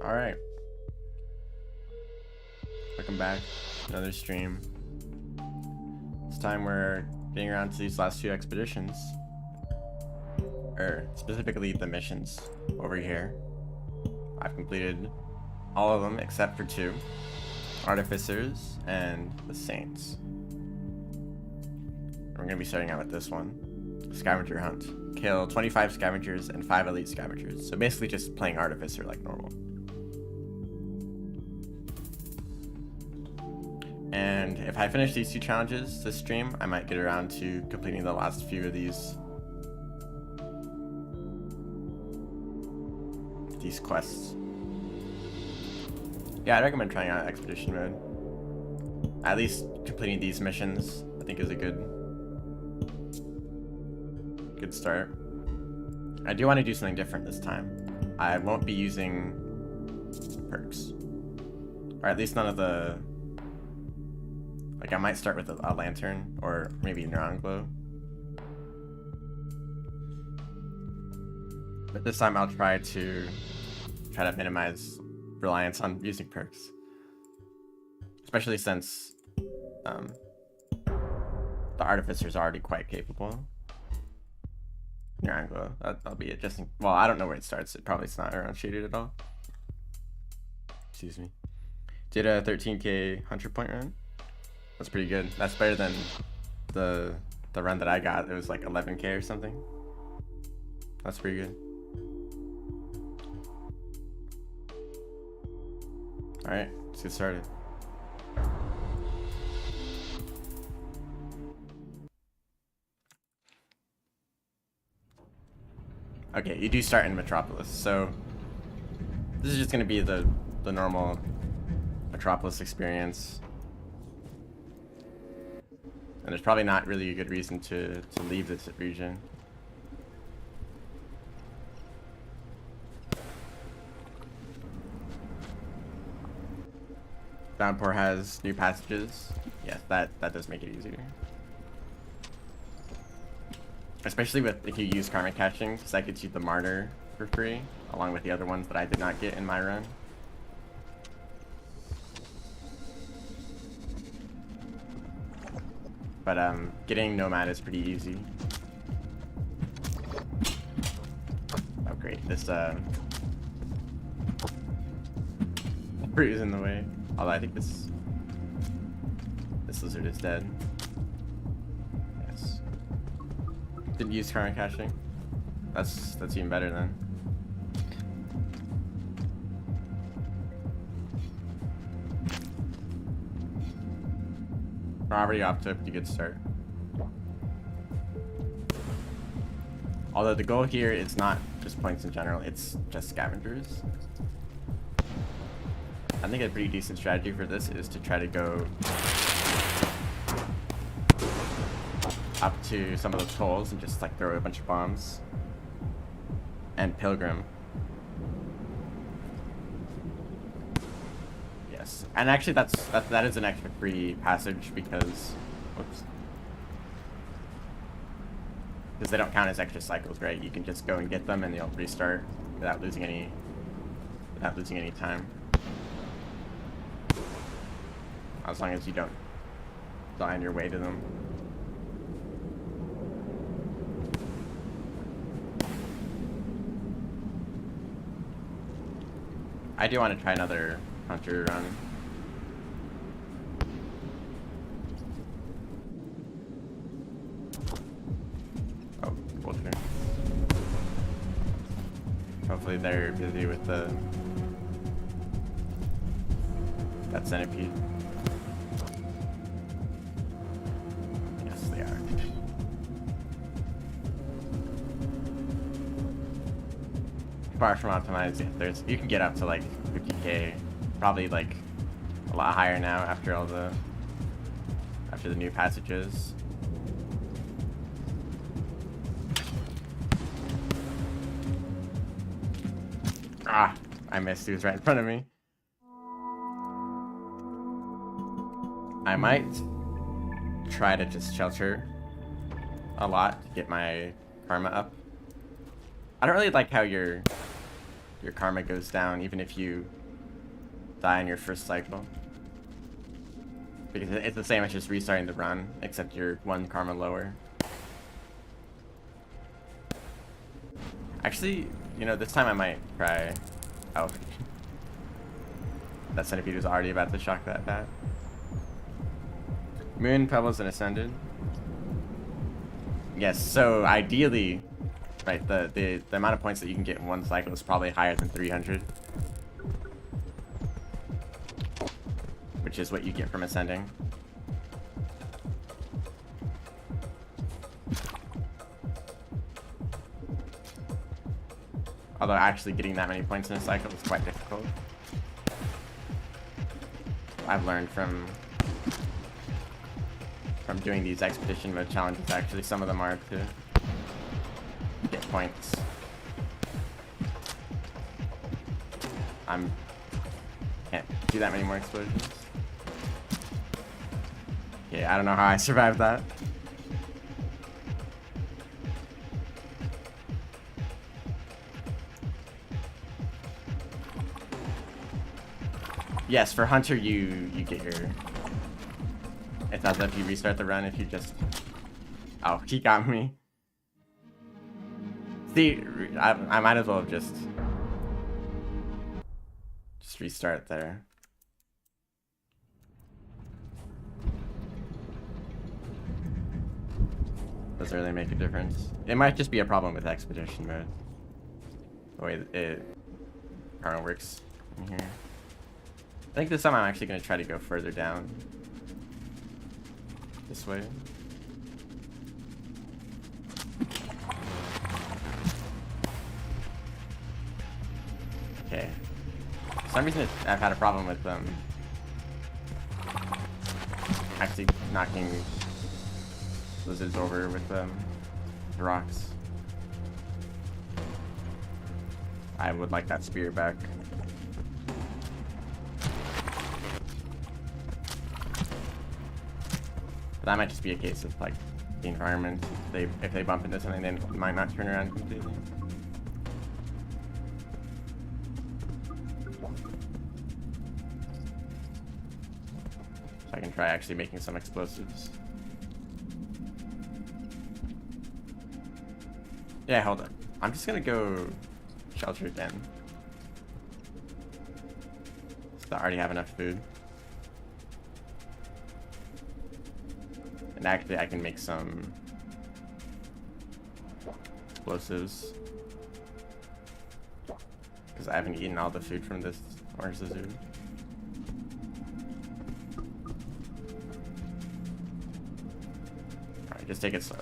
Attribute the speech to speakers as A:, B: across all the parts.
A: Alright. Welcome back. Another stream. This time we're getting around to these last few expeditions. Or specifically the missions over here. I've completed all of them except for two. Artificers and the Saints. We're going to be starting out with this one. Scavenger Hunt. Kill 25 scavengers and 5 elite scavengers. So basically just playing Artificer like normal. And if I finish these two challenges this stream, I might get around to completing the last few of these quests. Yeah, I'd recommend trying out Expedition Mode. At least completing these missions, I think, is a good start. I do want to do something different this time. I won't be using perks. Or at least none of the... Like, I might start with a lantern, or maybe neon glow. But this time I'll try to minimize reliance on using perks. Especially since the Artificer is already quite capable. Neon glow, that'll be it. Well, I don't know where it starts. It's not around shaded at all. Excuse me. Did a 13k 100 point run. That's pretty good. That's better than the run that I got. It was like 11k or something. That's pretty good. Alright, let's get started. Okay, you do start in Metropolis, so this is just going to be the normal Metropolis experience. And there's probably not really a good reason to leave this region. Downpour has new passages. Yes, that does make it easier. Especially if you use karma catching, because that gets you the martyr for free, along with the other ones that I did not get in my run. But getting Nomad is pretty easy. Oh great, this fruit is in the way. Although I think this lizard is dead. Yes. Didn't use karma caching. That's even better then. We're already off to a pretty good start. Although the goal here is not just points in general, it's just scavengers. I think a pretty decent strategy for this is to try to go up to some of the tolls and just like throw a bunch of bombs. And Pilgrim. Yes, and actually that is an extra free passage because, whoops, because they don't count as extra cycles, right? You can just go and get them and they'll restart without losing any time. As long as you don't die on your way to them. I do want to try another hunter run. Oh, vulture. Hopefully they're busy with that centipede. Yes, they are. Far from optimized, yeah, you can get up to like 50k, probably like a lot higher now after the new passages. Ah, I missed. He was right in front of me. I might try to just shelter a lot to get my karma up. I don't really like how your your karma goes down even if you die in your first cycle. Because it's the same as just restarting the run, except you're 1 karma lower. Actually, you know, this time I might try... Oh. That centipede was already about to shock that bad. Moon, Pebbles, and Ascended. Yes, so ideally, right, the amount of points that you can get in 1 cycle is probably higher than 300. Which is what you get from Ascending. Although actually getting that many points in a cycle is quite difficult. I've learned from doing these expedition mode challenges, actually some of them are to get points. Can't do that many more explosions. Yeah, I don't know how I survived that. Yes, for Hunter, you get your... It's as if you restart the run if you just... Oh, he got me. See, I might as well have just restart there. Doesn't really make a difference. It might just be a problem with expedition mode. The way it kind of works in here. I think this time I'm actually going to try to go further down. This way. Okay. For some reason I've had a problem with actually knocking lizards over with the rocks. I would like that spear back. But that might just be a case of like the environment. If they bump into something, they might not turn around completely. So I can try actually making some explosives. Yeah, hold on. I'm just gonna go shelter again. So I already have enough food. And actually I can make some explosives. Because I haven't eaten all the food from this orange lizard. Alright, just take it slow.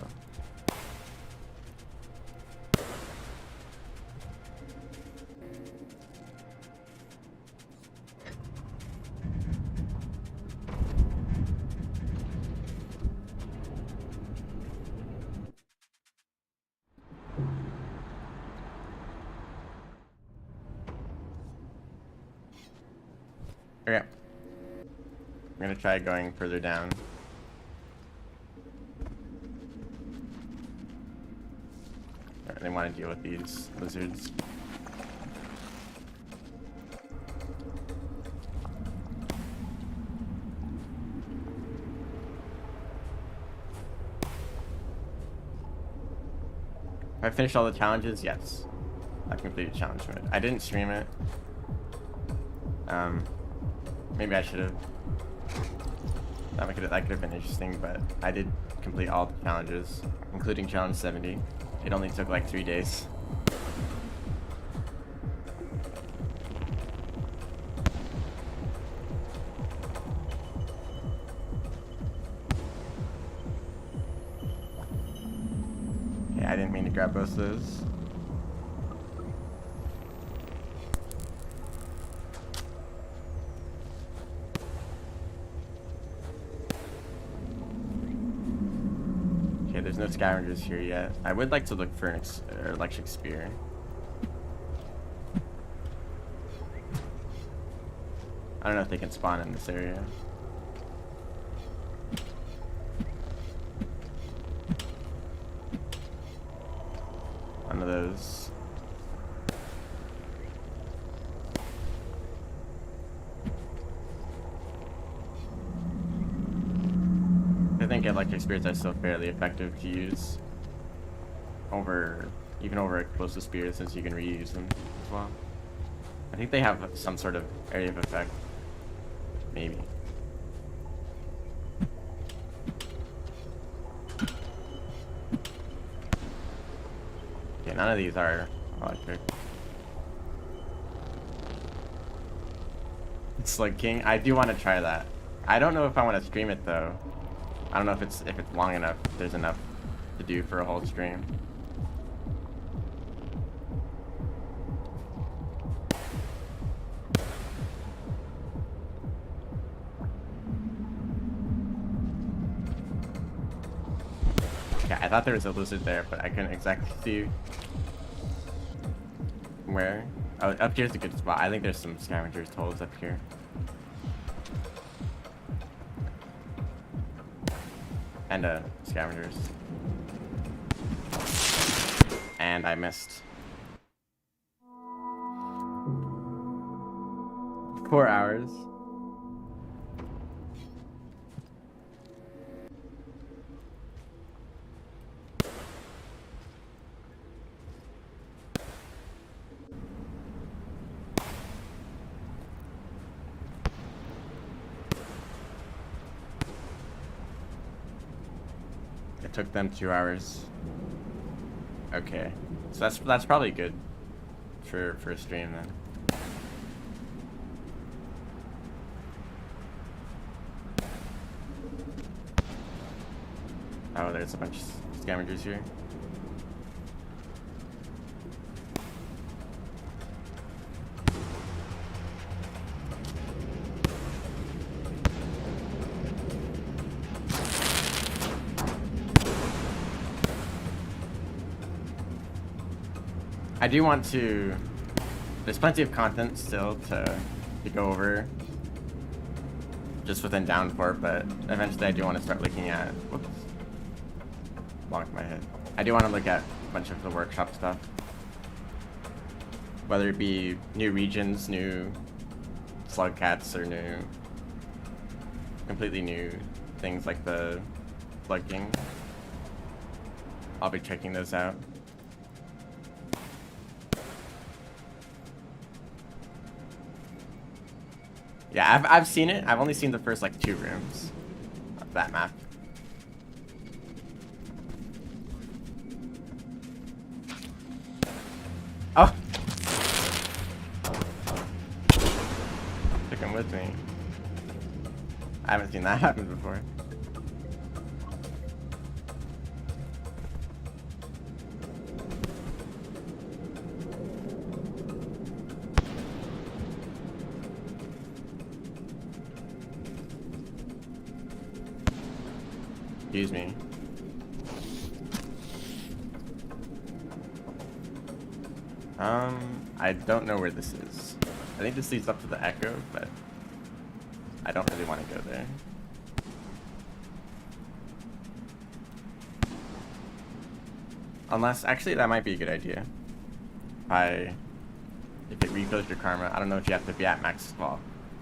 A: Okay. I'm gonna try going further down. I really want to deal with these lizards. Have I finished all the challenges? Yes. I've completed challenge mode. I didn't stream it. Maybe I should have. That could have been interesting, but I did complete all the challenges, including challenge 70. It only took like 3 days. Okay, I didn't mean to grab both of those. There's no scavengers here yet. I would like to look for an electric spear. I don't know if they can spawn in this area. One of those. think electric spears are still fairly effective to use even over explosive spears, since you can reuse them as well. I think they have some sort of area of effect, maybe. Okay, none of these are electric. Slug King, I do want to try that. I don't know if I want to stream it though. I don't know if it's long enough, if there's enough to do for a whole stream. Yeah, I thought there was a lizard there, but I couldn't exactly see where. Oh, up here's a good spot. I think there's some Scavenger's holes up here. And Scavengers. And I missed. 4 hours. It took them 2 hours. Okay, so that's probably good for a stream then. Oh, there's a bunch of Scavengers here. I do want to. There's plenty of content still to go over just within Downport, but eventually I do want to start looking at. Whoops. Blocked my head. I do want to look at a bunch of the workshop stuff. Whether it be new regions, new slug cats, or completely new things like the Slug King. I'll be checking those out. Yeah, I've seen it. I've only seen the first like 2 rooms of that map. Oh! Took him with me. I haven't seen that happen before. Excuse me. I don't know where this is. I think this leads up to the Echo, but I don't really want to go there. Unless, actually, that might be a good idea. If it refills your karma, I don't know if you have to be at max. Well,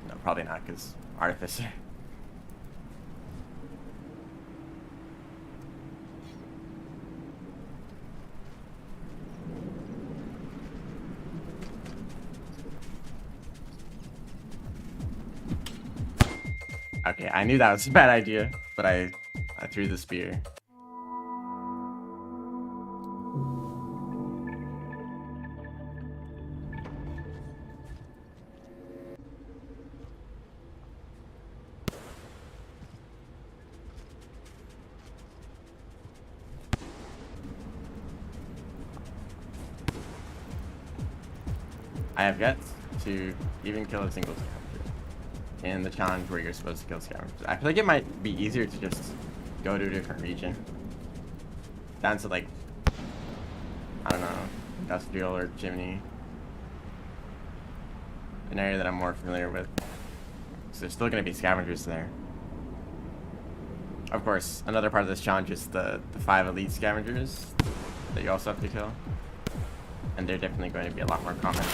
A: no, probably not, because Artificer. Okay, I knew that was a bad idea, but I threw the spear. I have yet to even kill a single scavenger in the challenge where you're supposed to kill scavengers. I feel like it might be easier to just go to a different region. Down to like, I don't know, industrial or chimney. An area that I'm more familiar with. So there's still going to be scavengers there. Of course, another part of this challenge is the 5 elite scavengers that you also have to kill. And they're definitely going to be a lot more common.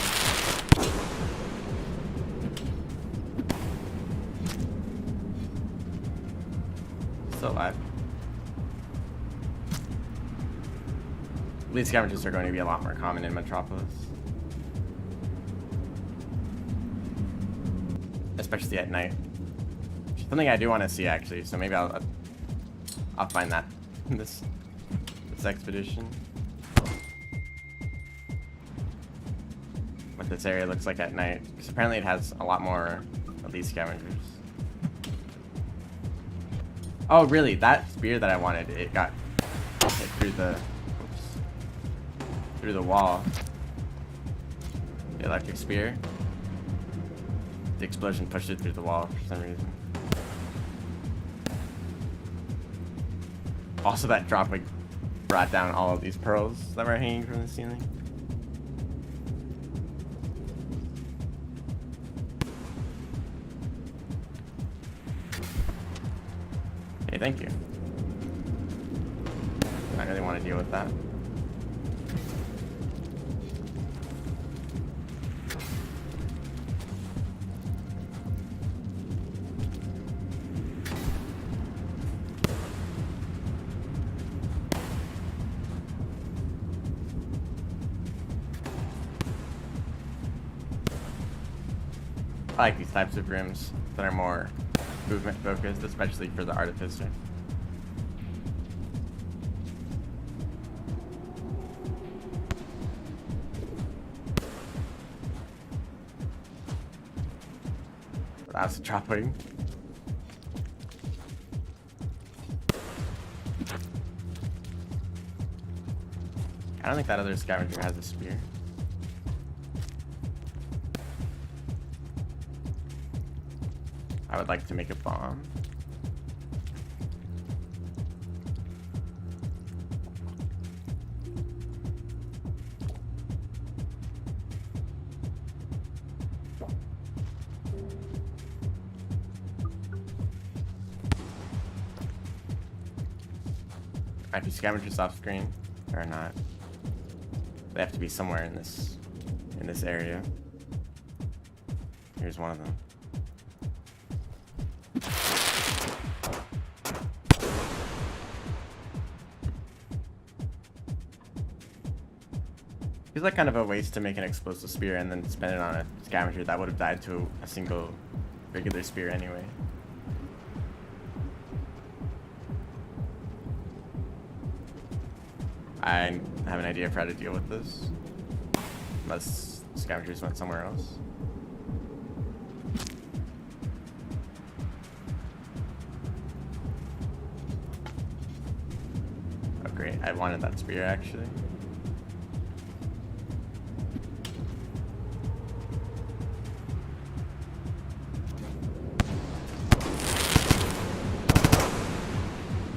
A: Still alive. Lead scavengers are going to be a lot more common in Metropolis. Especially at night. Something I do want to see actually, so maybe I'll find that in this expedition. What this area looks like at night, because apparently it has a lot more elite scavengers. Oh really, that spear that I wanted, it got hit through the wall. The electric spear. The explosion pushed it through the wall for some reason. Also, that drop like brought down all of these pearls that were hanging from the ceiling. Hey, thank you. I really want to deal with that. I like these types of rooms that are more movement focused, especially for the Artificer. That's a dropping. I don't think that other scavenger has a spear. I would like to make a bomb. Might be scavengers off screen or not. They have to be somewhere in this area. Here's one of them. Feels like kind of a waste to make an explosive spear and then spend it on a scavenger that would have died to a single regular spear anyway. I have an idea for how to deal with this. Unless scavengers went somewhere else. Oh great, I wanted that spear actually.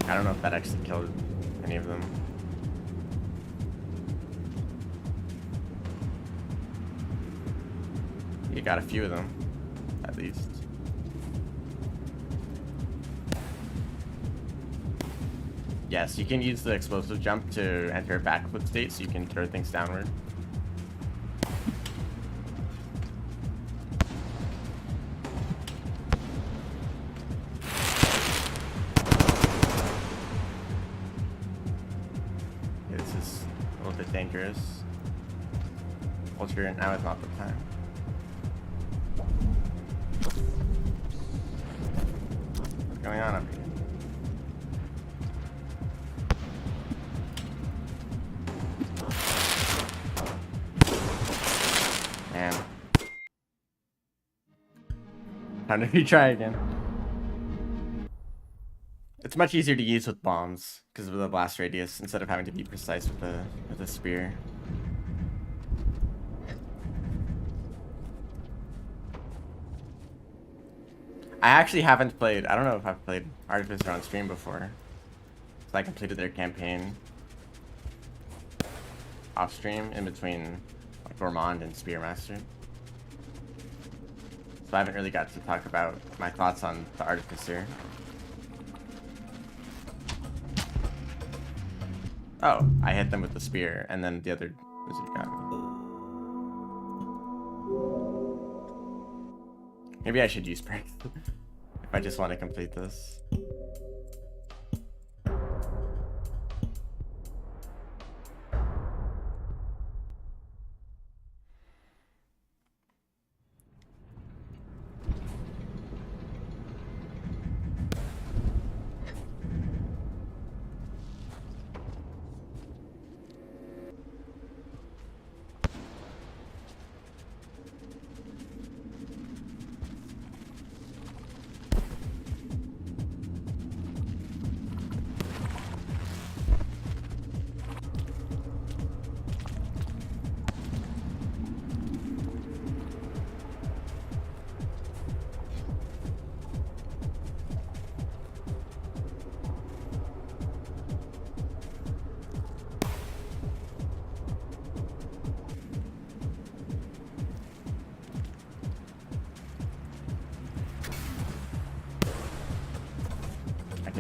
A: I don't know if that actually killed any of them. You got a few of them, at least. Yes, you can use the explosive jump to enter a backflip state so you can throw things downward. Yeah, this is a little bit dangerous. Ultra, now is not the time. What's going on up here? Man. Time to retry again. It's much easier to use with bombs because of the blast radius instead of having to be precise with a spear. I actually haven't played, I don't know if I've played Artificer on stream before. So I completed their campaign off stream in between like Gourmand and Spearmaster. So I haven't really got to talk about my thoughts on the Artificer. Oh, I hit them with the spear and then the other wizard got me. Maybe I should use perks if I just want to complete this.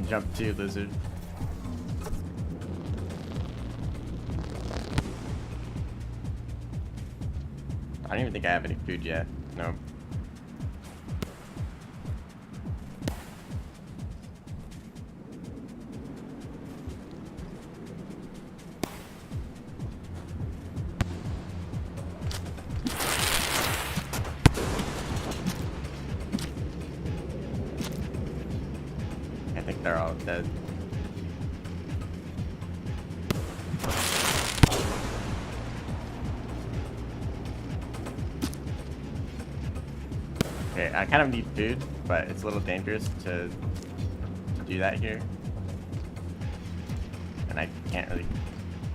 A: can jump too, lizard. I don't even think I have any food yet. Nope. I think they're all dead. Okay, I kind of need food, but it's a little dangerous to do that here. And I can't really...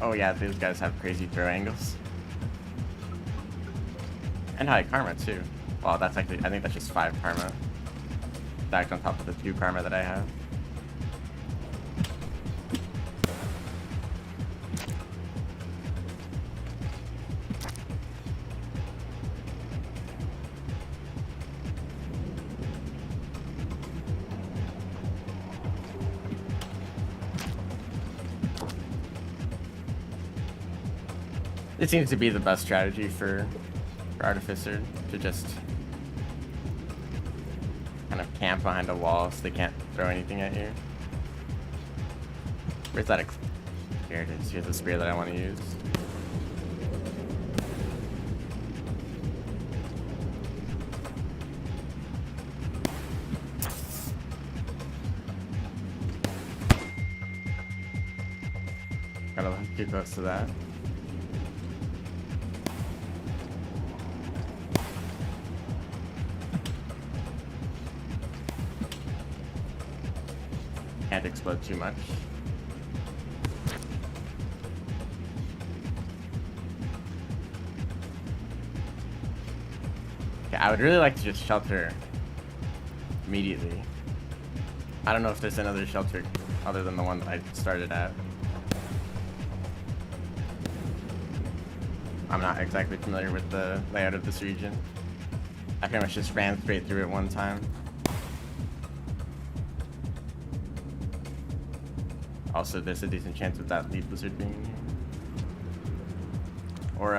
A: Oh yeah, these guys have crazy throw angles. And high karma too. Well, that's actually... I think that's just 5 karma. Stacked on top of the 2 karma that I have. It seems to be the best strategy for Artificer, to just kind of camp behind a wall so they can't throw anything at you. Where's that? Here it is. Here's the spear that I want to use. Gotta get close to that. Can't explode too much. Okay, I would really like to just shelter immediately. I don't know if there's another shelter other than the one that I started at. I'm not exactly familiar with the layout of this region. I pretty much just ran straight through it one time. Also, there's a decent chance of that lead lizard being here. Or,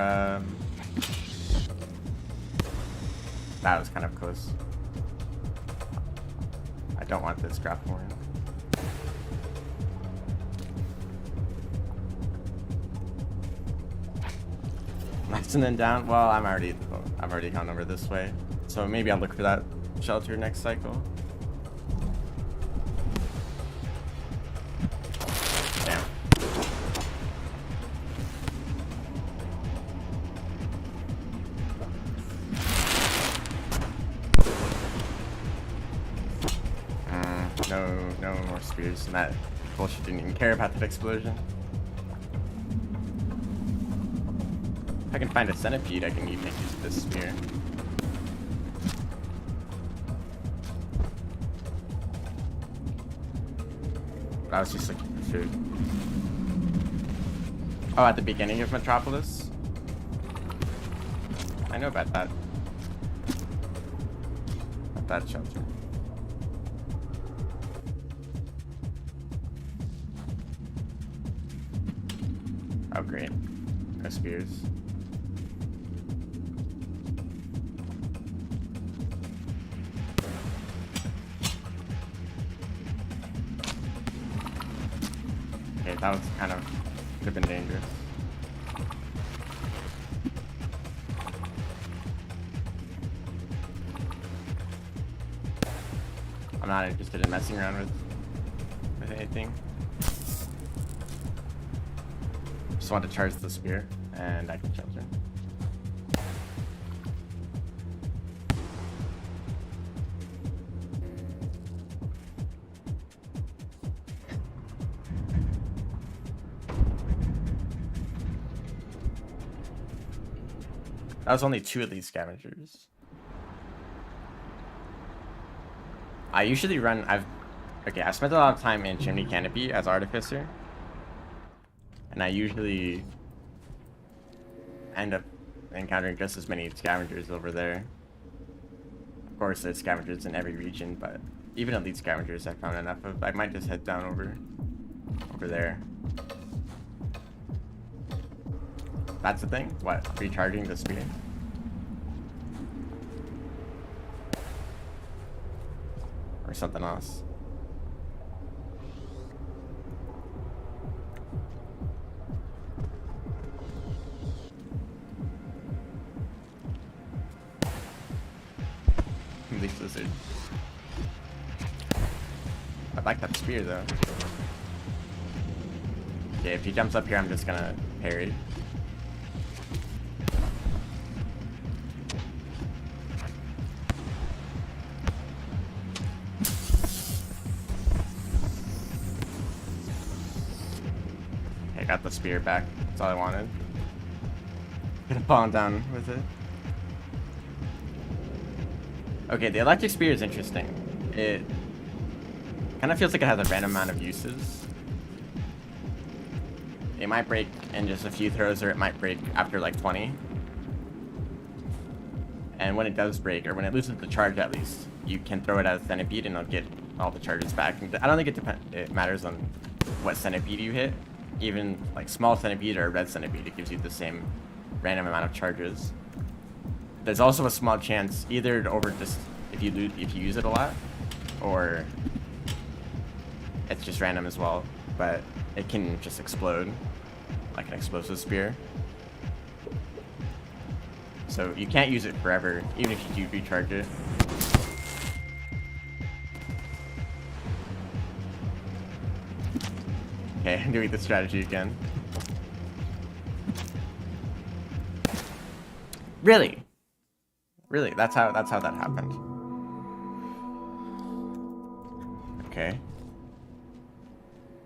A: that was kind of close. I don't want this graph horn. Left and then down. Well, I've already gone over this way. So maybe I'll look for that shelter next cycle. No more spears, and that bullshit didn't even care about that explosion. If I can find a centipede, I can even make use of this spear. But I was just looking for food. Oh, at the beginning of Metropolis? I know about that. About that shelter. Oh great, no spears. Okay, that was kind of, could have been dangerous. I'm not interested in messing around with anything. Just want to charge the spear, and I can shelter. That was only 2 of these scavengers. I usually run, okay, I've spent a lot of time in Chimney Canopy as Artificer. And I usually end up encountering just as many scavengers over there. Of course, there's scavengers in every region, but Even elite scavengers I found enough of. I might just head down over there. That's the thing? What? Recharging the spear? Or something else? Leaf lizard. I like that spear though. Okay, if he jumps up here, I'm just gonna parry. Okay, got the spear back. That's all I wanted. Gonna fall down with it. Okay, the electric spear is interesting. It kind of feels like it has a random amount of uses. It might break in just a few throws, or it might break after like 20. And when it does break, or when it loses the charge at least, you can throw it as centipede and it'll get all the charges back. I don't think it matters on what centipede you hit. Even like small centipede or red centipede, it gives you the same random amount of charges. There's also a small chance either over just if you use it a lot, or it's just random as well. But it can just explode like an explosive spear. So you can't use it forever, even if you do recharge it. Okay, I'm doing the strategy again. Really? Really? That's how that happened. Okay.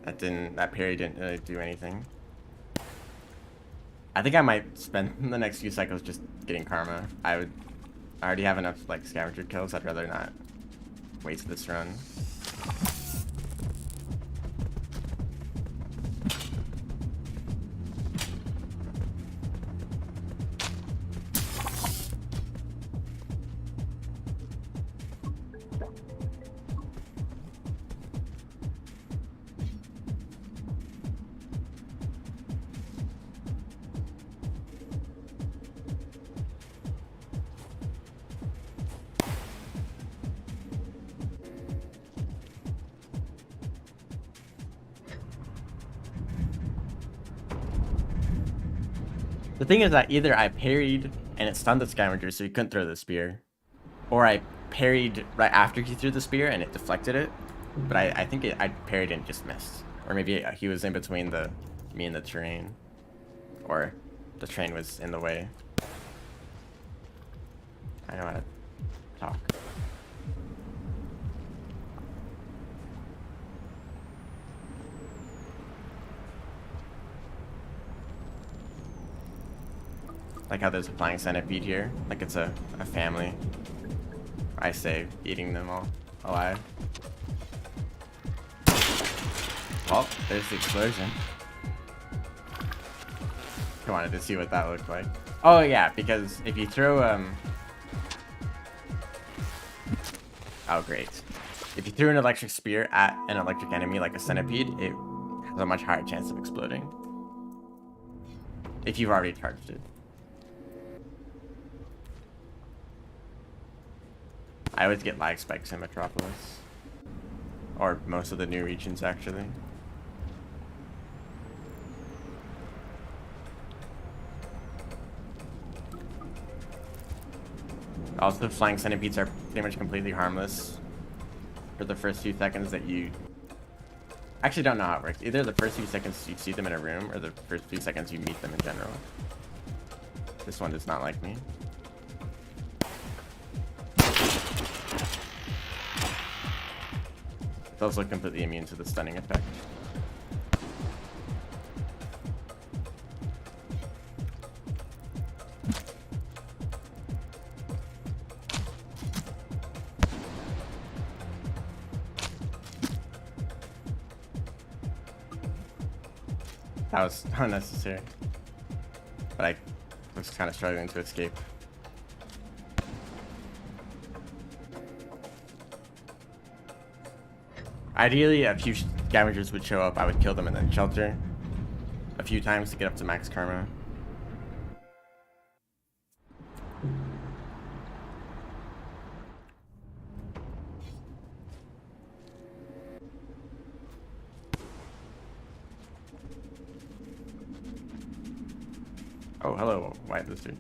A: That parry didn't really do anything. I think I might spend the next few cycles just getting karma. I already have enough like scavenger kills. I'd rather not waste this run. The thing is that either I parried and it stunned the scavenger so he couldn't throw the spear, or I parried right after he threw the spear and it deflected it. But I think I parried and just missed. Or maybe he was in between me and the train, or the train was in the way. I know how to talk. Like how there's a flying centipede here, like it's a family. I say eating them all alive. Well, there's the explosion. I wanted to see what that looked like. Oh yeah, because if you throw oh great. If you threw an electric spear at an electric enemy like a centipede, it has a much higher chance of exploding. If you've already charged it. I always get lag spikes in Metropolis. Or most of the new regions, actually. Also, flying centipedes are pretty much completely harmless for the first few seconds that you... Actually don't know how it works. Either the first few seconds you see them in a room, or the first few seconds you meet them in general. This one does not like me. It's also completely immune to the stunning effect. That was unnecessary. But I was kind of struggling to escape. Ideally, a few scavengers would show up, I would kill them and then shelter a few times to get up to max karma. Oh, hello, white lizard.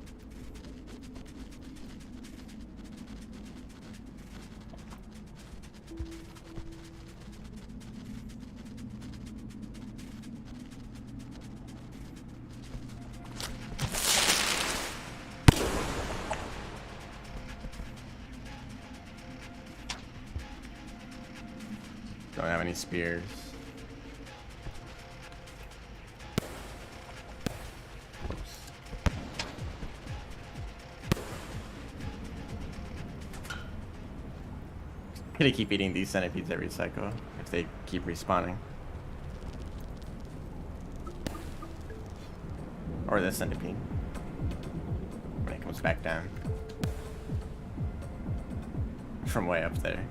A: Don't have any spears. Gonna keep eating these centipedes every cycle if they keep respawning. Or this centipede when it comes back down from way up there.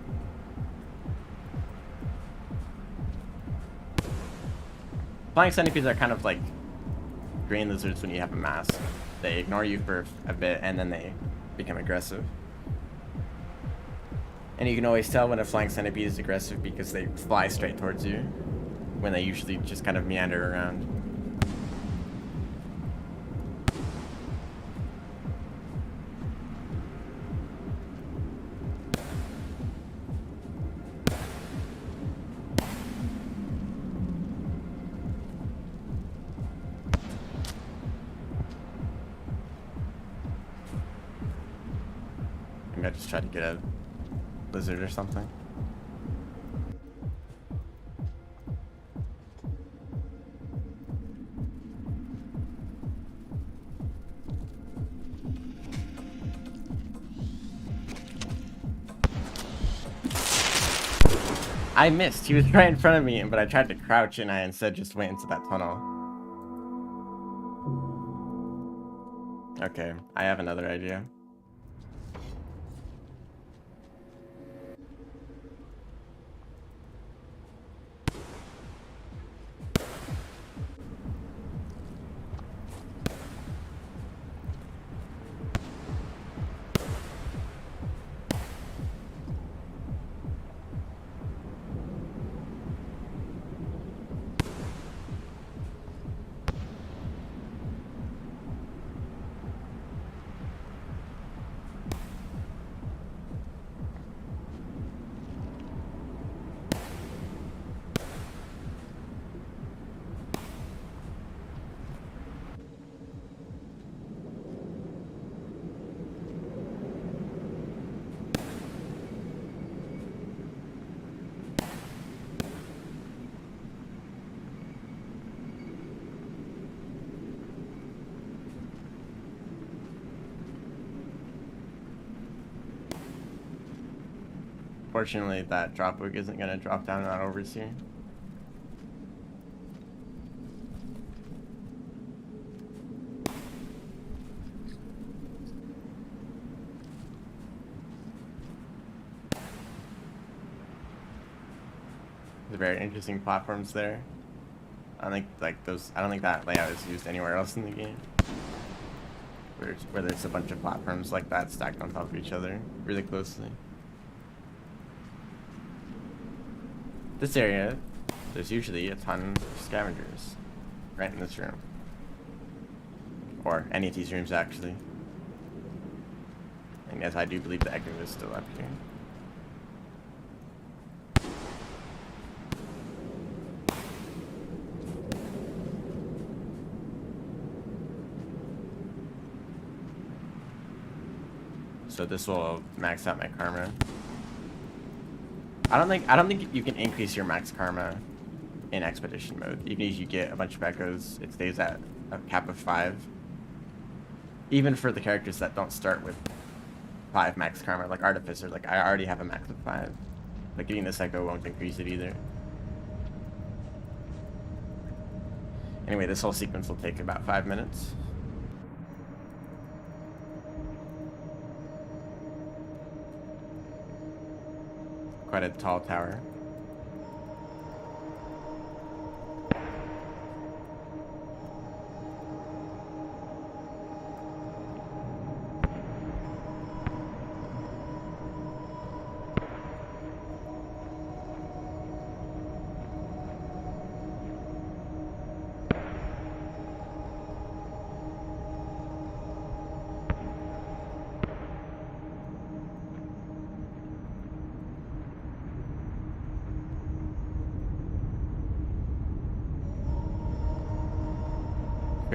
A: Flying centipedes are kind of like green lizards when you have a mask. They ignore you for a bit and then they become aggressive. And you can always tell when a flying centipede is aggressive because they fly straight towards you, when they usually just kind of meander around. Maybe I just try to get a lizard or something. I missed. He was right in front of me, but I tried to crouch and I instead just went into that tunnel. Okay, I have another idea. Fortunately, that drop book isn't going to drop down on Overseer. There's very interesting platforms there. I don't think that layout is used anywhere else in the game. Where there's a bunch of platforms like that stacked on top of each other really closely. This area, there's usually a ton of scavengers right in this room. Or any of these rooms, actually. And yes, I do believe the echo is still up here. So this will max out my karma. I don't think you can increase your max karma in expedition mode. Even if you get a bunch of echoes, it stays at a cap of 5. Even for the characters that don't start with 5 max karma, like Artificer, like I already have a max of 5. But getting this echo won't increase it either. Anyway, this whole sequence will take about 5 minutes. Quite a tall tower.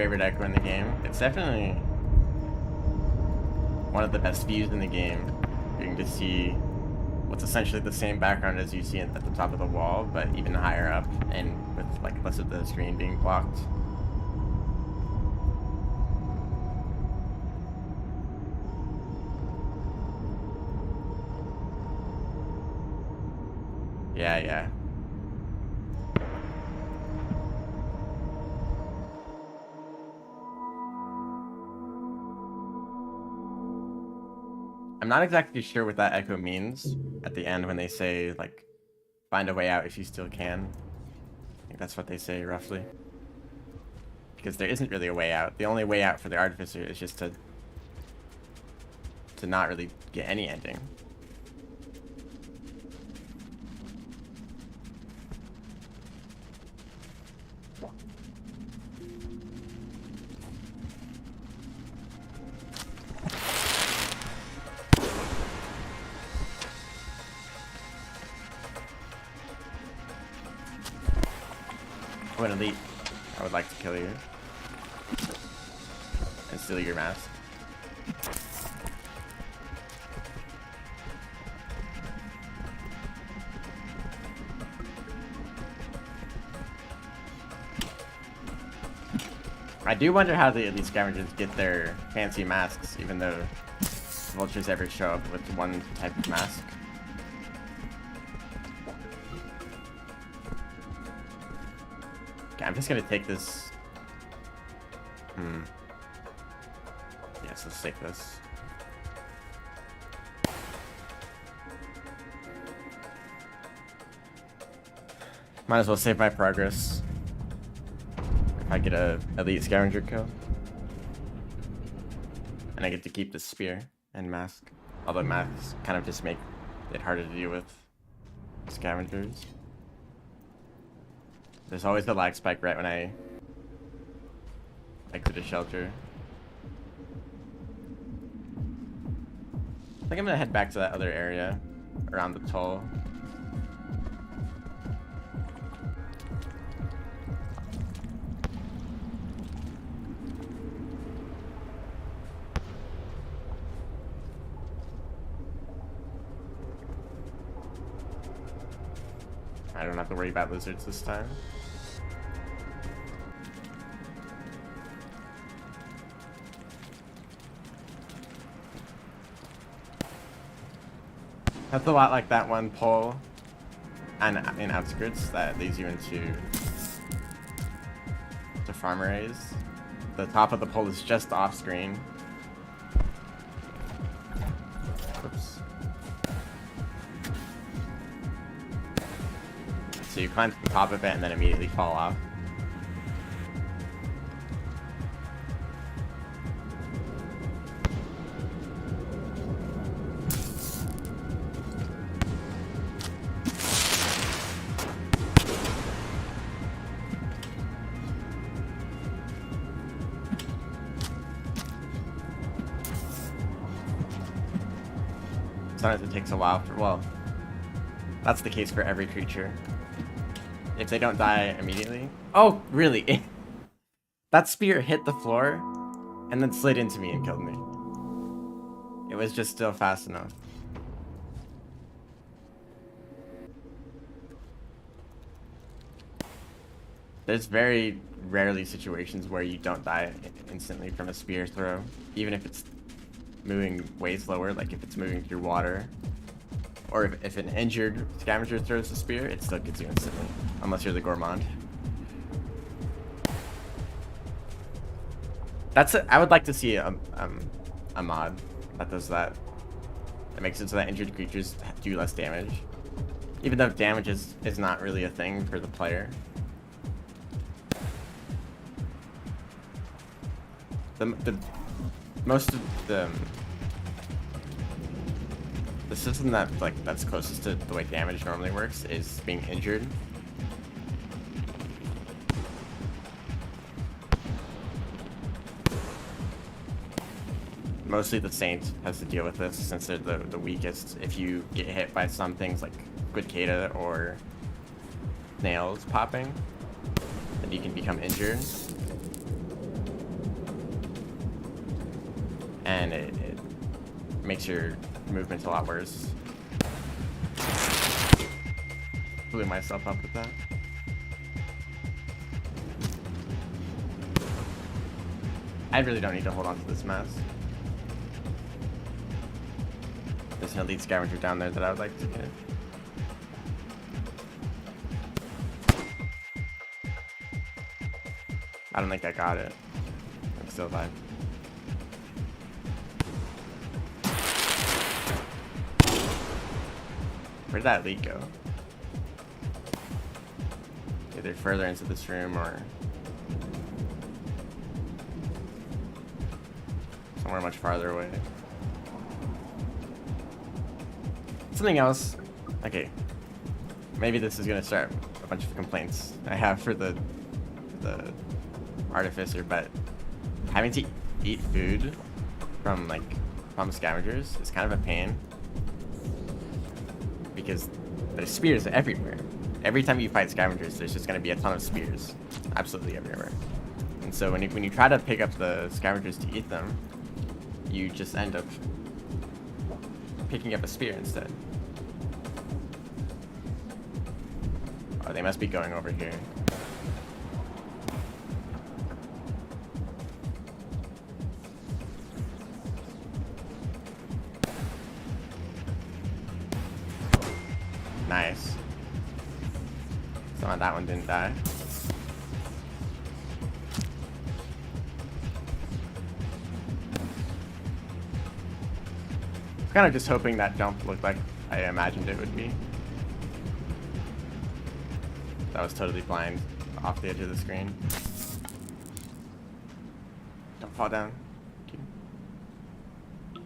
A: favorite echo in the game. It's definitely one of the best views in the game. You can see what's essentially the same background as you see at the top of the wall, but even higher up, and with like less of the screen being blocked. Yeah. I'm not exactly sure what that echo means at the end when they say, like, find a way out if you still can. I think that's what they say, roughly. Because there isn't really a way out. The only way out for the Artificer is just to not really get any ending. Oh, an elite. I would like to kill you. And steal your mask. I do wonder how the elite scavengers get their fancy masks, even though vultures ever show up with one type of mask. Okay, I'm just gonna take this. Yes, let's take this. Might as well save my progress. If I get a elite scavenger kill. And I get to keep the spear and mask. Although masks kind of just make it harder to deal with scavengers. There's always the lag spike right when I exit a shelter. I think I'm gonna head back to that other area around the toll. I don't have to worry about lizards this time. That's a lot like that one pole and in Outskirts that leads you into farm arrays. The top of the pole is just off screen. Oops. So you climb to the top of it and then immediately fall off. Sometimes it takes a while for, well, that's the case for every creature. If they don't die immediately. Oh, really? That spear hit the floor and then slid into me and killed me. It was just still fast enough. There's very rarely situations where you don't die instantly from a spear throw, even if it's moving way slower, like if it's moving through water. Or if an injured scavenger throws a spear, it still gets you instantly. Unless you're the gourmand. I would like to see a mod that does that. That makes it so that injured creatures do less damage. Even though damage is not really a thing for the player. Most of the system that's closest to the way damage normally works is being injured. Mostly the Saint has to deal with this since they're the weakest. If you get hit by some things like Squidcada or nails popping, then you can become injured. and it makes your movement a lot worse. Blew myself up with that. I really don't need to hold on to this mess. There's an elite scavenger down there that I would like to get. I don't think I got it. I'm still alive. Where did that elite go? Either further into this room or somewhere much farther away. Something else. Okay. Maybe this is gonna start a bunch of complaints I have for the Artificer, but having to eat food from scavengers is kind of a pain because there's spears everywhere. Every time you fight scavengers, there's just gonna be a ton of spears, absolutely everywhere. And so when you try to pick up the scavengers to eat them, you just end up picking up a spear instead. Oh, they must be going over here. Nice. So that one didn't die. I'm kind of just hoping that jump looked like I imagined it would be. That was totally blind off the edge of the screen. Don't fall down. Thank you.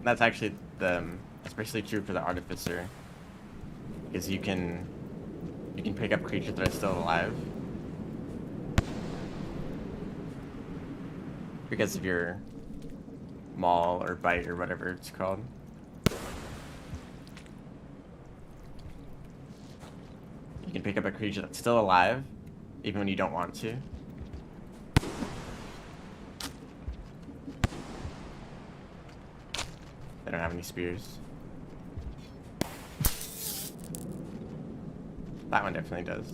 A: That's actually especially true for the Artificer, because you can pick up creatures that are still alive because of your maul or bite or whatever it's called. You can pick up a creature that's still alive even when you don't want to. They don't have any spears. That one definitely does.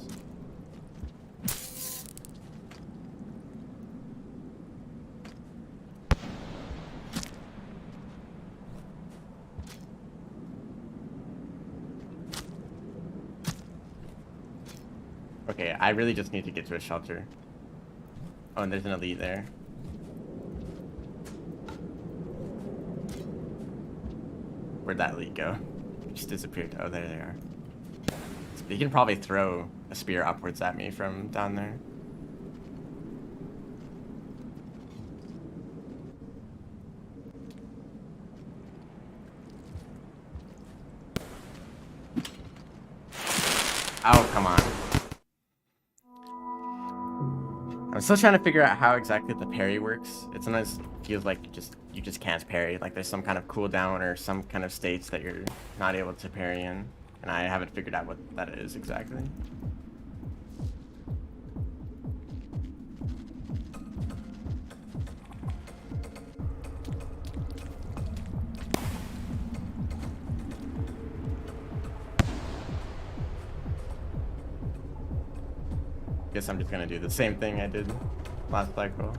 A: Okay, I really just need to get to a shelter. Oh, and there's an elite there. Where'd that elite go? It just disappeared. Oh, there they are. You can probably throw a spear upwards at me from down there. Oh, come on. I'm still trying to figure out how exactly the parry works. It sometimes feels like you just can't parry. Like there's some kind of cooldown or some kind of states that you're not able to parry in. And I haven't figured out what that is exactly. Guess I'm just gonna do the same thing I did last cycle.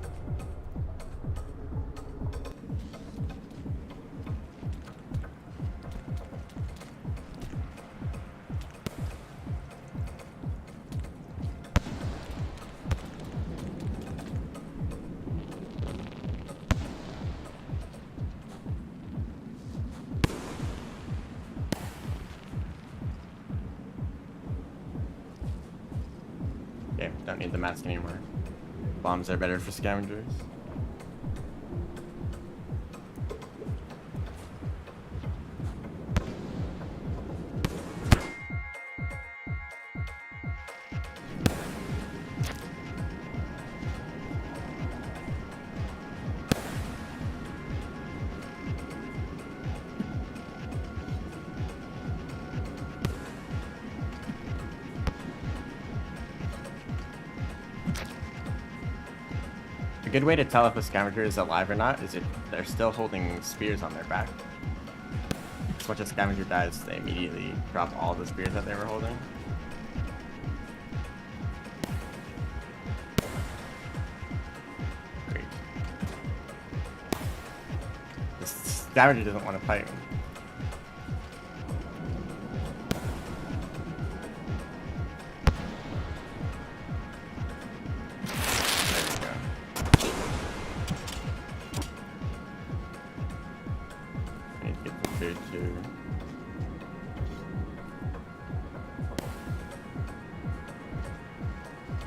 A: Okay, don't need the mask anymore. Bombs are better for scavengers. A good way to tell if a scavenger is alive or not is if they're still holding spears on their back. So once a scavenger dies, they immediately drop all the spears that they were holding. Great. The scavenger doesn't want to fight me.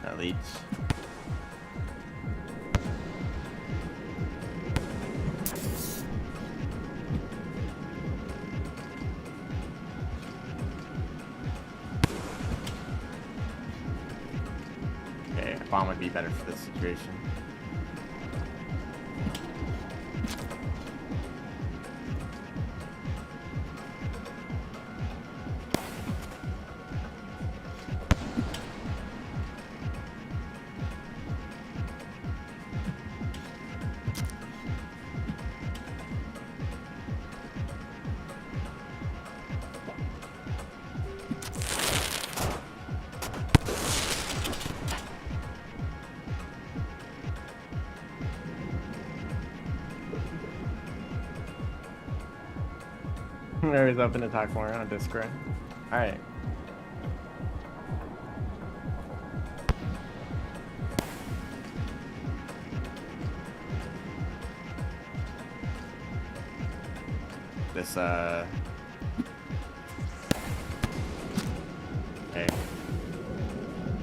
A: That leads. Okay, a bomb would be better for this situation. There is open to talk more on Discord. Alright. This, okay.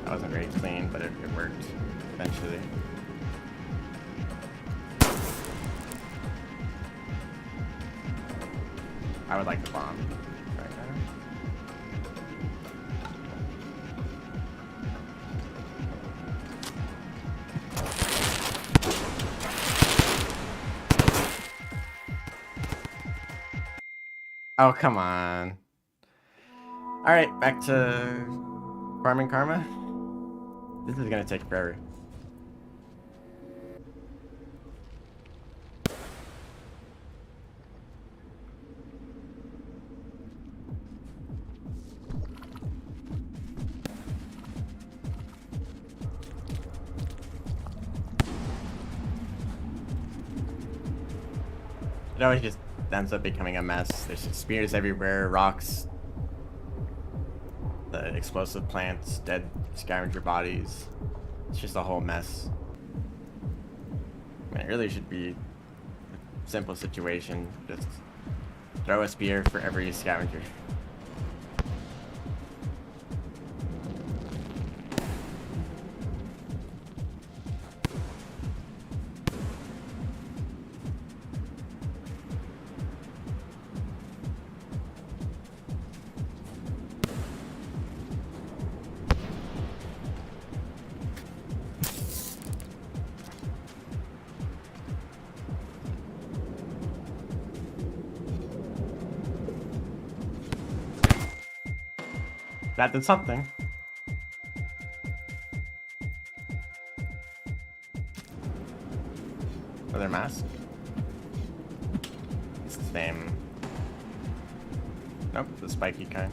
A: That wasn't very clean, but it worked eventually. I would like the bomb right now. Oh, come on. Alright, back to farming karma. This is gonna take forever. It always just ends up becoming a mess. There's spears everywhere, rocks, the explosive plants, dead scavenger bodies. It's just a whole mess. I mean, it really should be a simple situation. Just throw a spear for every scavenger. That did something. Another mask. It's the same. Nope, the spiky kind.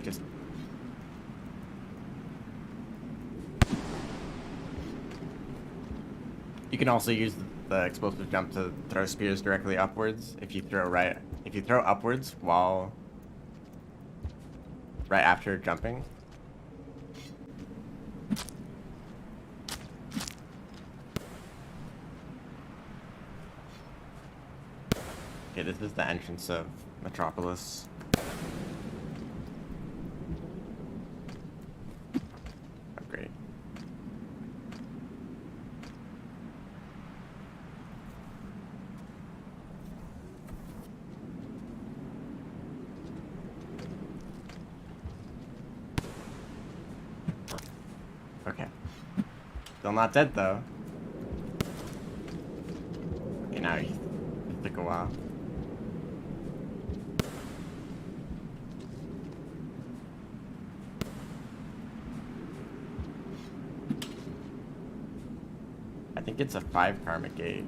A: Just you can also use the explosive jump to throw spears directly upwards. If you throw upwards while right after jumping. Okay, this is the entrance of Metropolis. Oh, great. Okay. Still not dead though. Okay, now it took a while. I think it's a 5 karmic gate,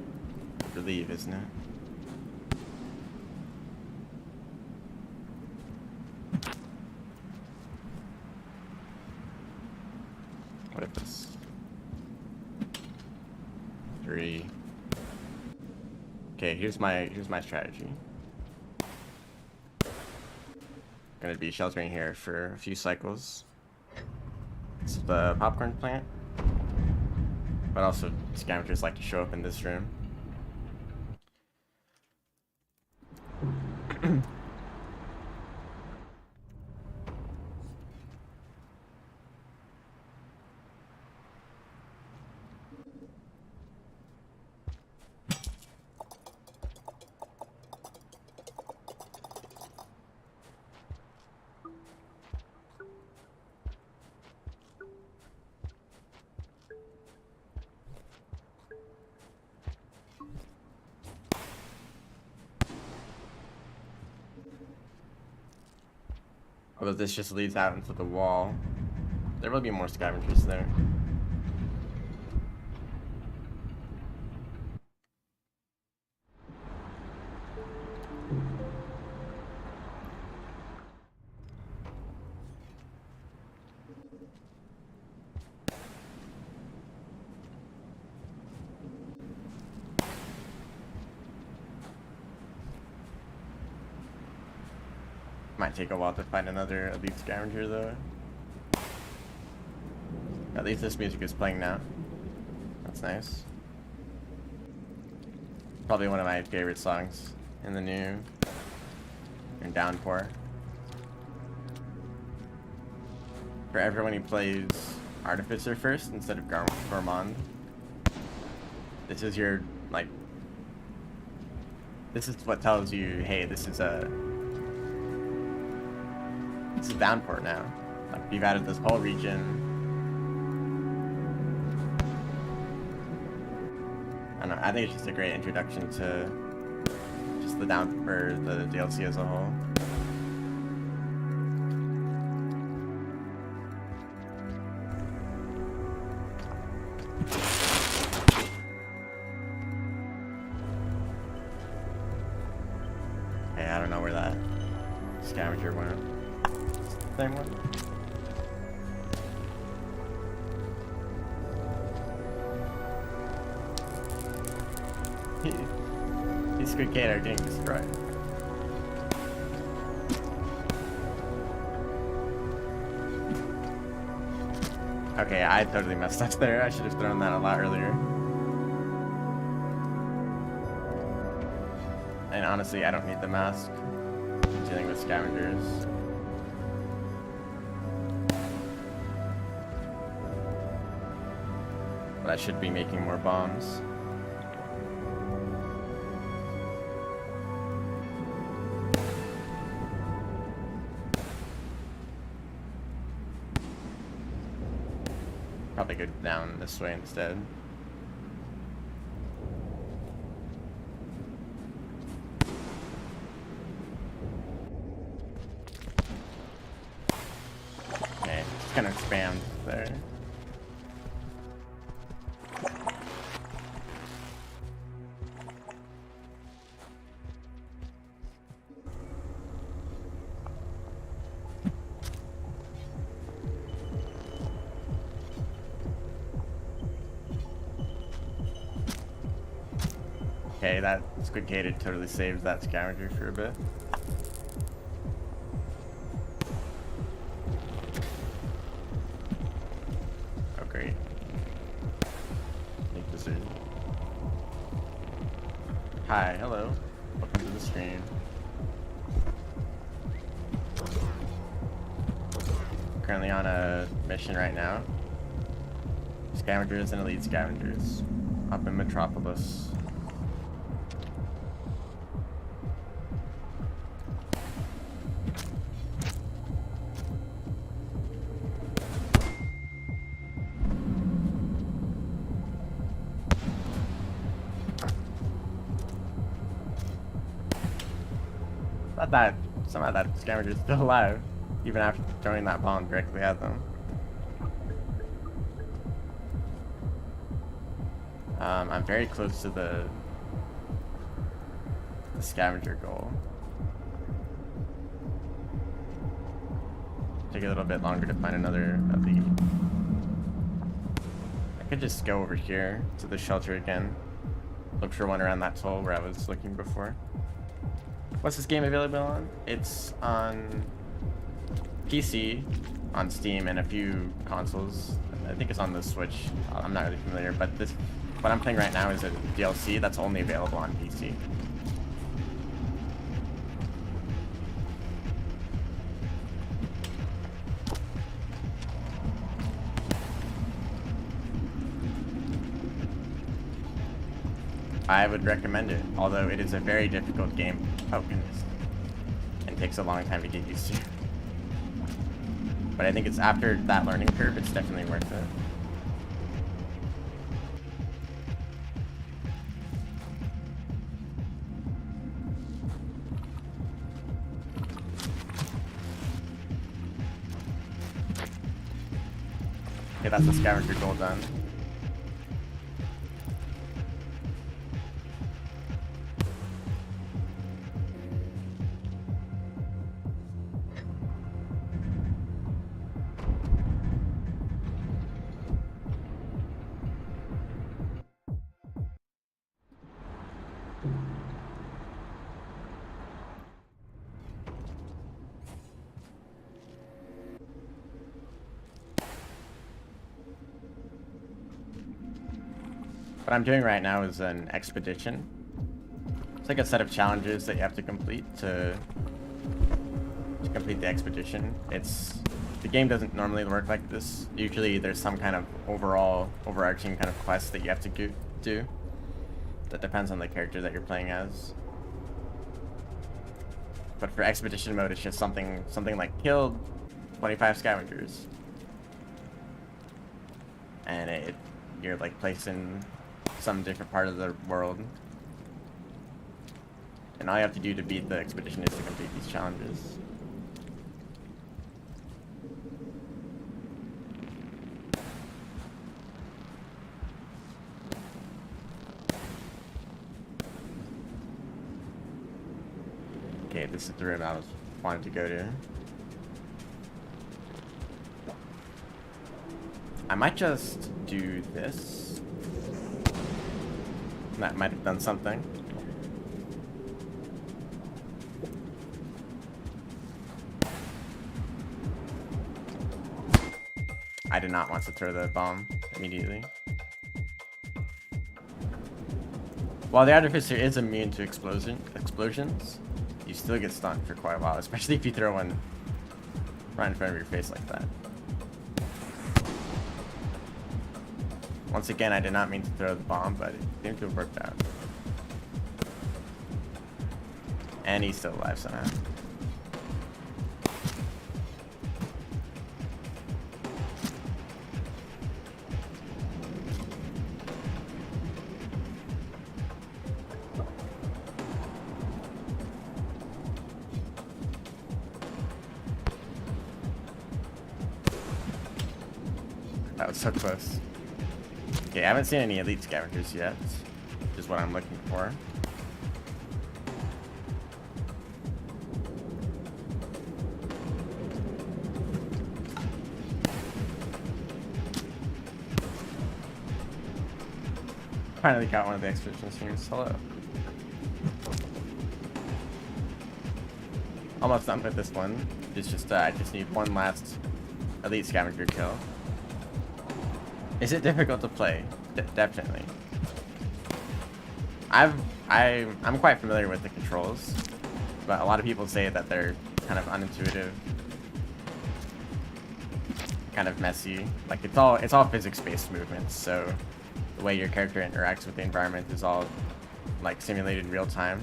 A: I believe, isn't it? What if this? 3. Okay, here's my strategy. Gonna be sheltering here for a few cycles. It's the popcorn plant. But also, scavengers like to show up in this room. Although this just leads out into the wall. There will be more scavengers there. Might take a while to find another elite scavenger though. At least this music is playing now. That's nice. Probably one of my favorite songs in the new Downpour. For everyone who plays Artificer first instead of Gourmand, this is your, like, this is what tells you, hey, this is Downpour now. Like, we've added this whole region. I don't know, I think it's just a great introduction to just the DLC as a whole. Hey, I don't know where that scavenger went. Same one. These Squid Kid are getting destroyed. Okay, I totally messed up there. I should have thrown that a lot earlier. And honestly, I don't need the mask. I'm dealing with scavengers. But I should be making more bombs. Probably go down this way instead. Okay, just gonna expand there. Okay, that squid gated totally saved that scavenger for a bit. Oh great. Make decision. Hi, hello. Welcome to the stream. Currently on a mission right now. Scavengers and elite scavengers up in Metropolis. Thought that somehow that scavenger's still alive, even after throwing that bomb directly at them. I'm very close to the scavenger goal. Take a little bit longer to find another elite. I could just go over here to the shelter again. Look for one around that toll where I was looking before. What's this game available on? It's on PC, on Steam, and a few consoles. I think it's on the Switch. I'm not really familiar, but what I'm playing right now is a DLC that's only available on PC. I would recommend it, although it is a very difficult game. Oh goodness. And takes a long time to get used to. But I think it's after that learning curve, it's definitely worth it. Okay, that's the scavenger goal done. What I'm doing right now is an expedition. It's like a set of challenges that you have to complete to complete the expedition. The game doesn't normally work like this. Usually there's some kind of overarching kind of quest that you have to do. That depends on the character that you're playing as. But for expedition mode, it's just something like kill 25 scavengers. And you're like placed in some different part of the world. And all you have to do to beat the expedition is to complete these challenges. Okay, this is the room I was wanting to go to. I might just do this. That might have done something. I did not want to throw the bomb immediately. While the Artificer is immune to explosions, you still get stunned for quite a while, especially if you throw one right in front of your face like that. Once again, I did not mean to throw the bomb, but it seemed to have worked out. And he's still alive somehow. That was so close. Okay, I haven't seen any elite scavengers yet, which is what I'm looking for. Finally got one of the expedition streams. Hello. almost done with this one. It's just I just need one last elite scavenger kill. Is it difficult to play? Definitely. I'm quite familiar with the controls, but a lot of people say that they're kind of unintuitive, kind of messy. Like it's all physics-based movements, so the way your character interacts with the environment is all like simulated in real time.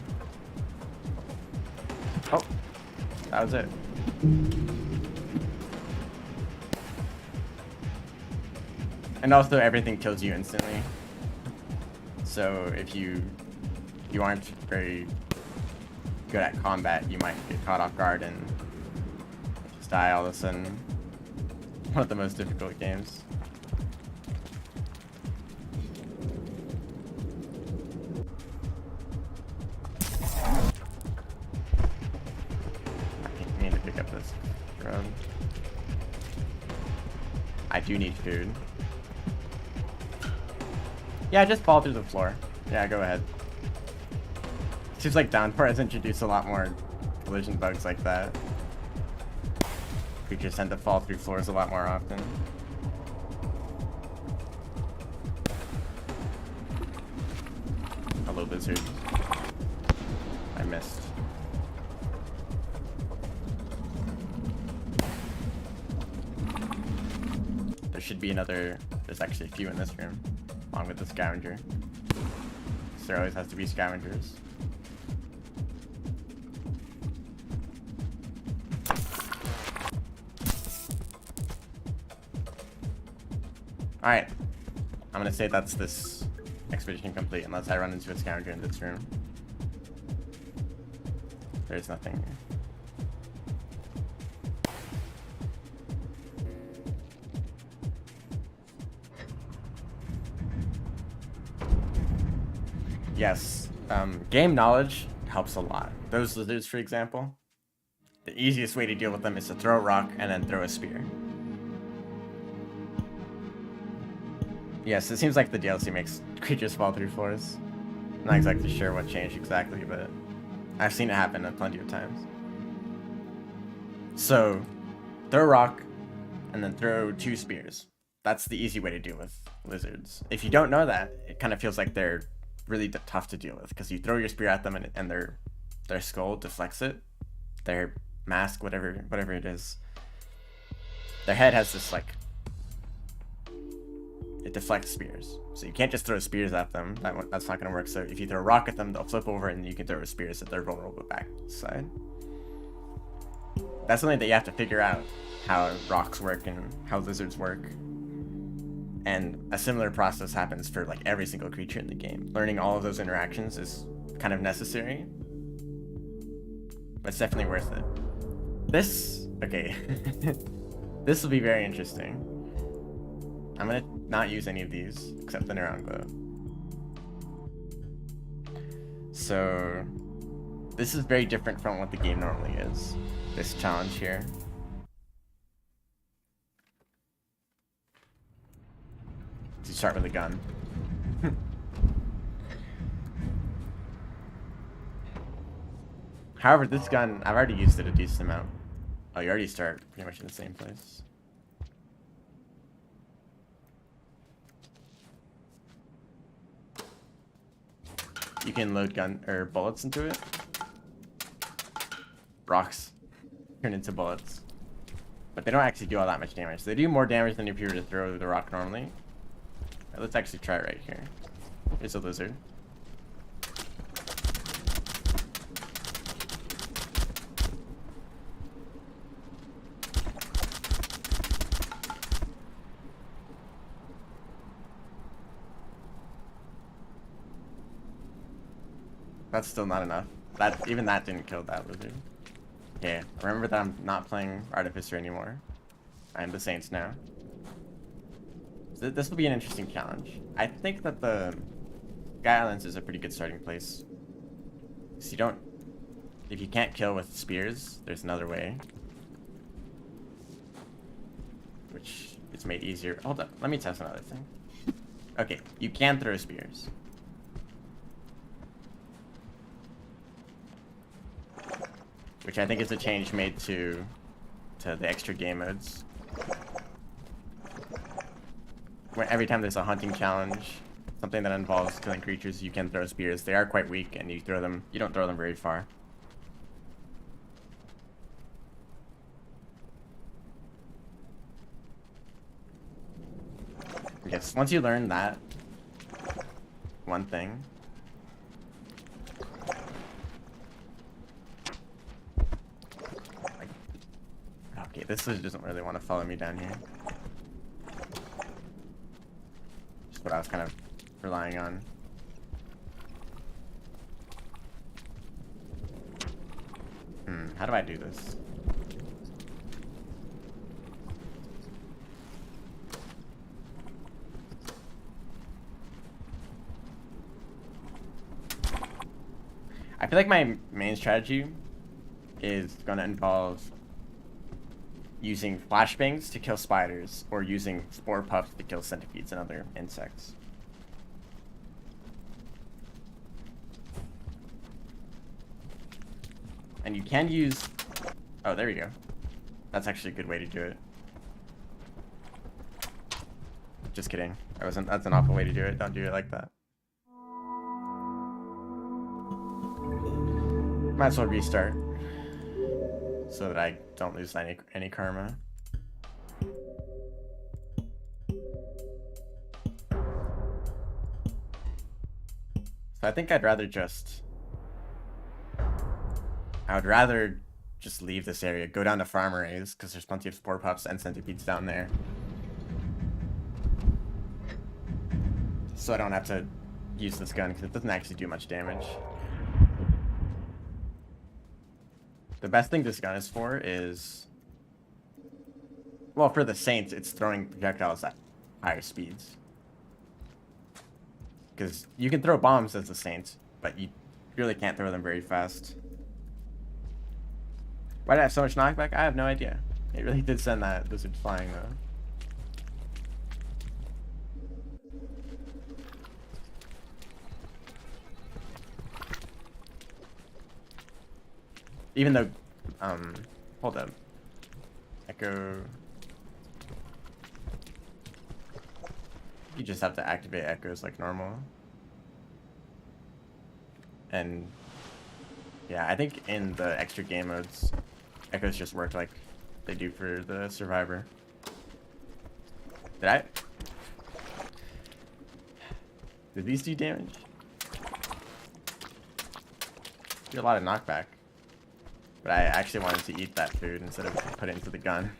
A: Oh, that was it. And also everything kills you instantly. So if you aren't very good at combat, you might get caught off guard and just die all of a sudden. One of the most difficult games. I need to pick up this drone. I do need food. Yeah, just fall through the floor. Yeah, go ahead. Seems like Downpour has introduced a lot more collision bugs like that. Creatures tend to fall through floors a lot more often. Hello, lizard. I missed. There should be another... There's actually a few in this room, along with the Scavenger. So there always has to be Scavengers. Alright, I'm gonna say that's this expedition complete unless I run into a Scavenger in this room. There's nothing here. Yes, game knowledge helps a lot. Those lizards, for example, the easiest way to deal with them is to throw a rock and then throw a spear. Yes, it seems like the DLC makes creatures fall through floors. Not exactly sure what changed exactly, but I've seen it happen plenty of times. So, throw a rock and then throw 2 spears. That's the easy way to deal with lizards. If you don't know that, it kind of feels like they're really tough to deal with, because you throw your spear at them and their skull deflects it. Their mask, whatever it is. Their head has this like... It deflects spears. So you can't just throw spears at them. That's not going to work. So if you throw a rock at them, they'll flip over and you can throw spears so they're vulnerable back side. That's something that you have to figure out, how rocks work and how lizards work. And a similar process happens for like every single creature in the game. Learning all of those interactions is kind of necessary, but it's definitely worth it. Okay. This will be very interesting. I'm gonna not use any of these except the neuron glow. So this is very different from what the game normally is. This challenge here. You start with a gun. However, this gun, I've already used it a decent amount. Oh, you already start pretty much in the same place. You can load bullets into it. Rocks turn into bullets. But they don't actually do all that much damage. They do more damage than if you were to throw the rock normally. Right, let's actually try it right here. Here's a lizard. That's still not enough. Even that didn't kill that lizard. Okay, remember that I'm not playing Artificer anymore. I'm the Saints now. So this will be an interesting challenge. I think that the Sky Islands is a pretty good starting place. So if you can't kill with spears, there's another way, which is made easier. Hold up, let me test another thing. Okay, you can throw spears. which I think is a change made to the extra game modes. Where every time there's a hunting challenge, something that involves killing creatures, you can throw spears. They are quite weak, and you don't throw them very far. Yes, once you learn that one thing, okay, this doesn't really want to follow me down here. Just what I was kind of relying on. How do I do this? I feel like my main strategy is gonna involve using flashbangs to kill spiders or using spore puffs to kill centipedes and other insects. And you can use... Oh, there we go. That's actually a good way to do it. Just kidding. That's an awful way to do it. Don't do it like that. Might as well restart so that I don't lose any karma. So I think I would rather just leave this area, go down to Farmeries, because there's plenty of spore puffs and centipedes down there. So I don't have to use this gun, because it doesn't actually do much damage. The best thing this gun is for is... Well, for the Saints, it's throwing projectiles at higher speeds. Because you can throw bombs as the Saints, but you really can't throw them very fast. Why did I have so much knockback? I have no idea. It really did send that lizard flying, though. Even though, hold up. Echo. You just have to activate echoes like normal. And yeah, I think in the extra game modes, echoes just work like they do for the survivor. Did these do damage? Do a lot of knockback. But I actually wanted to eat that food instead of put it into the gun.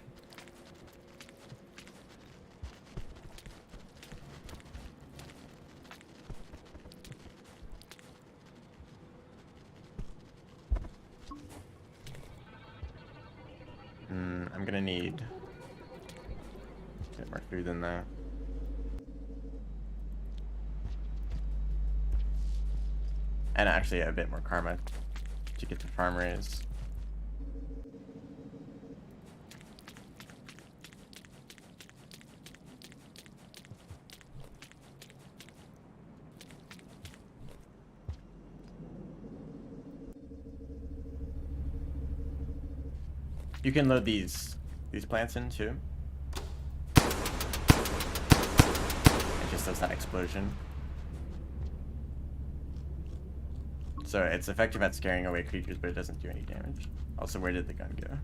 A: I'm gonna need a bit more food than that. And actually a bit more karma to get to Farmeries. You can load these plants in too. It just does that explosion. So it's effective at scaring away creatures, but it doesn't do any damage. Also, where did the gun go?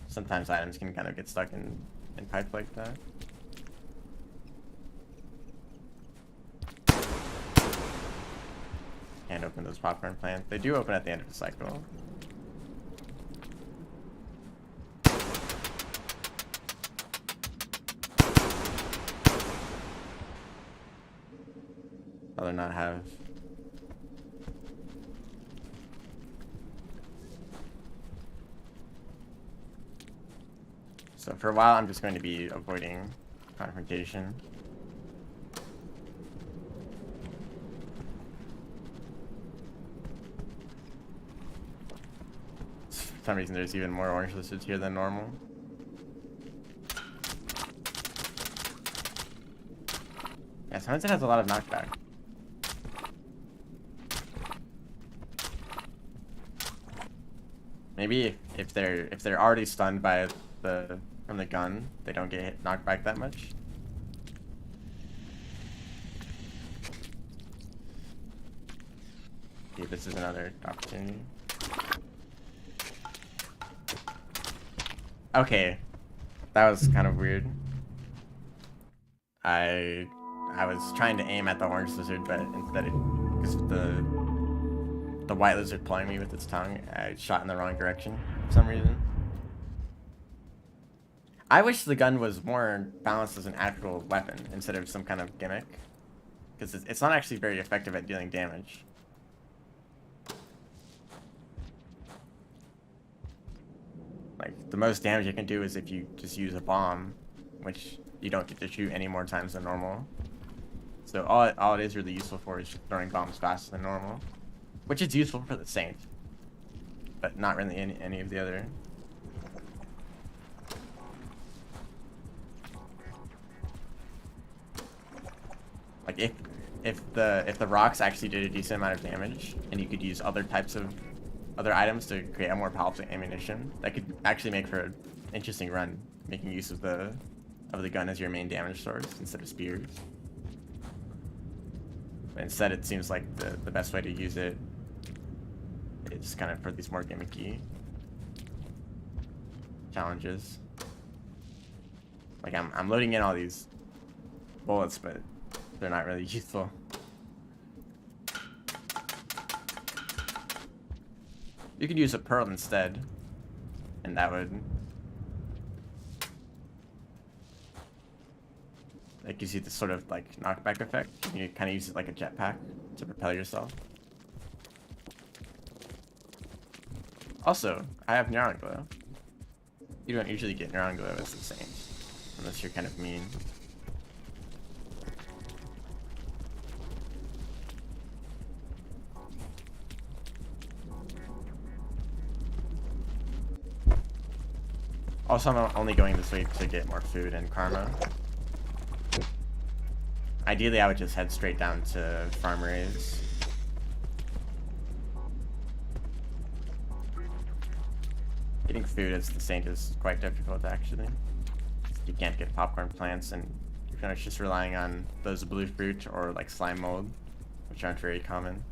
A: Sometimes items can kind of get stuck in pipe like that. Can't open those popcorn plants. They do open at the end of the cycle. Rather not have. So for a while, I'm just going to be avoiding confrontation. For some reason, there's even more orange lizards here than normal. Yeah, sometimes it has a lot of knockback. Maybe if they're already stunned by from the gun, they don't get knocked back that much. Okay, this is another opportunity. Okay, that was kind of weird. I was trying to aim at the orange lizard, but instead because the white lizard pulling me with its tongue, I shot in the wrong direction for some reason. I wish the gun was more balanced as an actual weapon instead of some kind of gimmick, because it's not actually very effective at dealing damage. Like, the most damage you can do is if you just use a bomb, which you don't get to shoot any more times than normal. So all it is really useful for is throwing bombs faster than normal, which is useful for the Saint, but not really any of the other. Like if the rocks actually did a decent amount of damage, and you could use other types of other items to create a more powerful ammunition, that could actually make for an interesting run, making use of the gun as your main damage source instead of spears. But instead, it seems like the best way to use it is kind of for these more gimmicky challenges. Like I'm loading in all these bullets, but they're not really useful. You could use a pearl instead, and that would gives you this sort of like knockback effect. You kind of use it like a jetpack to propel yourself. Also, I have Neuron Glow. You don't usually get Neuron Glow as the same, unless you're kind of mean. Also, I'm only going this way to get more food and karma. Ideally, I would just head straight down to Farmeries. Getting food as the Saint is quite difficult, actually. You can't get popcorn plants, and you're kind of just relying on those blue fruit or like slime mold, which aren't very common.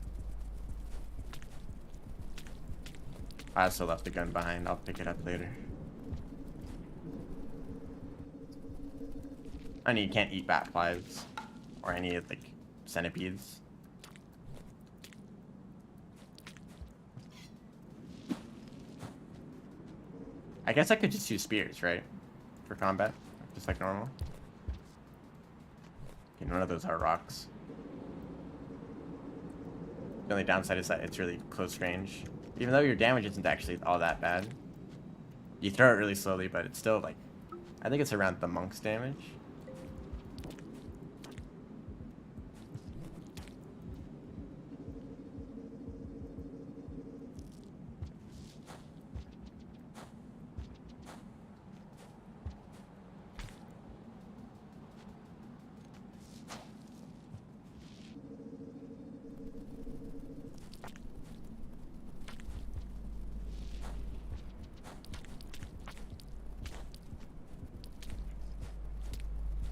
A: I also left the gun behind. I'll pick it up later. And you can't eat bat flies or any like centipedes. I guess I could just use spears, right? For combat, just like normal. Okay, none of those are rocks. The only downside is that it's really close range. Even though your damage isn't actually all that bad. You throw it really slowly, but it's still like, I think it's around the monk's damage.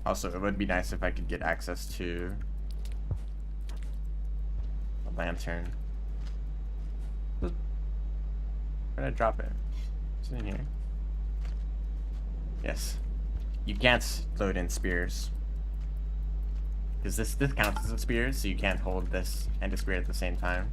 A: Also, it would be nice if I could get access to a lantern. Where did I drop it? It's in here. Yes. You can't load in spears. Because this counts as a spear, so you can't hold this and a spear at the same time.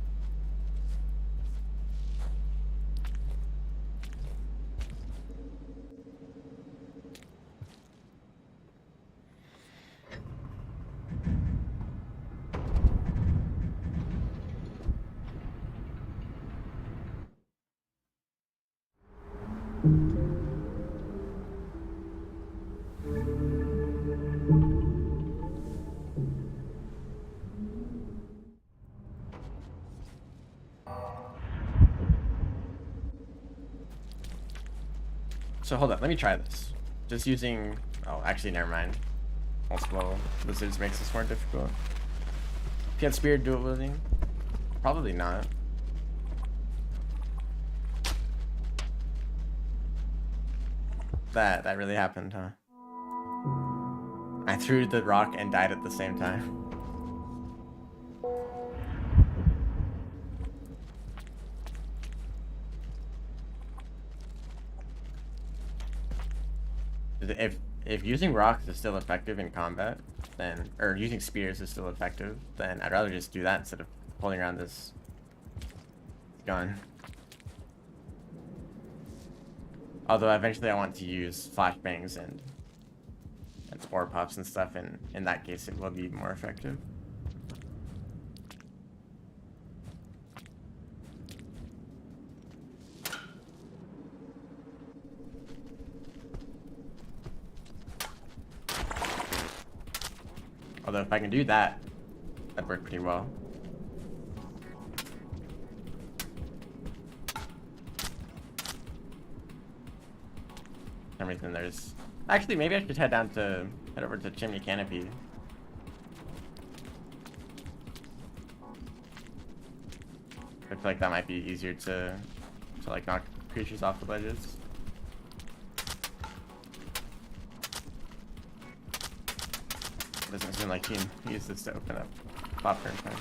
A: So hold on, let me try this. Just using, oh, actually never mind. Multiple lizards makes this more difficult. If you had spear dual wielding, probably not. That really happened, huh? I threw the rock and died at the same time. If using rocks is still effective in combat, then or using spears is still effective, then I'd rather just do that instead of pulling around this gun. Although eventually I want to use flashbangs and spore puffs and stuff, and in that case it will be more effective. Although if I can do that, that'd work pretty well. For some reason there's... Actually, maybe I should head over to Chimney Canopy. I feel like that might be easier to like knock creatures off the ledges. Doesn't seem like he can use this to open up popcorn fence.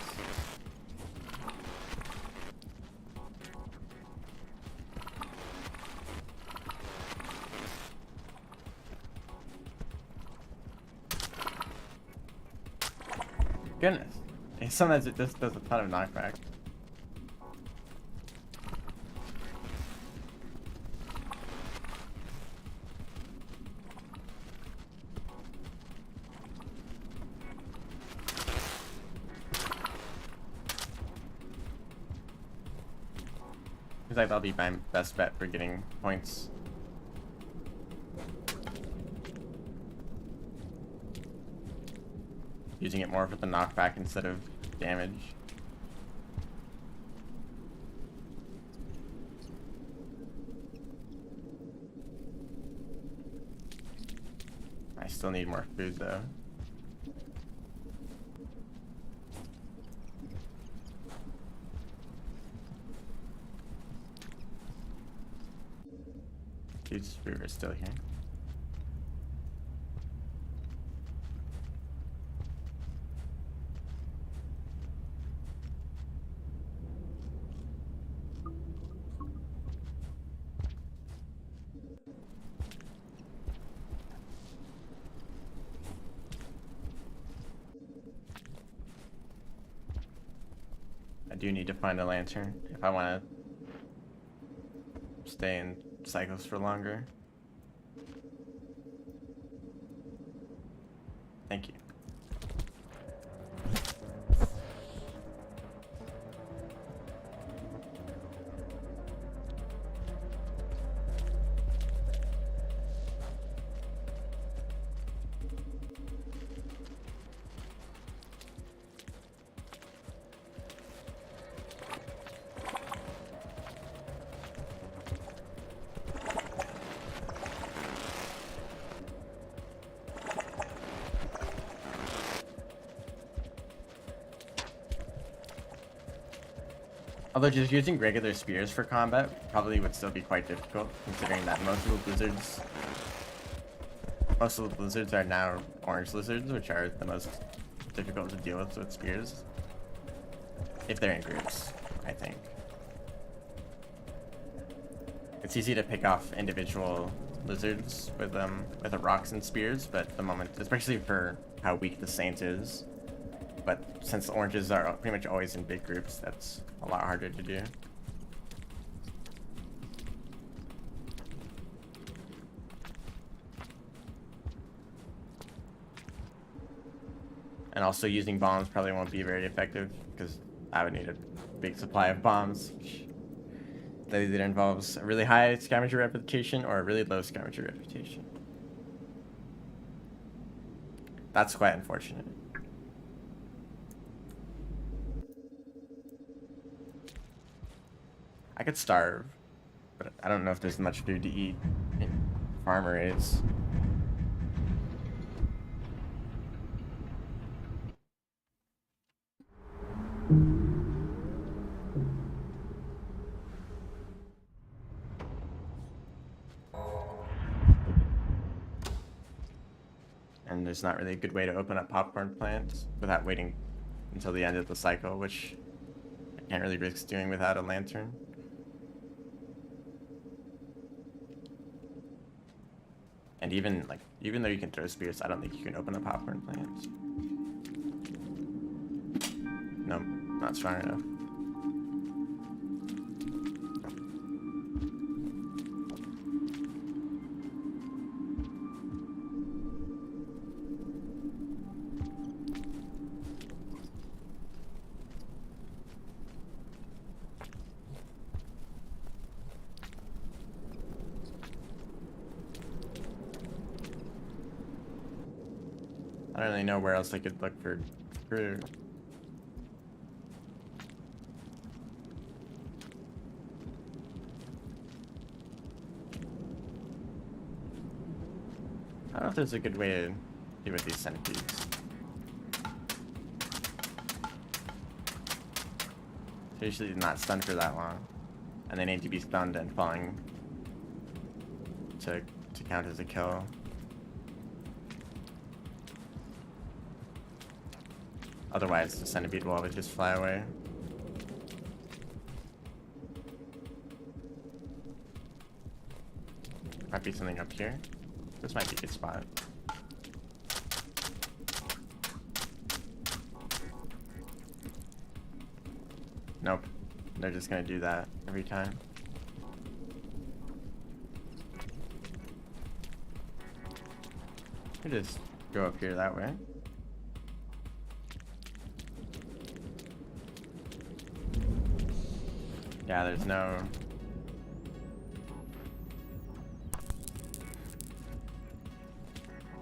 A: Goodness. Sometimes it just does a ton of knockback. Seems like that'll be my best bet for getting points. Using it more for the knockback instead of damage. I still need more food though. These food are still here. I do need to find a lantern if I want to stay in cycles for longer. Thank you. Although just using regular spears for combat probably would still be quite difficult, considering that most of the lizards are now orange lizards, which are the most difficult to deal with spears. If they're in groups, I think. It's easy to pick off individual lizards with the rocks and spears, but the moment, especially for how weak the Saint is. But since the oranges are pretty much always in big groups, that's a lot harder to do. And also using bombs probably won't be very effective because I would need a big supply of bombs. That either involves a really high scavenger reputation or a really low scavenger reputation. That's quite unfortunate. I could starve, but I don't know if there's much food to eat in farmer raids. And there's not really a good way to open up popcorn plants without waiting until the end of the cycle, which I can't really risk doing without a lantern. And even though you can throw spears, I don't think you can open up popcorn plants. Nope, not strong enough. I don't really know where else I could look for fruit. I don't know if there's a good way to deal with these centipedes. They're usually not stunned for that long, and they need to be stunned and falling to count as a kill. Otherwise, the centipede will always just fly away. Might be something up here. This might be a good spot. Nope. They're just gonna do that every time. We just go up here that way. Yeah, there's no...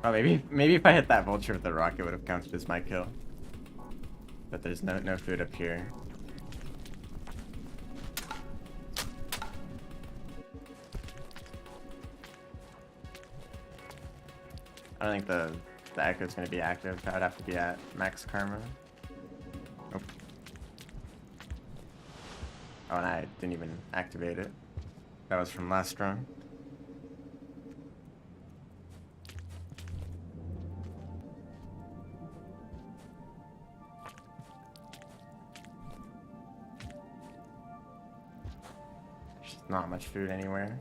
A: Oh, maybe if I hit that vulture with the rock, it would have counted as my kill. But there's no food up here. I don't think the echo is going to be active. That would have to be at max karma. Nope. Oh, and I didn't even activate it. That was from last run. There's not much food anywhere.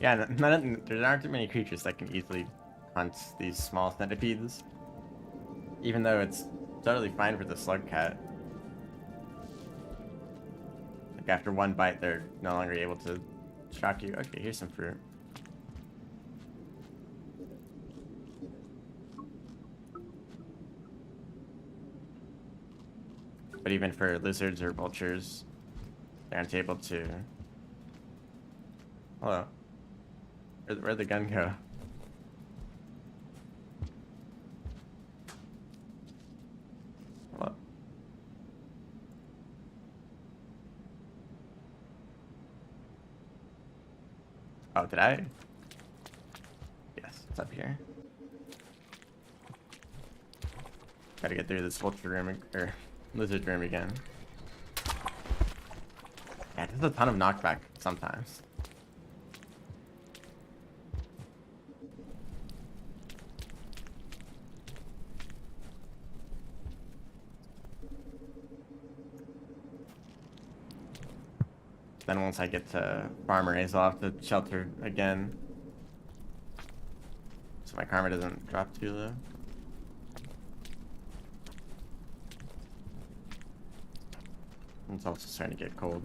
A: Yeah, there aren't too many creatures that can easily hunt these small centipedes. Even though it's totally fine for the slug cat. Like after one bite, they're no longer able to shock you. Okay, here's some fruit. But even for lizards or vultures, they aren't able to... Hello. Where'd the gun go? Hello. Oh, did I? Yes, it's up here. Gotta get through this vulture room, or lizard room again. Yeah, there's a ton of knockback sometimes. Then once I get to Farmer Ace, I'll have to shelter again. So my karma doesn't drop too low. It's also starting to get cold.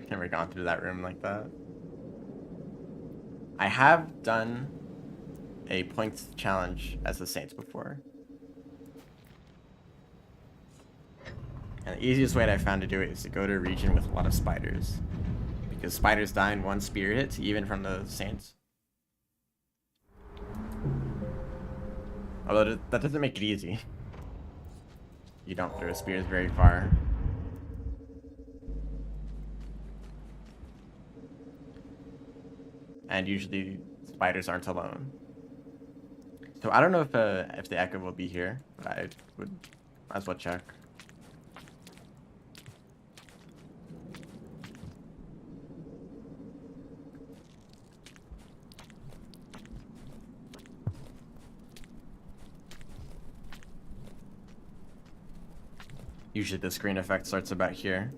A: Never gone through that room like that. I have done a points challenge as the Saints before. And the easiest way that I found to do it is to go to a region with a lot of spiders. Because spiders die in one spear hit, even from the Saints. Although that doesn't make it easy. You don't throw spears very far. And usually spiders aren't alone. So I don't know if the echo will be here, but I would might as well check. Usually the screen effect starts about here.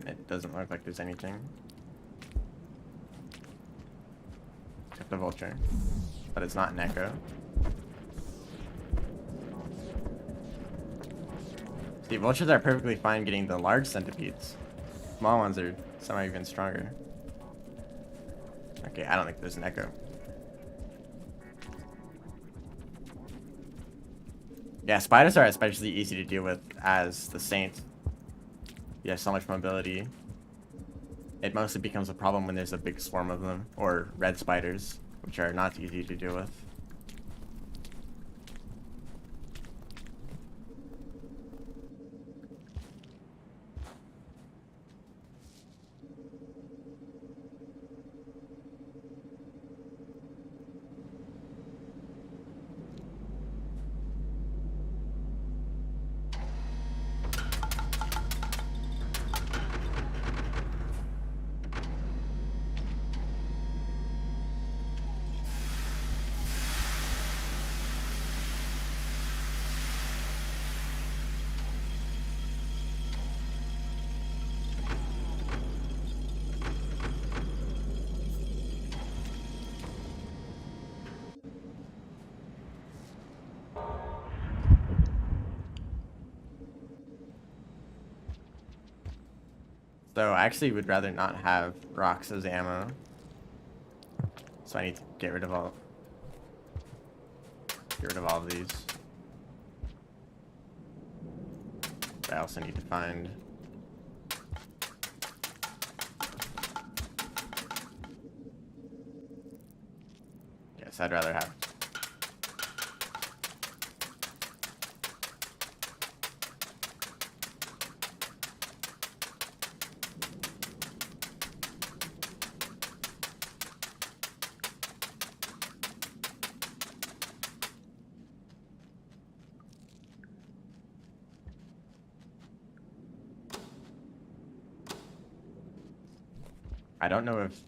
A: It doesn't look like there's anything. Except the vulture. But it's not an echo. See, vultures are perfectly fine getting the large centipedes. Small ones are somehow even stronger. Okay, I don't think there's an echo. Yeah, spiders are especially easy to deal with as the saint. You have so much mobility. It mostly becomes a problem when there's a big swarm of them, or red spiders, which are not easy to deal with. So I actually would rather not have rocks as ammo. So I need to get rid of all of these. I also need to find yes, I'd rather have I don't know if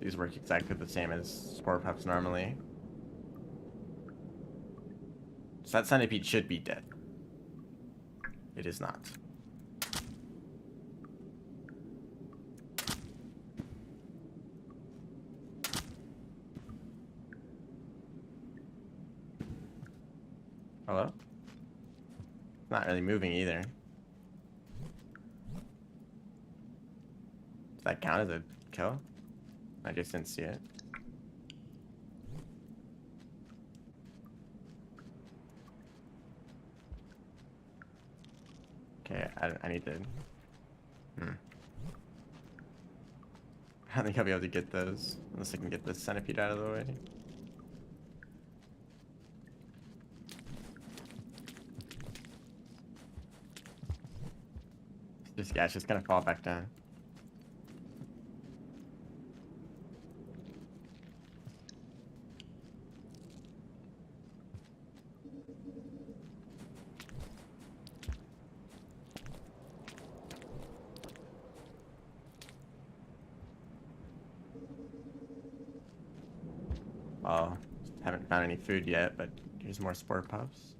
A: these work exactly the same as spore pups normally. So that centipede should be dead. It is not. Hello? It's not really moving either. Does that count as a kill? I just didn't see it. Okay, I need to... I don't think I'll be able to get those unless I can get this centipede out of the way. Yeah, it's just gonna fall back down. Well, haven't found any food yet, but here's more spore pups.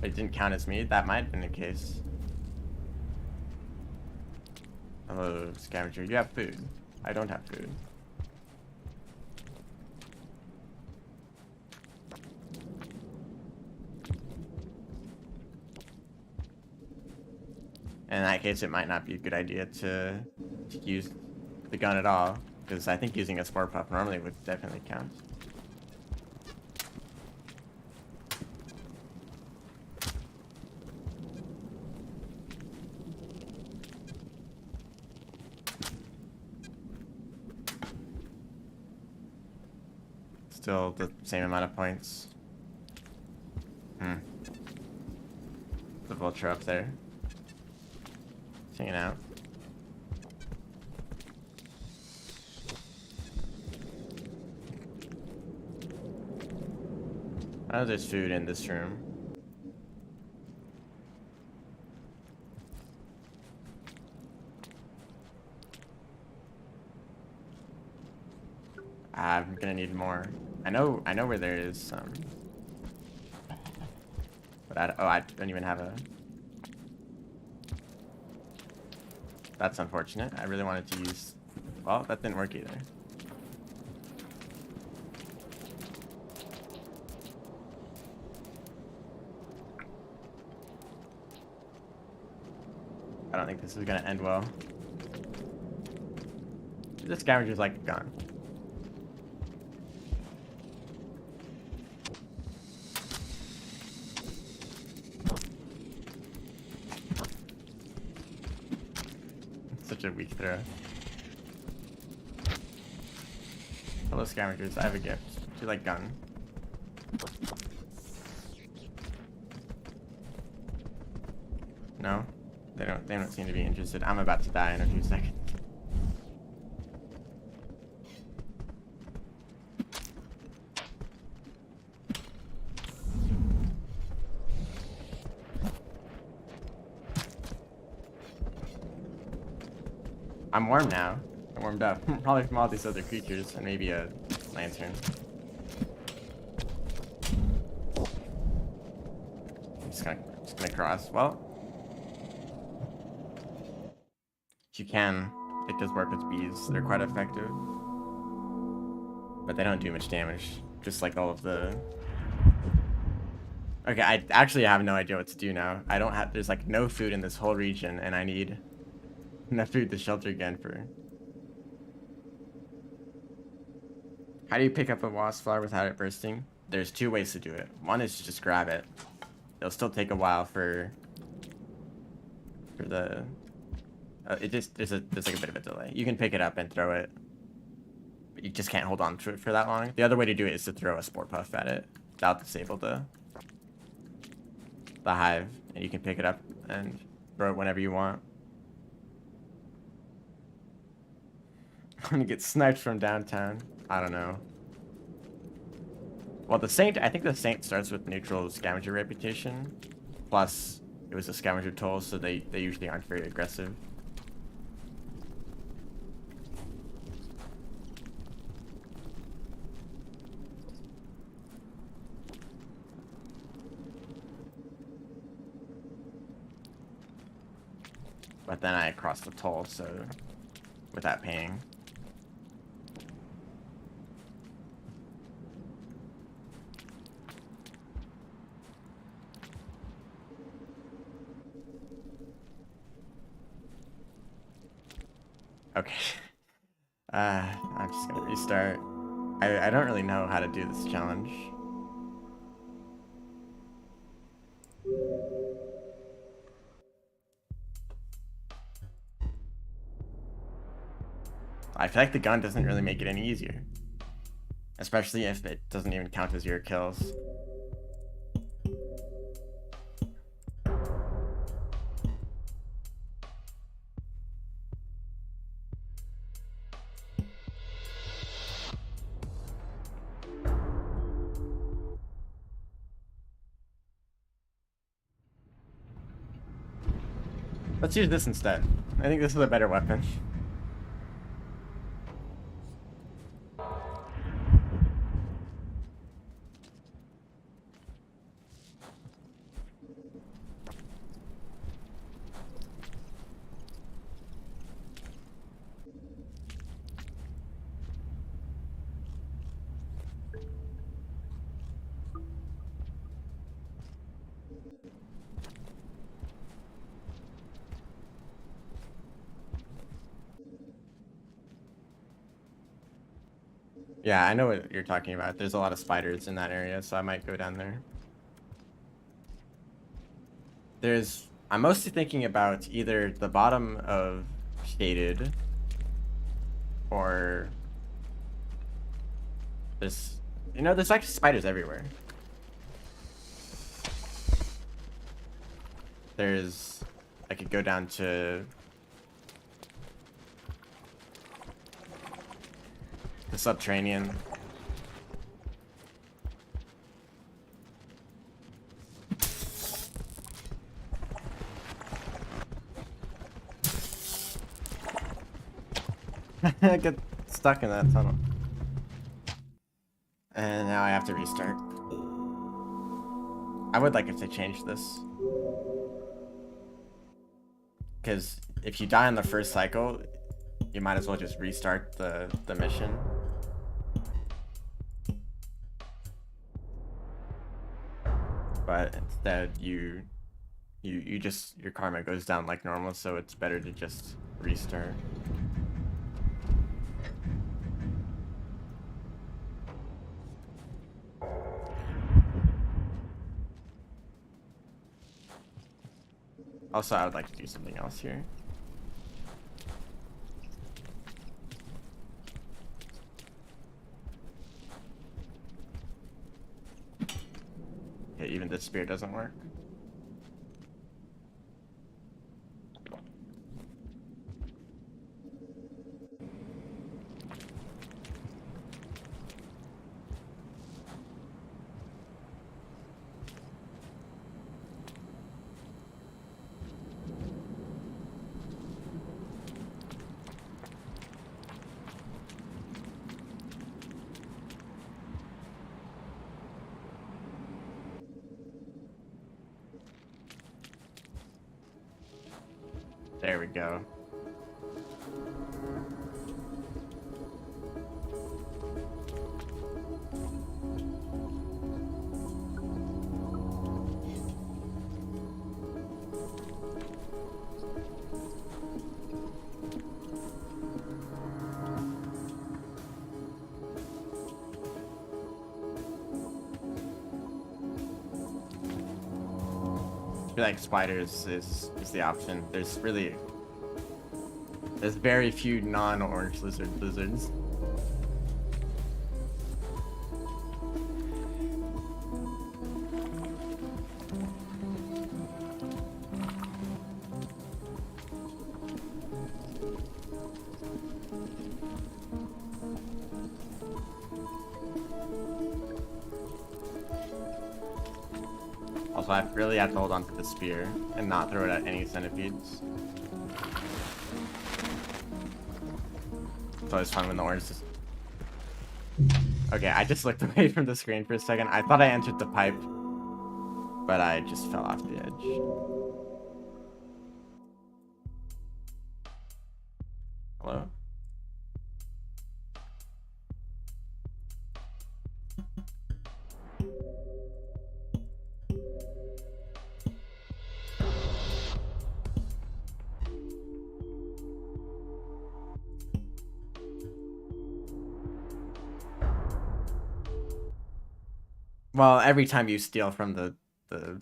A: It didn't count as me. That might have been the case. Hello, Scavenger. You have food. I don't have food. In that case, it might not be a good idea to use the gun at all, because I think using a spore pup normally would definitely count. Still the same amount of points. The vulture up there. Hanging out. Oh, there's food in this room. I'm gonna need more. I know where there is some. But I don't even have a... That's unfortunate. I really wanted to use... Well, that didn't work either. I don't think this is gonna end well. This scavenger's like a gun. Such a weak throw. Hello scavengers, I have a gift. Do you like gun? No? They don't seem to be interested. I'm about to die in a few seconds. I'm warm now. I'm warmed up. Probably from all these other creatures and maybe a lantern. I'm just gonna cross. Well, if you can, it does work with bees. They're quite effective, but they don't do much damage. Just like all of the. Okay, I actually have no idea what to do now. I don't have. There's like no food in this whole region, and I need enough food to shelter again for. How do you pick up a wasp flower without it bursting? There's two ways to do it. One is to just grab it. It'll still take a while for the. There's like a bit of a delay. You can pick it up and throw it, but you just can't hold on to it for that long. The other way to do it is to throw a spore puff at it. That'll disable the hive, and you can pick it up and throw it whenever you want. I'm gonna get sniped from downtown. I don't know. Well, the Saint, I think the Saint starts with neutral scavenger reputation. Plus, it was a scavenger toll, so they usually aren't very aggressive. But then I crossed the toll, so without paying. Okay. I'm just gonna restart. I don't really know how to do this challenge. I feel like the gun doesn't really make it any easier. Especially if it doesn't even count as your kills. Let's use this instead. I think this is a better weapon. Yeah, I know what you're talking about. There's a lot of spiders in that area, so I might go down there. I'm mostly thinking about either the bottom of Shaded or this You know, there's actually spiders everywhere. There's... I could go down to... the Subterranean. I get stuck in that tunnel. And now I have to restart. I would like if they changed this. Because if you die on the first cycle, you might as well just restart the mission. But instead you just, your karma goes down like normal, so it's better to just restart. Also, I would like to do something else here. Okay, even this spear doesn't work. There we go. I feel like spiders is the option. There's very few non-orange lizards. Also, I really have to hold on to the spear and not throw it at any centipedes. It's always fun when the orange is... Okay, I just looked away from the screen for a second. I thought I entered the pipe, but I just fell off the edge. Hello? Well, every time you steal from the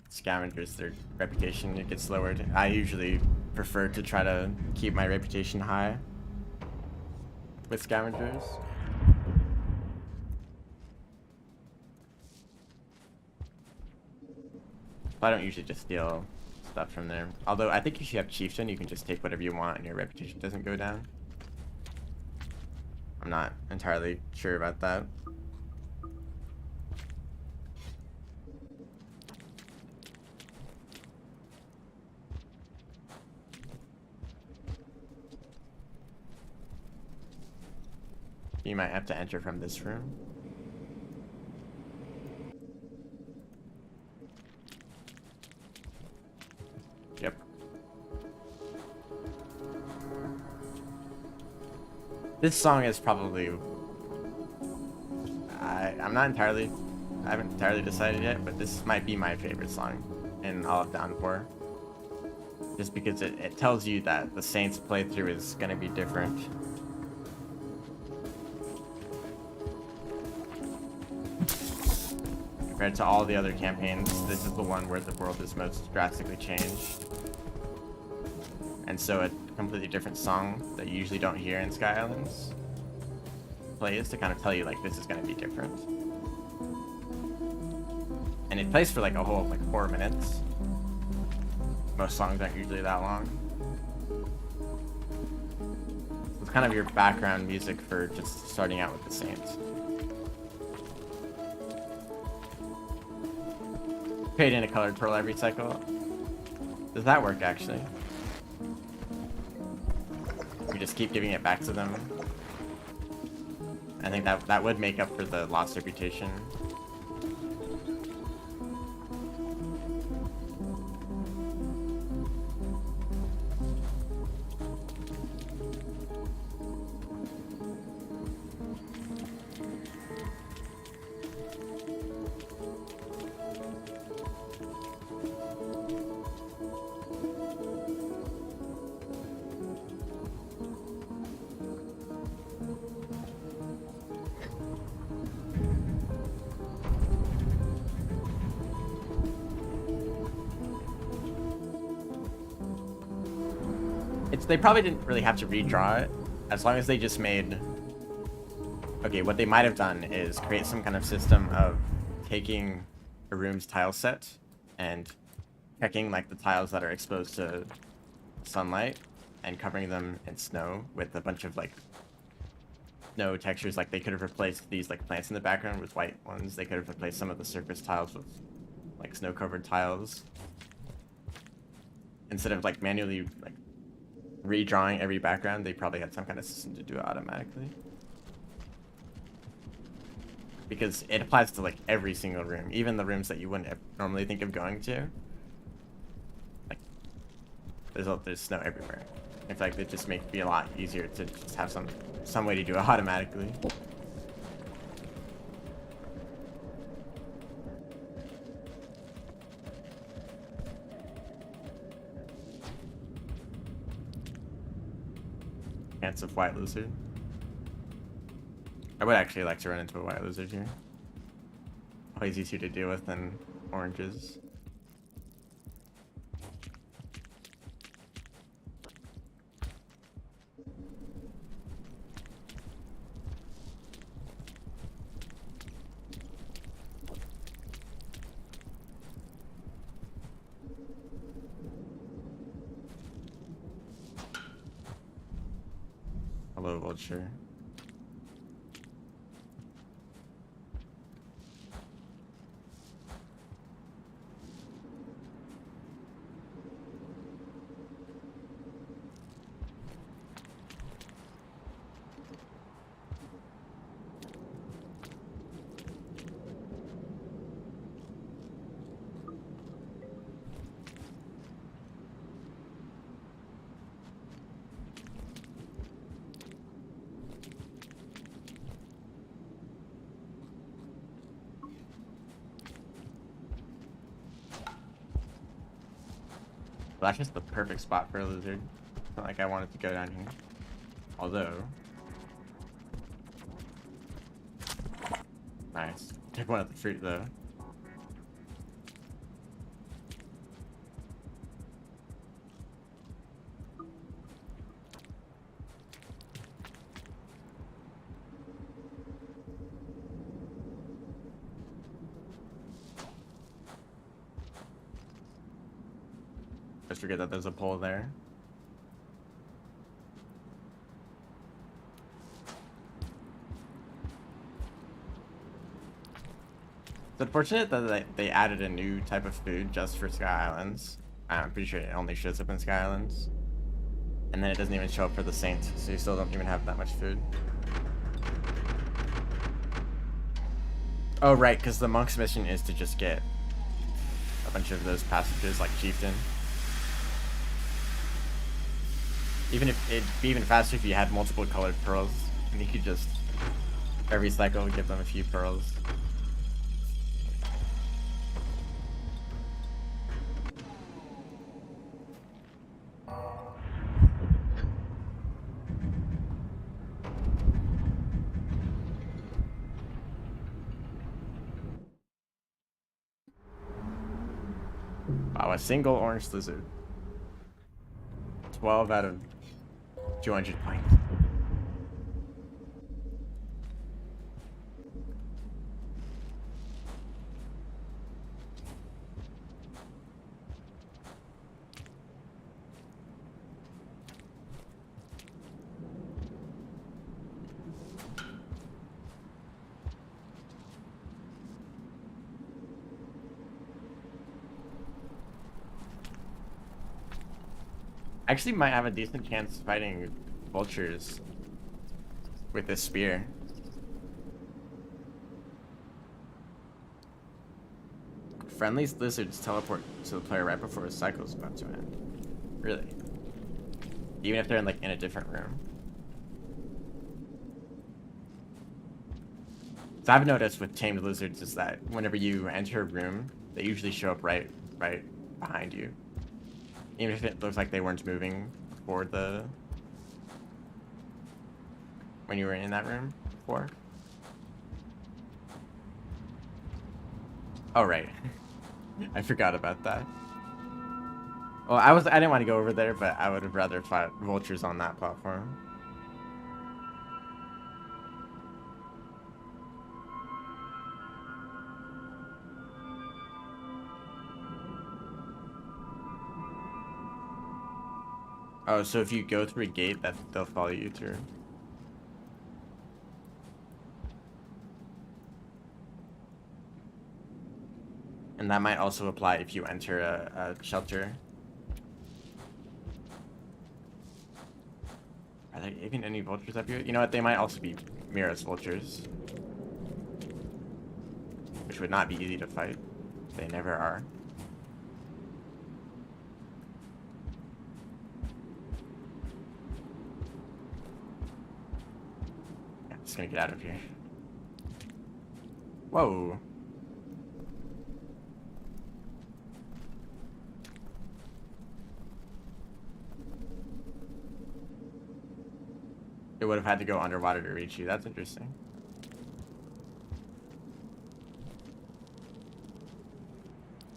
A: scavengers, their reputation gets lowered. I usually prefer to try to keep my reputation high with scavengers. I don't usually just steal stuff from there. Although I think if you have Chieftain, you can just take whatever you want and your reputation doesn't go down. I'm not entirely sure about that. You might have to enter from this room. Yep. This song is probably... I haven't entirely decided yet, but this might be my favorite song in all of Downpour. Just because it tells you that the Saints playthrough is going to be different. Compared to all the other campaigns, this is the one where the world is most drastically changed. And so a completely different song that you usually don't hear in Sky Islands plays to kind of tell you like this is going to be different. And it plays for like a whole like 4 minutes. Most songs aren't usually that long. It's kind of your background music for just starting out with the Saints. Trade in a colored pearl every cycle. Does that work actually? We just keep giving it back to them. I think that would make up for the lost reputation. They probably didn't really have to redraw it, as long as they just made... Okay, what they might have done is create some kind of system of taking a room's tile set and checking like the tiles that are exposed to sunlight and covering them in snow with a bunch of like snow textures. Like they could have replaced these like plants in the background with white ones. They could have replaced some of the surface tiles with like snow-covered tiles. Instead of like manually like redrawing every background, they probably had some kind of system to do it automatically. Because it applies to like every single room, even the rooms that you wouldn't normally think of going to. Like, there's snow everywhere. In fact, it just makes it be a lot easier to just have some way to do it automatically. Chance of white lizard. I would actually like to run into a white lizard here. Always easier to deal with than oranges. Hello, vulture. Well, that's just the perfect spot for a lizard. It's not like I wanted to go down here. Although... Nice. Took one of the fruit though. Just forget that there's a pole there. It's unfortunate that they added a new type of food just for Sky Islands. I'm pretty sure it only shows up in Sky Islands. And then it doesn't even show up for the Saints, so you still don't even have that much food. Oh, right, because the monk's mission is to just get a bunch of those passages like Chieftain. Even if it'd be even faster if you had multiple colored pearls, and you could just every cycle give them a few pearls. Wow, a single orange lizard. 12 out of 200 points. Actually might have a decent chance fighting vultures with this spear. Friendly lizards teleport to the player right before his cycle is about to end. Really? Even if they're in like in a different room. So I've noticed with tamed lizards is that whenever you enter a room, they usually show up right behind you. Even if it looks like they weren't moving before when you were in that room before. Oh right. I forgot about that. Well, I didn't want to go over there, but I would have rather fought vultures on that platform. Oh, so if you go through a gate, they'll follow you through. And that might also apply if you enter a shelter. Are there even any vultures up here? You know what? They might also be Mira's vultures. Which would not be easy to fight. They never are. Yeah, I'm just gonna get out of here. Whoa. It would have had to go underwater to reach you. That's interesting.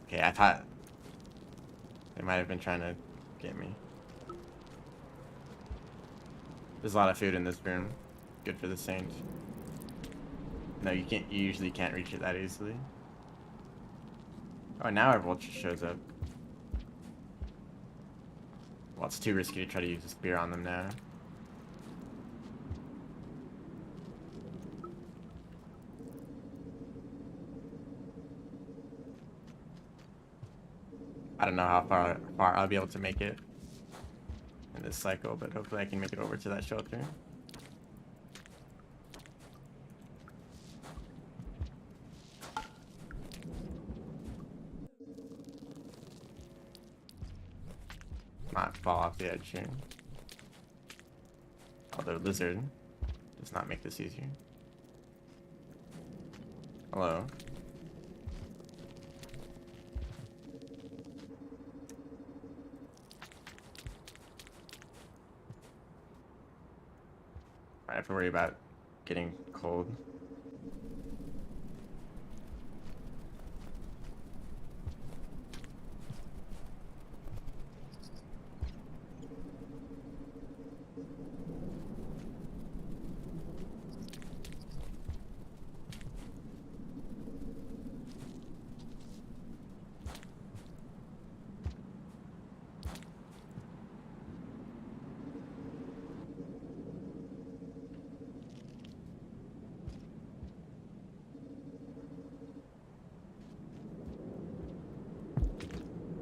A: Okay, I thought they might have been trying to get me. There's a lot of food in this room. Good for the saint. No, you can't. You usually can't reach it that easily. Oh, now our vulture shows up. Well, it's too risky to try to use a spear on them now. I don't know how far I'll be able to make it in this cycle, but hopefully I can make it over to that shelter. Not fall off the edge here. Although lizard does not make this easier. Hello. I have to worry about getting cold.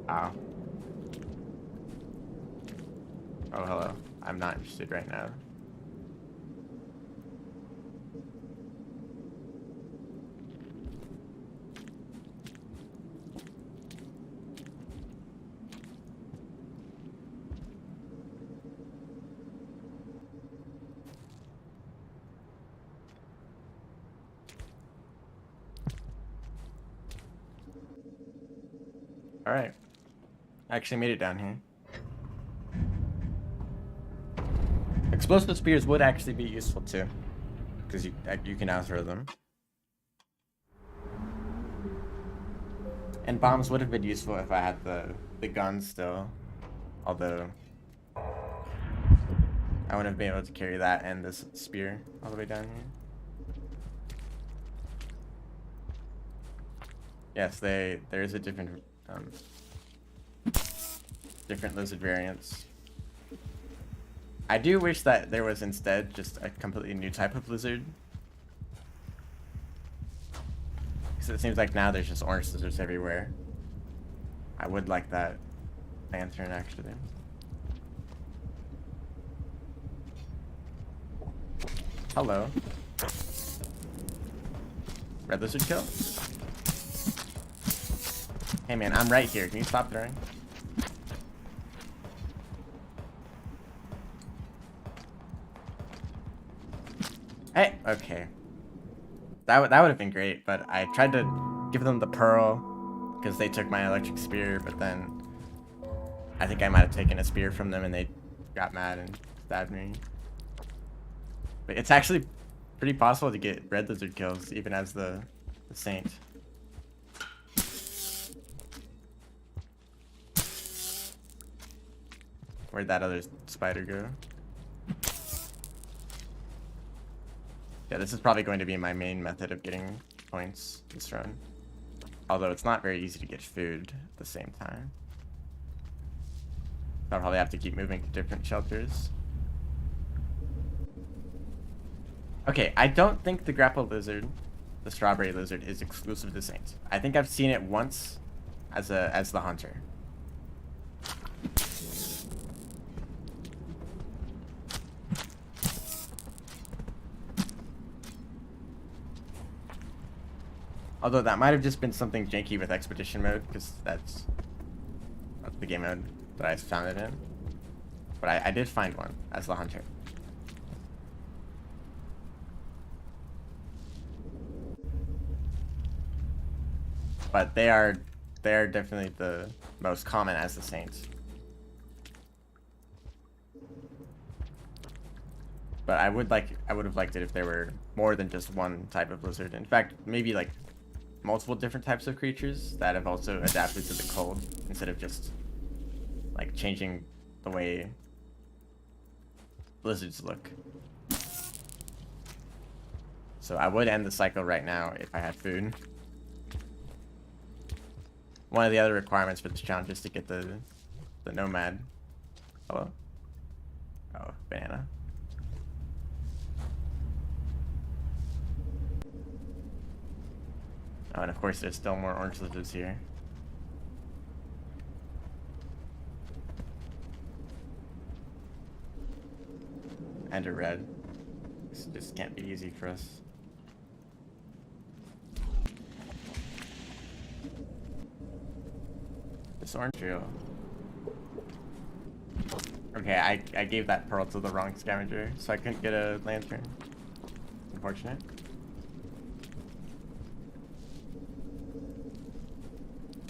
A: Ow. Oh, hello. I'm not interested right now. All right. I actually made it down here. Explosive spears would actually be useful too, because you can now throw them. And bombs would have been useful if I had the gun still, although I wouldn't have been able to carry that and this spear all the way down here. Yes, there is a different lizard variants. I do wish that there was instead just a completely new type of lizard. Because it seems like now there's just orange lizards everywhere. I would like that lantern actually. Hello. Red lizard kill? Hey man, I'm right here. Can you stop throwing? Hey, okay. That would have been great, but I tried to give them the pearl because they took my electric spear, but then I think I might have taken a spear from them and they got mad and stabbed me. But it's actually pretty possible to get red lizard kills even as the saint. Where'd that other spider go? Yeah, this is probably going to be my main method of getting points this run. Although it's not very easy to get food at the same time. I'll probably have to keep moving to different shelters. Okay, I don't think the grapple lizard, the strawberry lizard, is exclusive to Saints. I think I've seen it once as the hunter. Although that might have just been something janky with expedition mode, because that's the game mode that I found it in. But I did find one as the hunter. But they are definitely the most common as the saints. But I would have liked it if there were more than just one type of lizard. In fact, maybe like multiple different types of creatures that have also adapted to the cold instead of just like changing the way lizards look. So I would end the cycle right now if I had food. One of the other requirements for this challenge is to get the nomad. Hello? Oh, banana. Oh, and of course there's still more orange lizards here. And a red. This just can't be easy for us. This orange trio. Okay, I gave that pearl to the wrong scavenger, so I couldn't get a lantern. Unfortunate.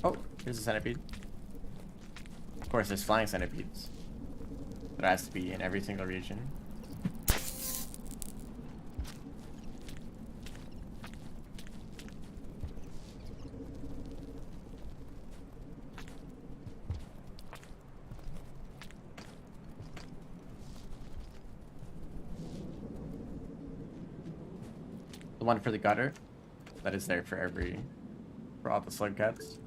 A: Oh, here's a centipede. Of course, there's flying centipedes. There has to be in every single region. The one for the gutter, that is there for all the slug cats.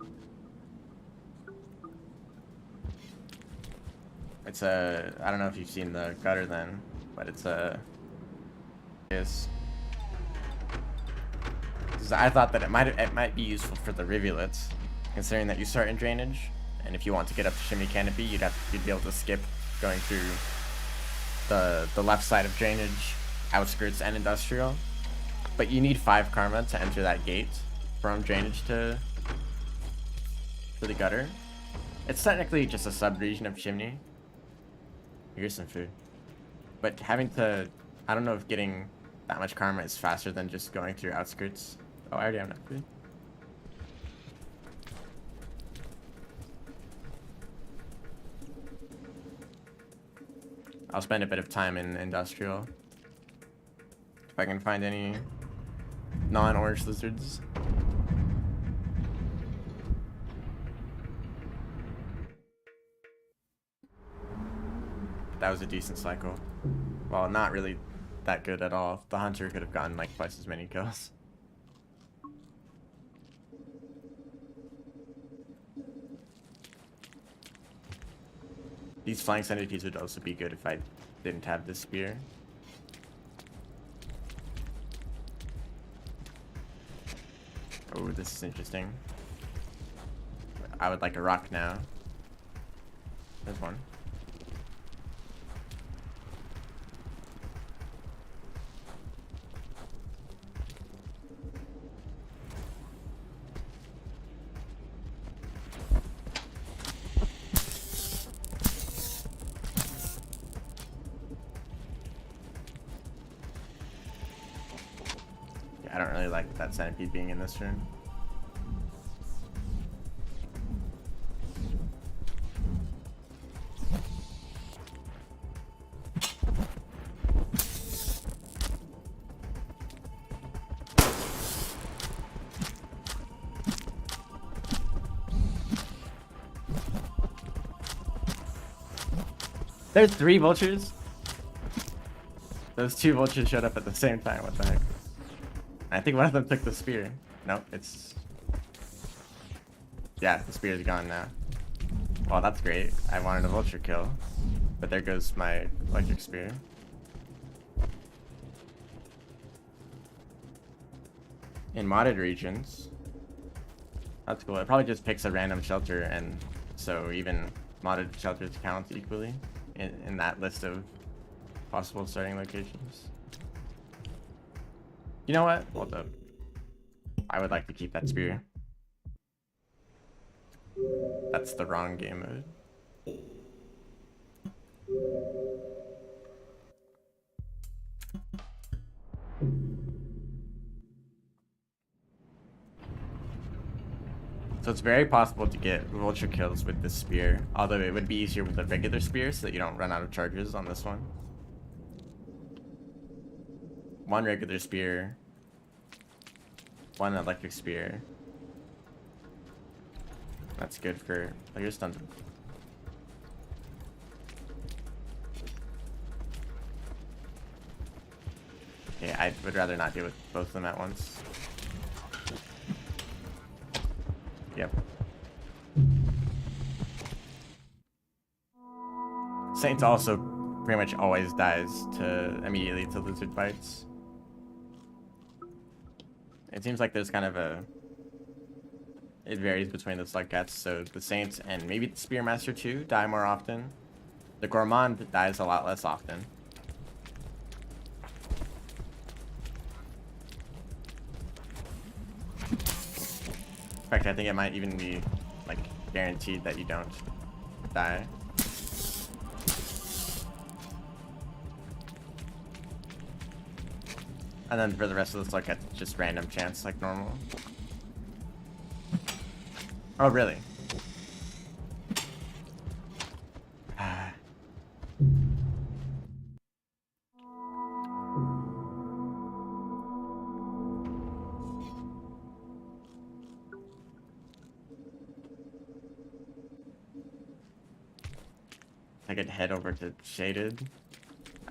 A: It's I don't know if you've seen the gutter then, but it's I thought that it might be useful for the rivulets, considering that you start in drainage, and if you want to get up to Chimney Canopy, you'd be able to skip going through the left side of drainage, outskirts, and industrial. But you need 5 karma to enter that gate from drainage to the gutter. It's technically just a sub-region of Chimney. Here's some food. But having to... I don't know if getting that much karma is faster than just going through outskirts. Oh, I already have enough food. I'll spend a bit of time in industrial. If I can find any non-orange lizards. That was a decent cycle. Well, not really that good at all. The hunter could have gotten like twice as many kills. These flying centipedes would also be good if I didn't have this spear. Oh, this is interesting. I would like a rock now. There's one. I don't really like that centipede being in this room. There's 3 vultures? Those 2 vultures showed up at the same time, what the heck? I think one of them took the spear. Nope, it's... Yeah, the spear's gone now. Well, that's great. I wanted a vulture kill. But there goes my electric spear. In modded regions... That's cool. It probably just picks a random shelter, and so even modded shelters count equally in that list of possible starting locations. You know what? Hold up. I would like to keep that spear. That's the wrong game mode. So it's very possible to get vulture kills with this spear, although it would be easier with a regular spear so that you don't run out of charges on this one. 1 regular spear, 1 electric spear. That's good for... Oh, you're stunned. Okay, I would rather not deal with both of them at once. Yep. Saint also pretty much always dies immediately to lizard bites. It seems like there's kind of a... It varies between the slug cats, so the Saint and maybe the Spearmaster too die more often. The Gourmand dies a lot less often. In fact, I think it might even be like guaranteed that you don't die. And then for the rest of the slug cats, just random chance like normal. Oh, really? I could head over to Shaded.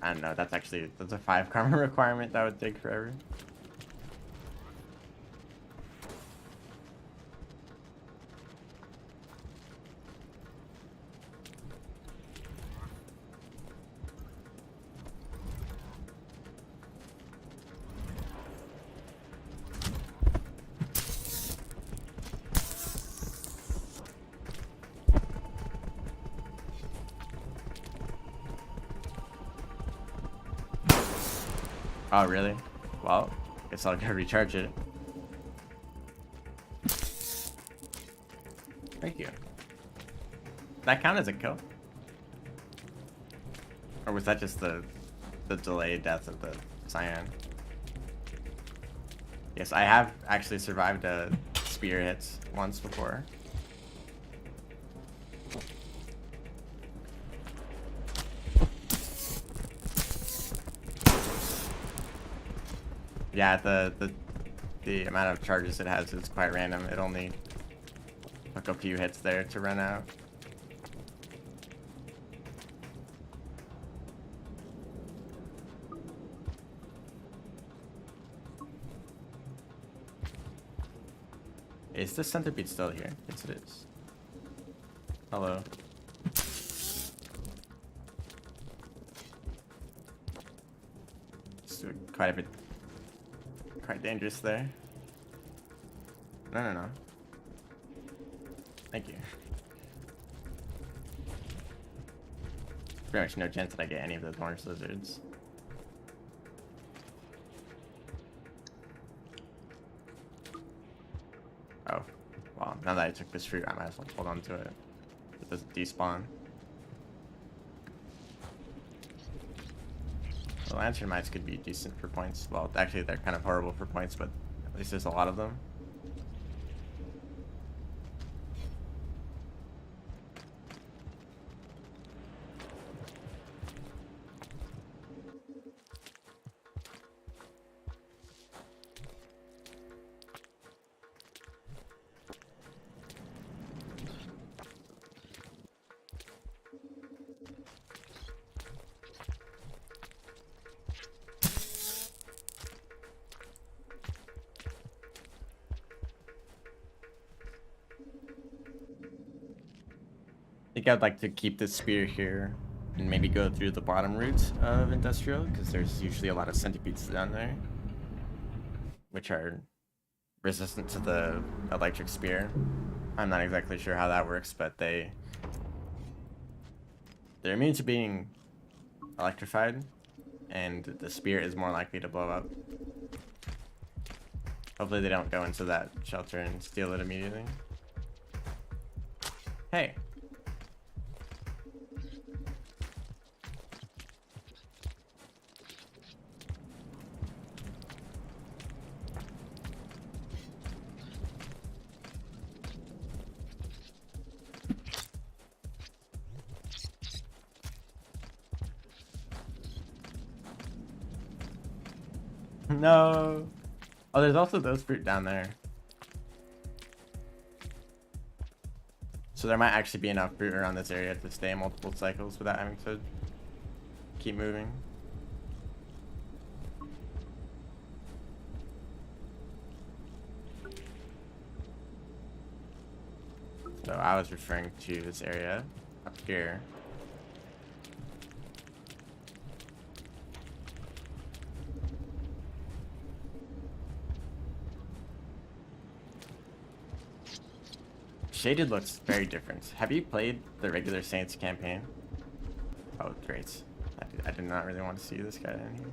A: I don't know, that's a 5 karma requirement that would take forever. Oh, really? Well, guess I'll go recharge it. Thank you. That count as a kill? Or was that just the delayed death of the cyan? Yes, I have actually survived a spear hit once before. Yeah, the amount of charges it has is quite random. It only took a few hits there to run out. Is this centipede still here? Yes, it is. Hello. It's quite a bit... Quite dangerous there. No. Thank you. Pretty much no chance that I get any of those orange lizards. Oh. Well, now that I took this fruit, I might as well hold on to it. It doesn't despawn. The lantern mites could be decent for points. Well, actually, they're kind of horrible for points, but at least there's a lot of them. I think I'd like to keep the spear here and maybe go through the bottom route of industrial, because there's usually a lot of centipedes down there, which are resistant to the electric spear. I'm not exactly sure how that works, but they're immune to being electrified, and the spear is more likely to blow up. Hopefully they don't go into that shelter and steal it immediately. Hey. No. Oh, there's also those fruit down there. So there might actually be enough fruit around this area to stay multiple cycles without having to keep moving. So I was referring to this area up here. Shaded looks very different. Have you played the regular Saints campaign? Oh, great. I did not really want to see this guy in here.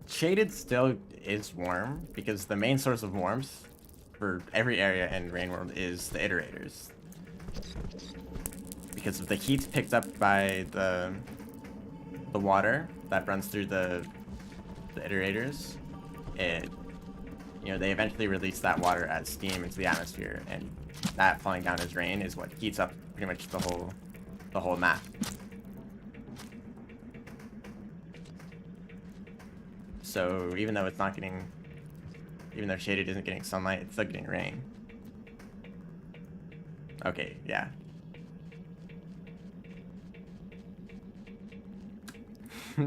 A: Shaded still is warm because the main source of warmth for every area in Rain World is the iterators. Because of the heat picked up by the water that runs through the iterators, they eventually release that water as steam into the atmosphere, and that falling down as rain is what heats up pretty much the whole map. So even though Shaded isn't getting sunlight, it's still getting rain. Okay, yeah.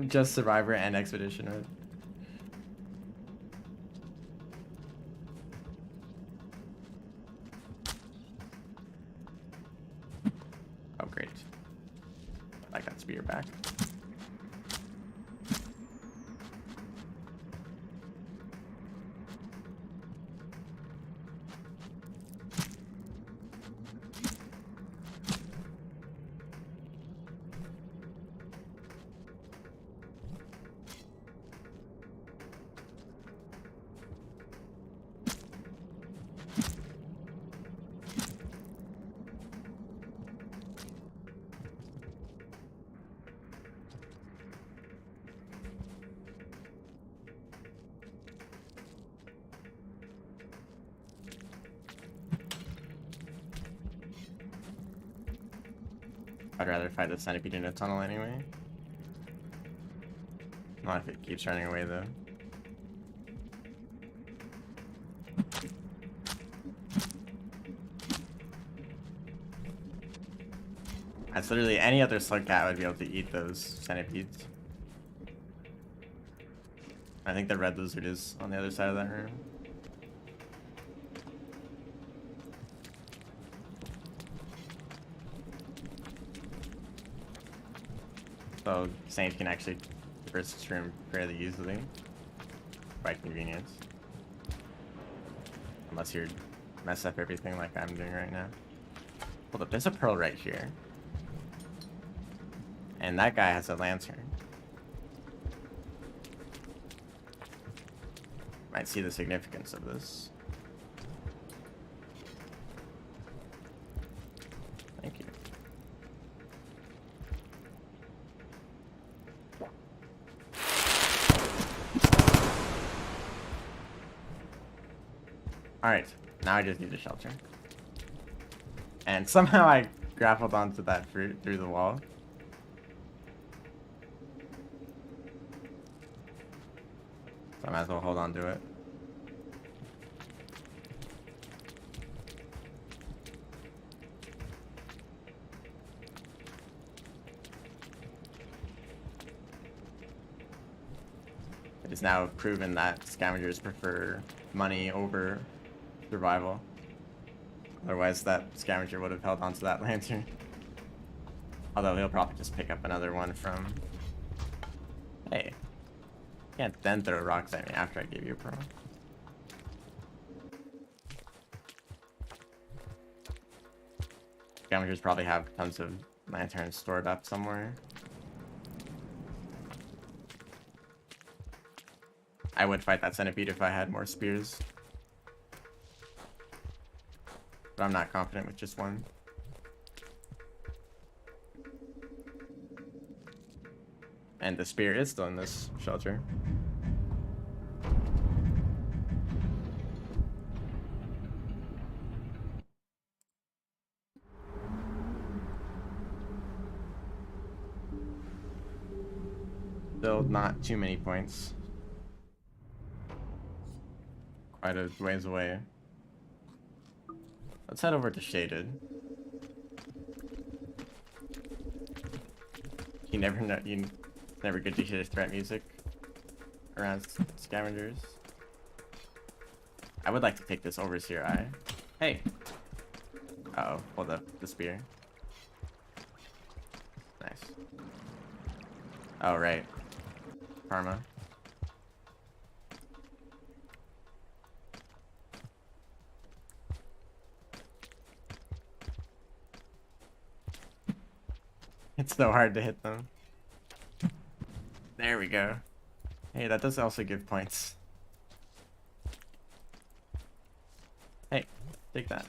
A: Just Survivor and Expedition, right? Oh, great. I got spear back. I'd rather fight the centipede in a tunnel anyway. Not if it keeps running away though. That's literally any other slug cat would be able to eat those centipedes. I think the red lizard is on the other side of that room. So Saint can actually traverse this room fairly easily by convenience. Unless you mess up everything like I'm doing right now. Hold up, there's a pearl right here. And that guy has a lantern. might see the significance of this. Thank you. Alright, now I just need a shelter. And somehow I grappled onto that fruit through the wall. So I might as well hold on to it. It is now proven that scavengers prefer money over survival. Otherwise that scavenger would have held onto that lantern. Although he'll probably just pick up another one from... Hey. You can't then throw rocks at me after I gave you a pearl. Scavengers probably have tons of lanterns stored up somewhere. I would fight that centipede if I had more spears. But I'm not confident with just one. And the spear is still in this shelter. Still not too many points. Quite a ways away. Let's head over to Shaded. You never know. You never get to hear threat music around scavengers. I would like to take this overseer eye. Hey. Uh oh, hold up the spear. Nice. Oh right. Karma. It's so hard to hit them. There we go. Hey, that does also give points. Hey, take that.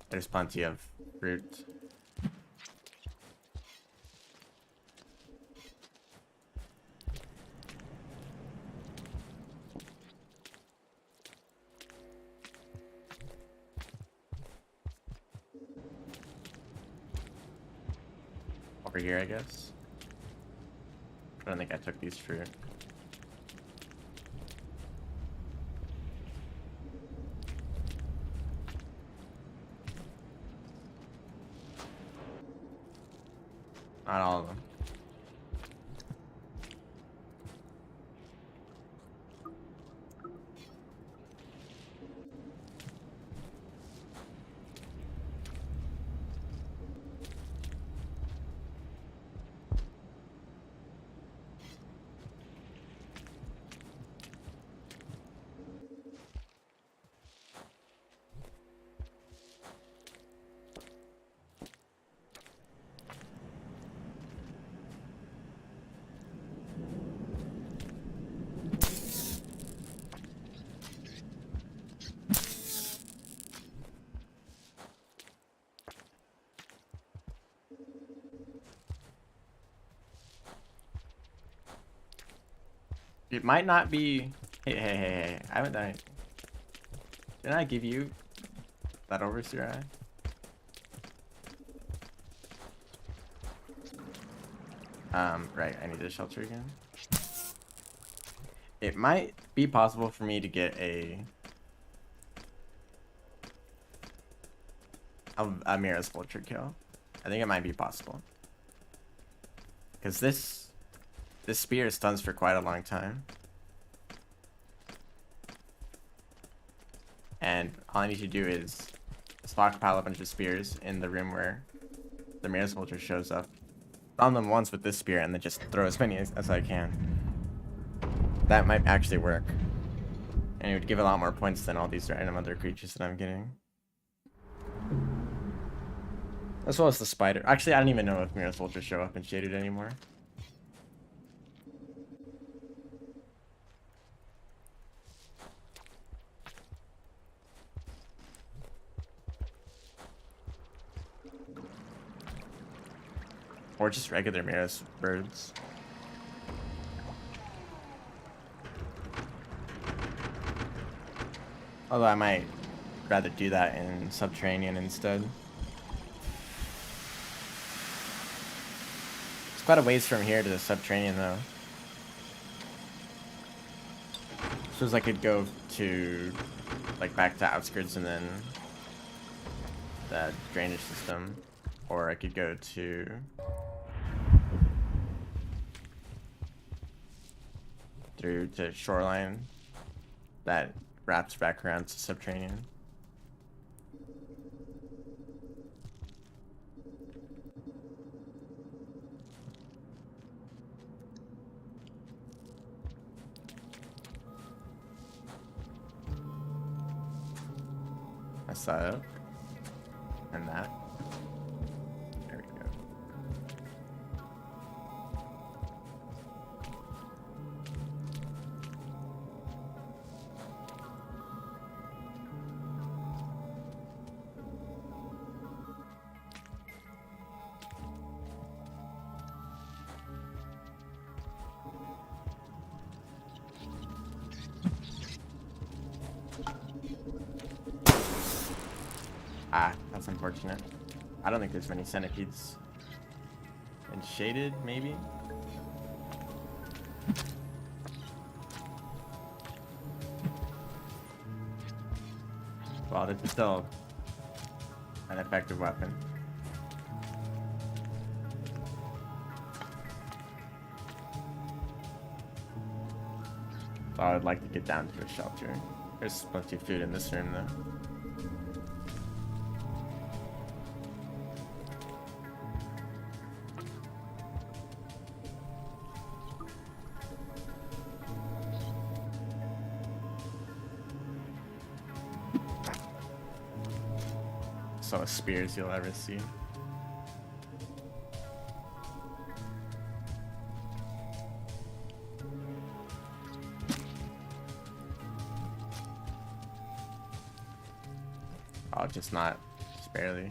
A: There's plenty of fruit. Over here, I guess. I don't think I took these fruit. Not all of them. It might not be. Hey. I haven't done it. Didn't I give you that overseer eye? Right, I need a shelter again. It might be possible for me to get a Mira's vulture kill. I think it might be possible. Because this spear stuns for quite a long time. And all I need to do is stockpile a bunch of spears in the room where the Mira's vulture shows up. On them once with this spear and then just throw as many as I can. That might actually work. And it would give a lot more points than all these random other creatures that I'm getting. As well as the spider. Actually, I don't even know if mirror soldiers show up in shaded anymore. Or just regular mirror birds. Although I might rather do that in Subterranean instead. It's quite a ways from here to the Subterranean though. Suppose I could go to, like, back to outskirts and then the drainage system. Or I could go to through to shoreline that wraps back around to Subterranean. Mess that up. And that. There we go. Ah, that's unfortunate. I don't think there's many centipedes. And shaded, maybe? Well, this is still an effective weapon. So I would like to get down to a shelter. There's plenty of food in this room, though. So spears you'll ever see. Oh, just not, just barely.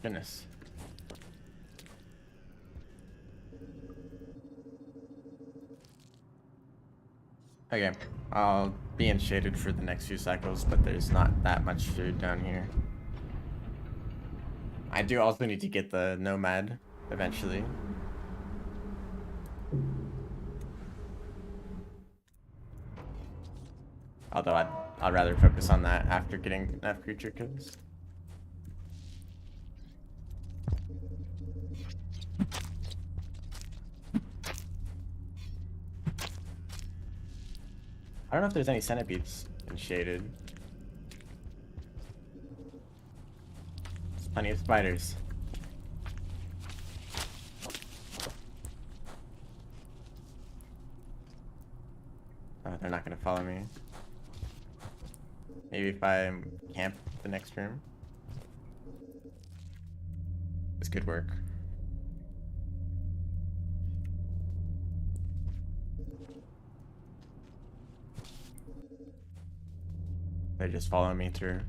A: Goodness. Okay, I'll be in shaded for the next few cycles, but there's not that much food down here. I do also need to get the nomad eventually. Although I'd rather focus on that after getting enough creature kills. I don't know if there's any centipedes in shaded. There's plenty of spiders. Oh, they're not gonna follow me. Maybe if I camp the next room. This could work. They just follow me through.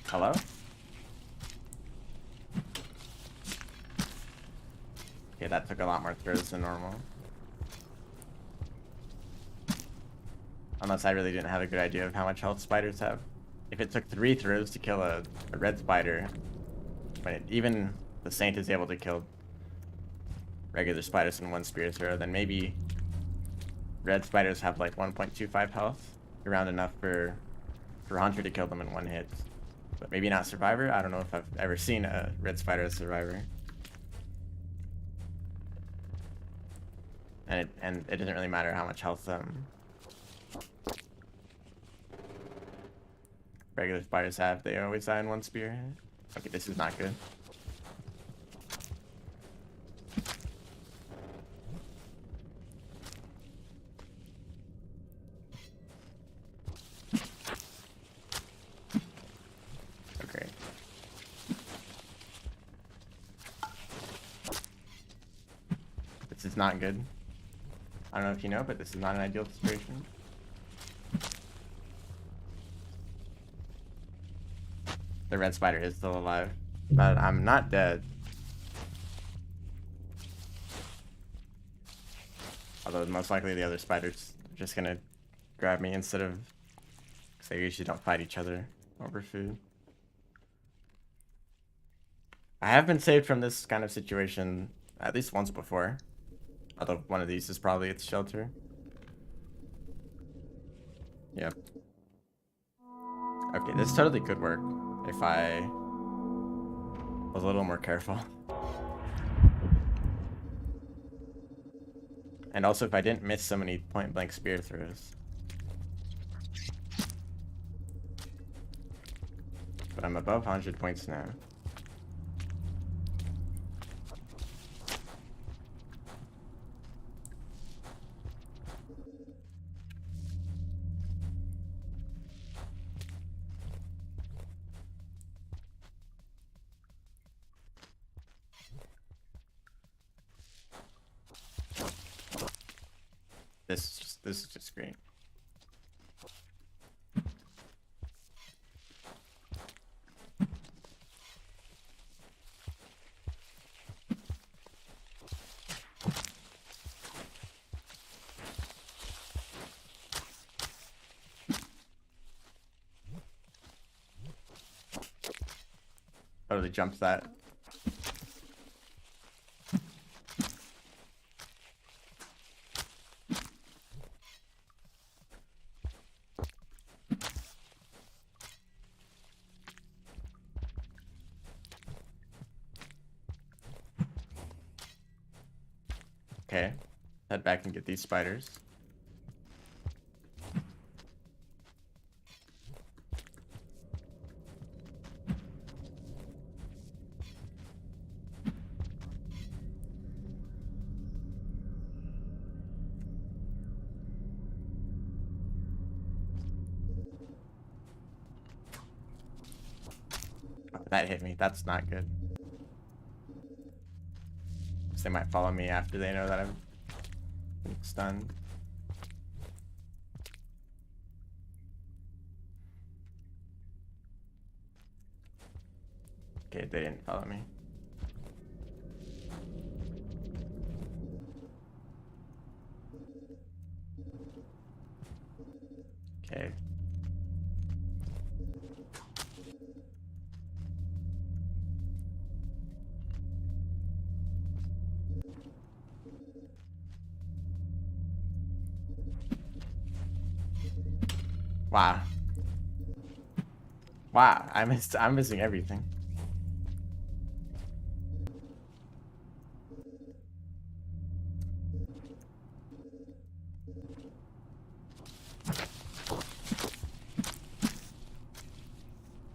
A: Hello? Okay, that took a lot more throws than normal. Unless I really didn't have a good idea of how much health spiders have. If it took 3 throws to kill a red spider, but even the Saint is able to kill regular spiders in 1 spear throw, then maybe red spiders have like 1.25 health, around enough for Hunter to kill them in 1 hit. But maybe not Survivor. I don't know if I've ever seen a red spider as Survivor. And it doesn't really matter how much health regular spiders have. They always die in 1 spear. Okay, this is not good. is not good. I don't know if you know, but this is not an ideal situation. The red spider is still alive, but I'm not dead. Although most likely the other spider's just gonna grab me instead of... Because they usually don't fight each other over food. I have been saved from this kind of situation at least once before. Although one of these is probably its shelter. Yep. Okay, this totally could work if I was a little more careful. And also if I didn't miss so many point-blank spear throws. But I'm above 100 points now. This is just great. Totally jumped that. Okay, head back and get these spiders. Oh, that hit me. That's not good. They might follow me after they know that I'm stunned. Okay, they didn't follow me. Okay. Wow. Wow, I'm missing everything.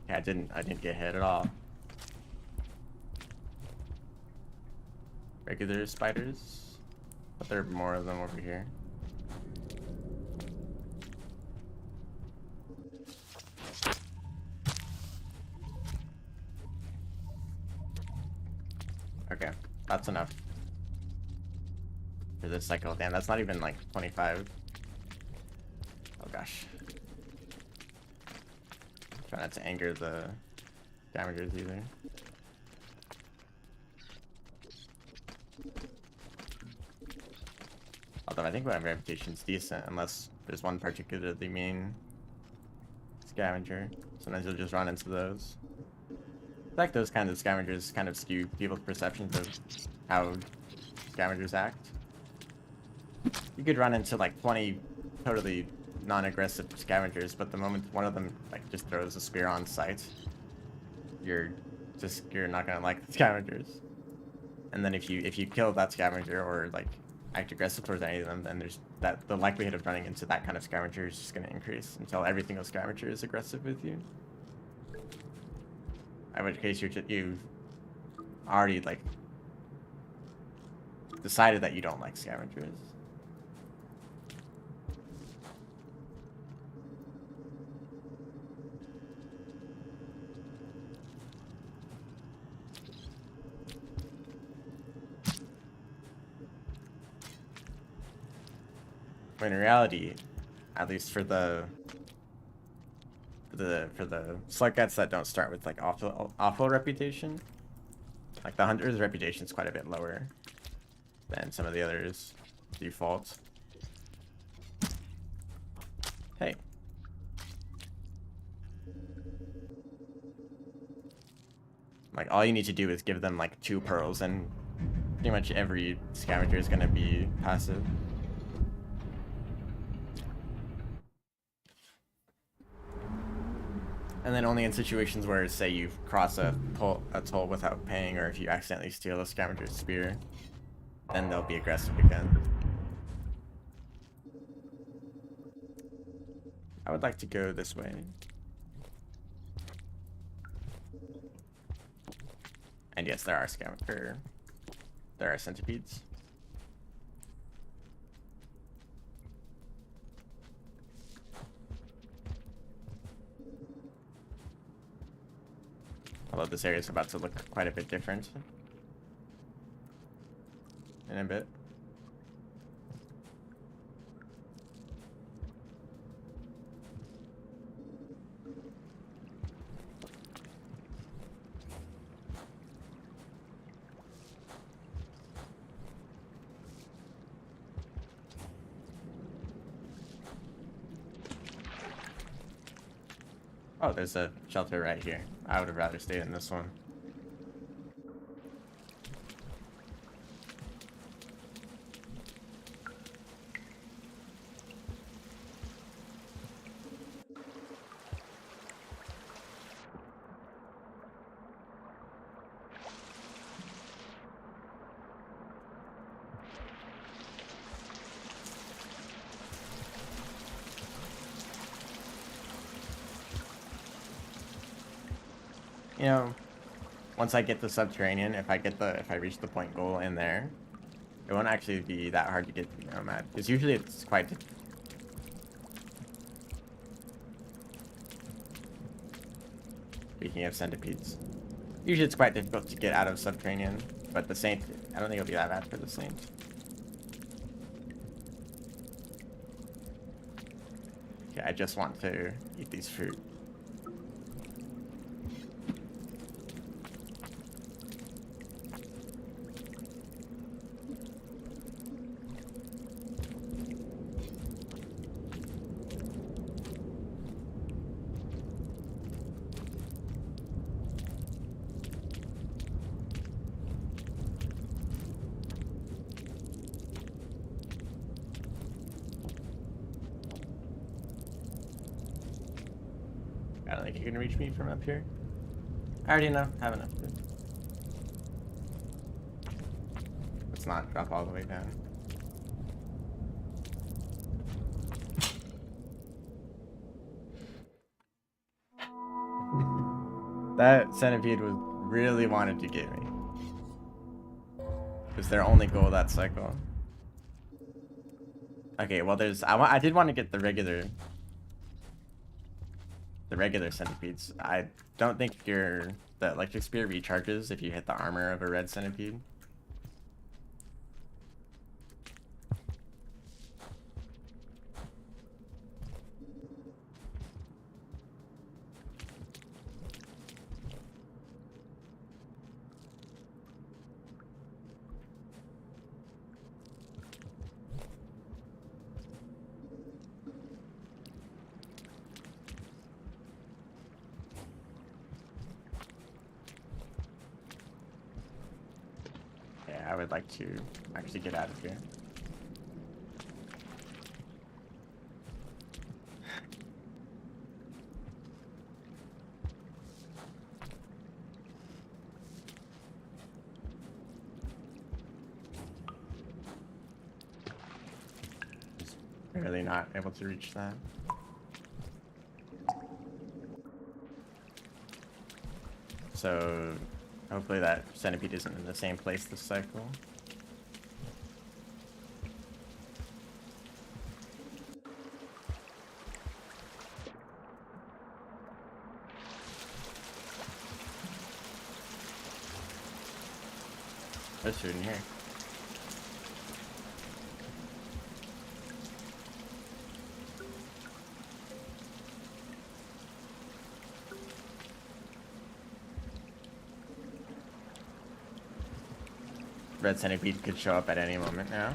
A: Yeah, I didn't get hit at all. Regular spiders, but there are more of them over here. Okay, that's enough for this cycle. Damn, that's not even like 25. Oh gosh. Try not to anger the damagers either. Although I think my reputation's decent, unless there's one particularly mean scavenger. Sometimes you'll just run into those. I feel like those kinds of scavengers kind of skew people's perceptions of how scavengers act. You could run into like 20 totally non-aggressive scavengers, but the moment one of them like just throws a spear on sight, you're not gonna like the scavengers. And then if you kill that scavenger or like act aggressive towards any of them, then there's the likelihood of running into that kind of scavenger is just gonna increase until every single scavenger is aggressive with you. In which case you've already like decided that you don't like scavengers. When in reality, at least for the slugcats that don't start with like awful reputation, like the hunter's reputation is quite a bit lower than some of the others' defaults. Hey. Like, all you need to do is give them, like, 2 pearls, and pretty much every scavenger is gonna be passive. And then only in situations where, say, you cross a toll without paying, or if you accidentally steal a scavenger's spear, then they'll be aggressive again. I would like to go this way. And yes, there are centipedes. Although this area is about to look quite a bit different in a bit. Oh, there's a shelter right here. I would have rather stayed in this one. You know, once I get the Subterranean, if I reach the point goal in there, it won't actually be that hard to get the Nomad, because usually it's quite difficult. Speaking of centipedes, usually it's quite difficult to get out of Subterranean, but the Saint, I don't think it'll be that bad for the Saint. Okay, I just want to eat these fruit. I don't think you can reach me from up here. I already know. Have enough food. Let's not drop all the way down. That centipede was really wanted to get me. It was their only goal that cycle. Okay, well there's I did want to get the regular centipedes. I don't think the electric spear recharges if you hit the armor of a red centipede. I would like to actually get out of here. Just barely not able to reach that. So hopefully that centipede isn't in the same place this cycle. There's food in here. red centipede could show up at any moment now.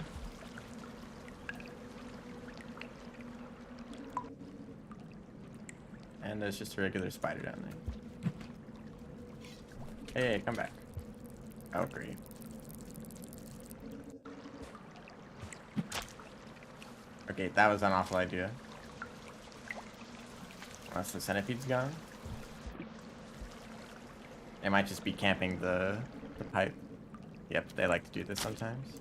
A: And there's just a regular spider down there. Hey, come back. Oh, great. Okay, that was an awful idea. Unless the centipede's gone. It might just be camping the pipe. Yep, they like to do this sometimes.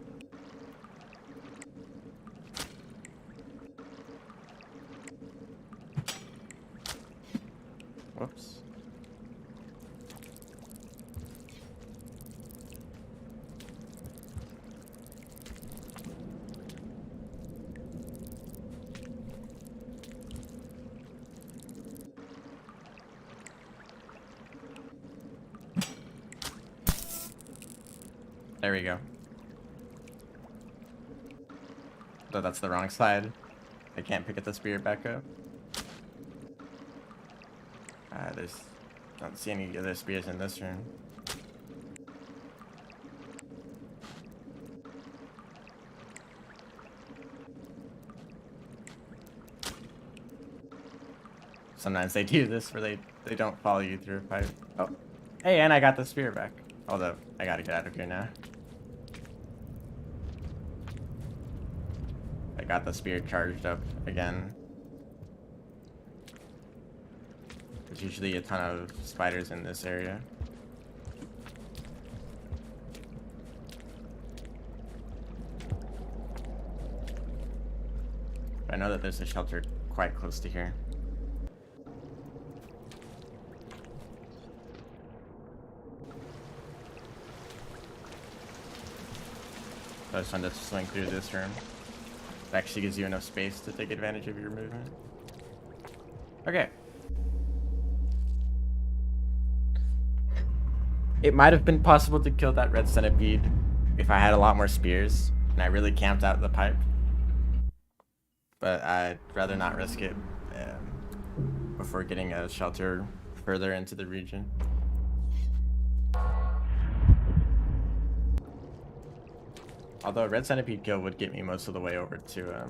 A: Whoops. There we go. Though that's the wrong side. I can't pick up the spear back up. Don't see any other spears in this room. Sometimes they do this where they don't follow you through a pipe. Oh, hey, and I got the spear back. Although I gotta get out of here now. I got the spear charged up again. There's usually a ton of spiders in this area. But I know that there's a shelter quite close to here. So I just wanted to swing through this room. It actually gives you enough space to take advantage of your movement. Okay. It might have been possible to kill that red centipede if I had a lot more spears and I really camped out the pipe. But I'd rather not risk it before getting a shelter further into the region. Although a red centipede kill would get me most of the way over to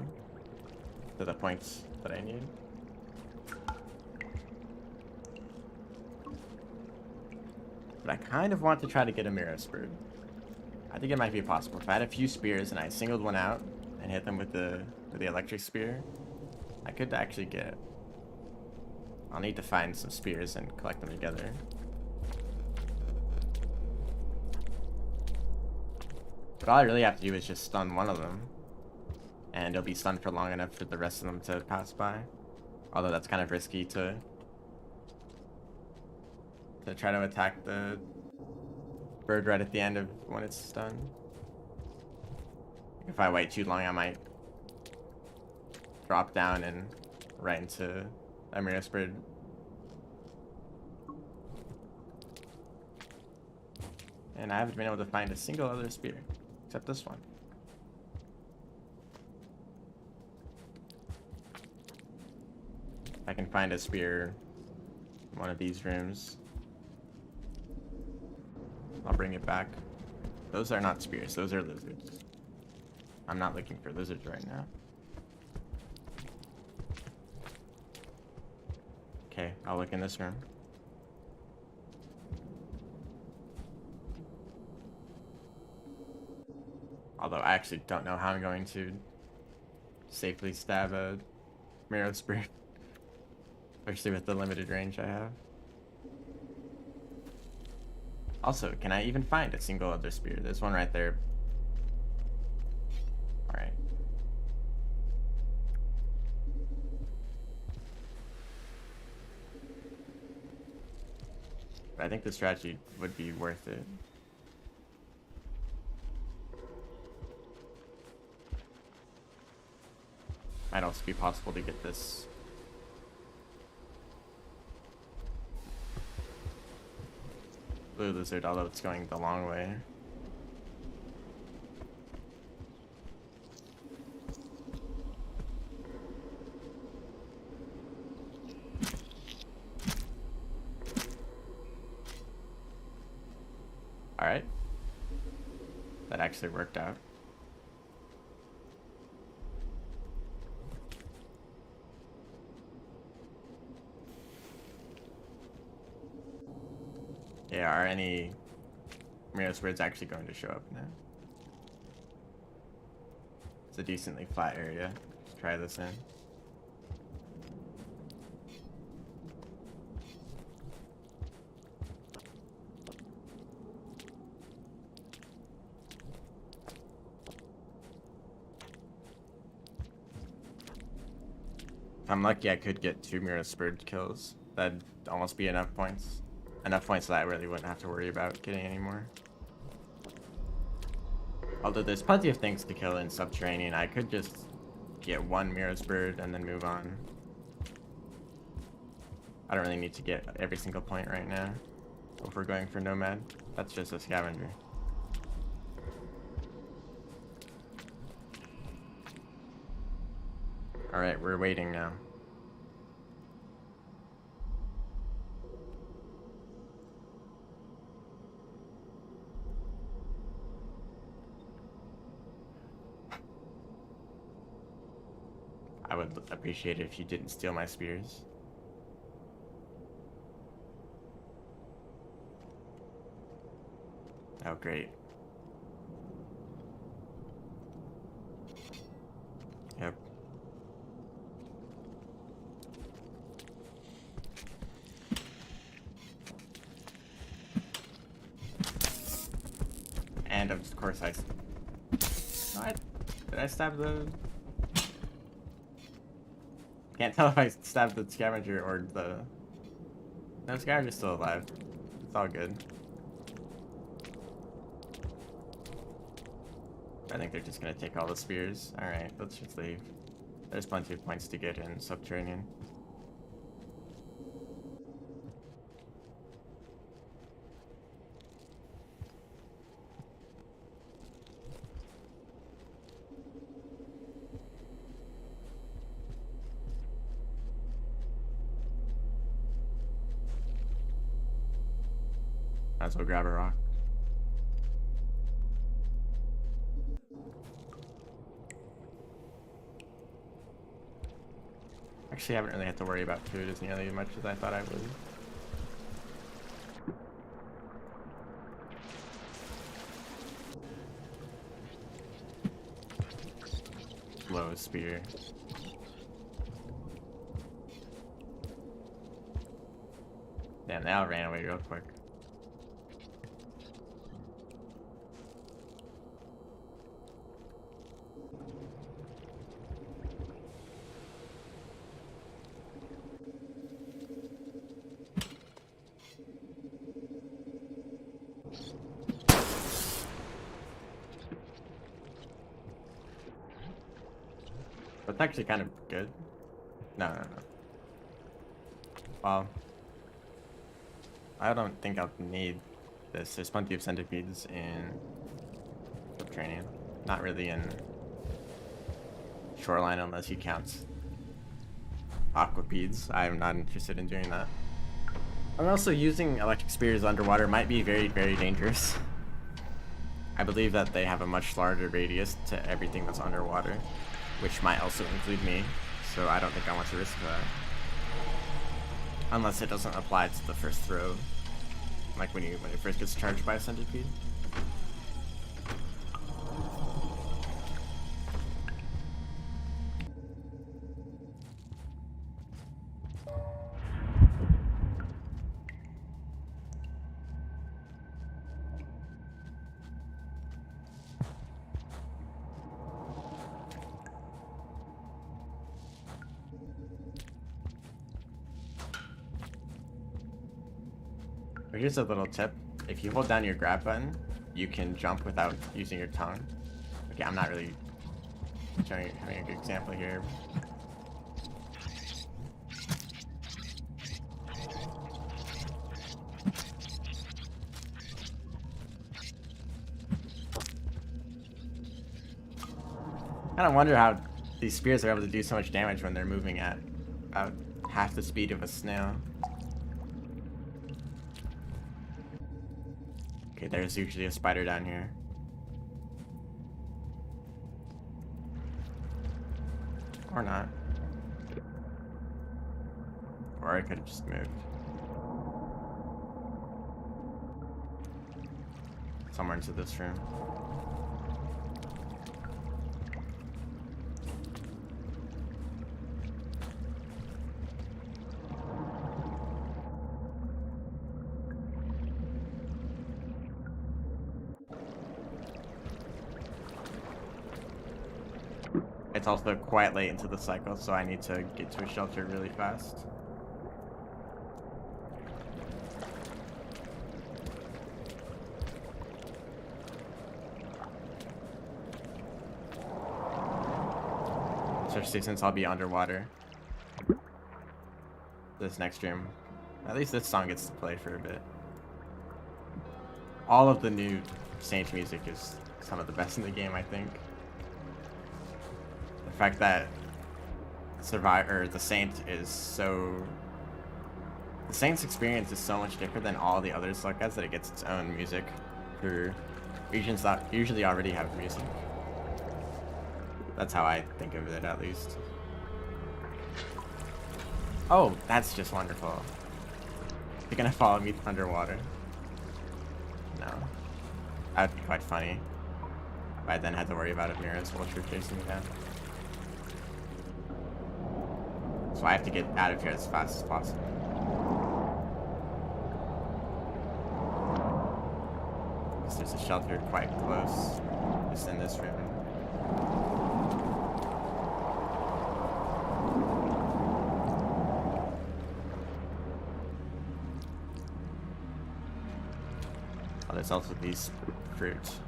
A: the points that I need. But I kind of want to try to get a mirror bird. I think it might be possible. If I had a few spears and I singled one out and hit them with the electric spear, I could actually get it. I'll need to find some spears and collect them together. But all I really have to do is just stun one of them, and it'll be stunned for long enough for the rest of them to pass by. Although that's kind of risky to try to attack the bird right at the end of when it's stunned. If I wait too long, I might drop down and right into a mirror bird. And I haven't been able to find a single other spear, except this one. I can find a spear in one of these rooms. I'll bring it back. Those are not spears, those are lizards. I'm not looking for lizards right now. Okay, I'll look in this room. Although I actually don't know how I'm going to safely stab a mirror spirit, especially with the limited range I have. Also, can I even find a single other spear? There's one right there. Alright. But I think the strategy would be worth it. Might also be possible to get this blue lizard, although it's going the long way. Alright. that actually worked out. Yeah, are any Miros birds actually going to show up now? It's a decently flat area. Let's try this in. If I'm lucky, I could get 2 Miros bird kills. That'd almost be enough points. Enough points that I really wouldn't have to worry about getting any more. Although there's plenty of things to kill in Subterranean, I could just get 1 Miros bird and then move on. I don't really need to get every single point right now. If we're going for Nomad, that's just a Scavenger. Alright, we're waiting now. I would appreciate it if you didn't steal my spears. Oh, great. Yep. And of course I... What? Did I stab the... Can't tell if I stabbed the Scavenger or the... No, Scavenger's still alive. It's all good. I think they're just gonna take all the spears. Alright, let's just leave. There's plenty of points to get in Subterranean. Might as well grab a rock. Actually, I haven't really had to worry about food as nearly as much as I thought I would. Low spear. Damn, they all ran away real quick. That's actually kind of good. No. Well, I don't think I'll need this. There's plenty of centipedes in Subterranean. Not really in Shoreline unless you count aquapedes. I'm not interested in doing that. And also using electric spears underwater might be very, very dangerous. I believe that they have a much larger radius to everything that's underwater, which might also include me, so I don't think I want to risk that. Unless it doesn't apply to the first throw, like when it first gets charged by a centipede. Here's a little tip. If you hold down your grab button, you can jump without using your tongue. Okay, I'm not really having a good example here. I kind of wonder how these spears are able to do so much damage when they're moving at about half the speed of a snail. Okay, there's usually a spider down here. Or not. Or I could have just moved. Somewhere into this room. It's also quite late into the cycle, so I need to get to a shelter really fast. Especially since I'll be underwater. This next stream. At least this song gets to play for a bit. All of the new Saint music is some of the best in the game, I think. The fact that the Saint is so... The Saint's experience is so much different than all the other slugheads that it gets its own music for regions that usually already have music. That's how I think of it, at least. Oh, that's just wonderful. You're gonna follow me underwater? No. That would be quite funny. If I then had to worry about a mirror while you're chasing me down. So I have to get out of here as fast as possible. Because there's a shelter quite close. Just in this room. Oh, there's also these fruits.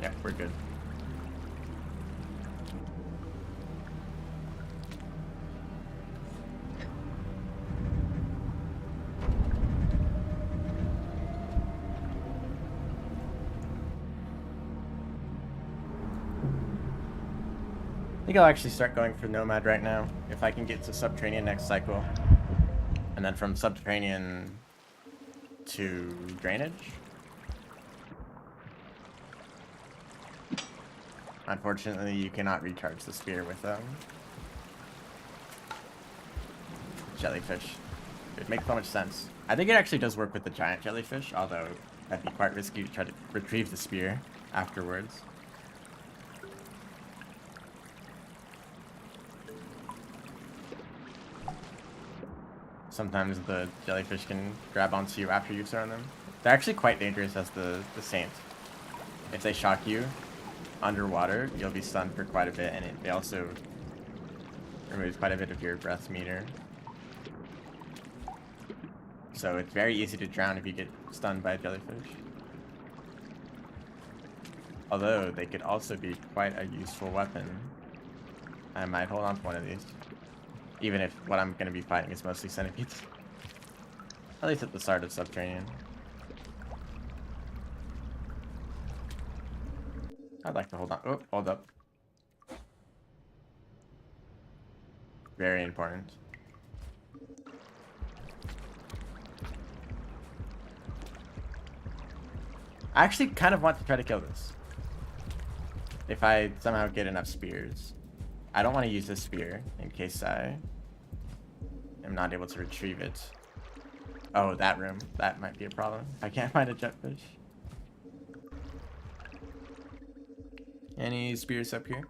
A: Yeah, we're good. I think I'll actually start going for Nomad right now, if I can get to Subterranean next cycle. And then from Subterranean to Drainage. Unfortunately, you cannot recharge the spear with jellyfish. It makes so much sense. I think it actually does work with the giant jellyfish, although that'd be quite risky to try to retrieve the spear afterwards. Sometimes the jellyfish can grab onto you after you've thrown them. They're actually quite dangerous as the Saint. If they shock you underwater, you'll be stunned for quite a bit, and they also remove quite a bit of your breath meter. So it's very easy to drown if you get stunned by a jellyfish. Although they could also be quite a useful weapon. I might hold on to one of these. Even if what I'm going to be fighting is mostly centipedes. At least at the start of Subterranean. I'd like to hold on. Oh, hold up. Very important. I actually kind of want to try to kill this. If I somehow get enough spears. I don't want to use this spear in case I am not able to retrieve it. Oh, that room. That might be a problem. I can't find a jetfish. Any spears up here?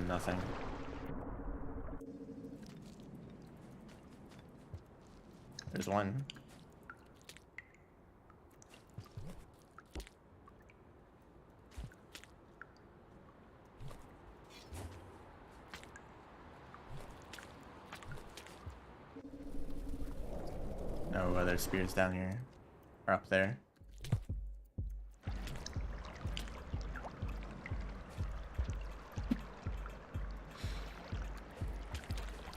A: Nothing. There's one. No other spears down here. Or up there.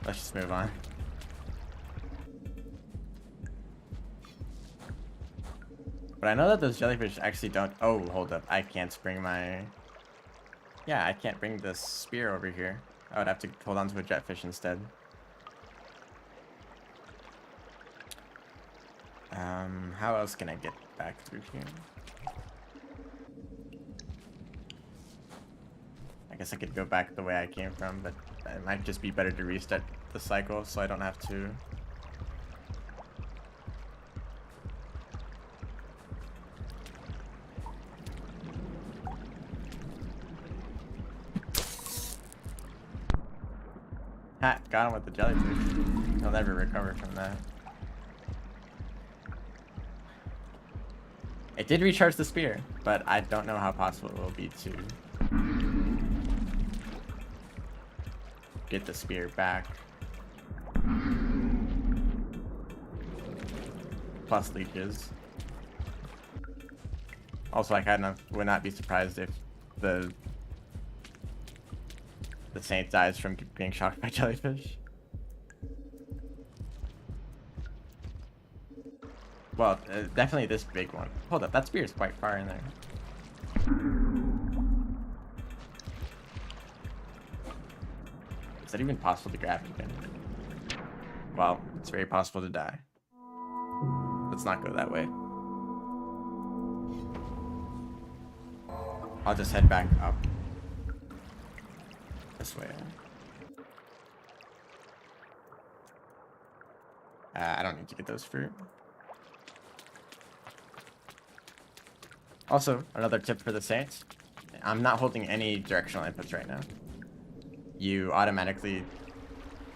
A: Let's just move on. But I know that those jellyfish actually don't... Oh, hold up. I can't bring my... Yeah, I can't bring this spear over here. I would have to hold on to a jetfish instead. How else can I get back through here? I guess I could go back the way I came from, but it might just be better to restart the cycle so I don't have to. Ha! Got him with the jellyfish. He'll never recover from that. It did recharge the spear, but I don't know how possible it will be to get the spear back. Plus leeches. Also, I kind of would not be surprised if the saint dies from being shocked by jellyfish. Well, definitely this big one. Hold up, that spear is quite far in there. Is that even possible to grab again? Well, it's very possible to die. Let's not go that way. I'll just head back up. This way. I don't need to get those fruit. Also, another tip for the saints. I'm not holding any directional inputs right now. You automatically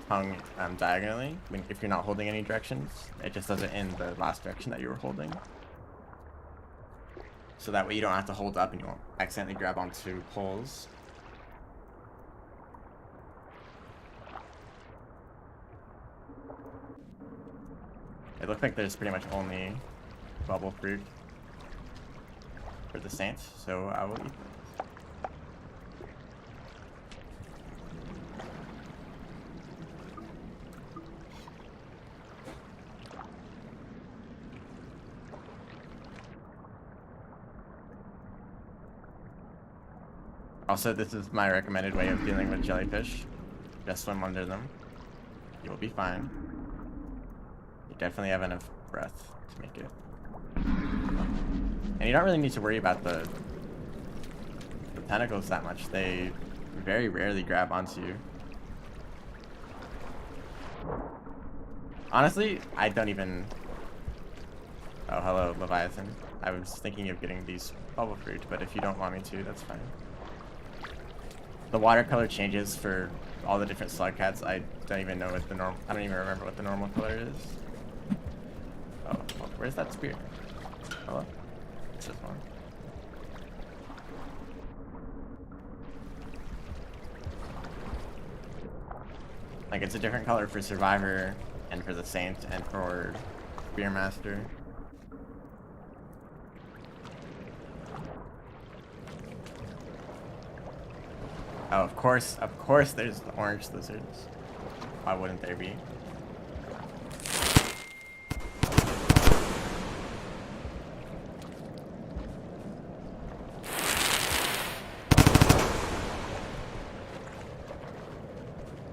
A: hung diagonally if you're not holding any directions. It just does it in the last direction that you were holding. So that way you don't have to hold up and you won't accidentally grab onto poles. It looks like there's pretty much only bubble fruit for the saints, so I will eat them. Also, this is my recommended way of dealing with jellyfish. Just swim under them. You will be fine. You definitely have enough breath to make it. And you don't really need to worry about the tentacles that much. They very rarely grab onto you. Honestly, I don't even... Oh, hello, Leviathan. I was thinking of getting these bubble fruit, but if you don't want me to, that's fine. The watercolor changes for all the different slug cats. I don't even know what the normal... I don't even remember what the normal color is. Oh, well, where's that spear? Hello? It's this one. Like, it's a different color for Survivor, and for the Saint, and for Spearmaster. Oh, of course there's the orange lizards. Why wouldn't there be?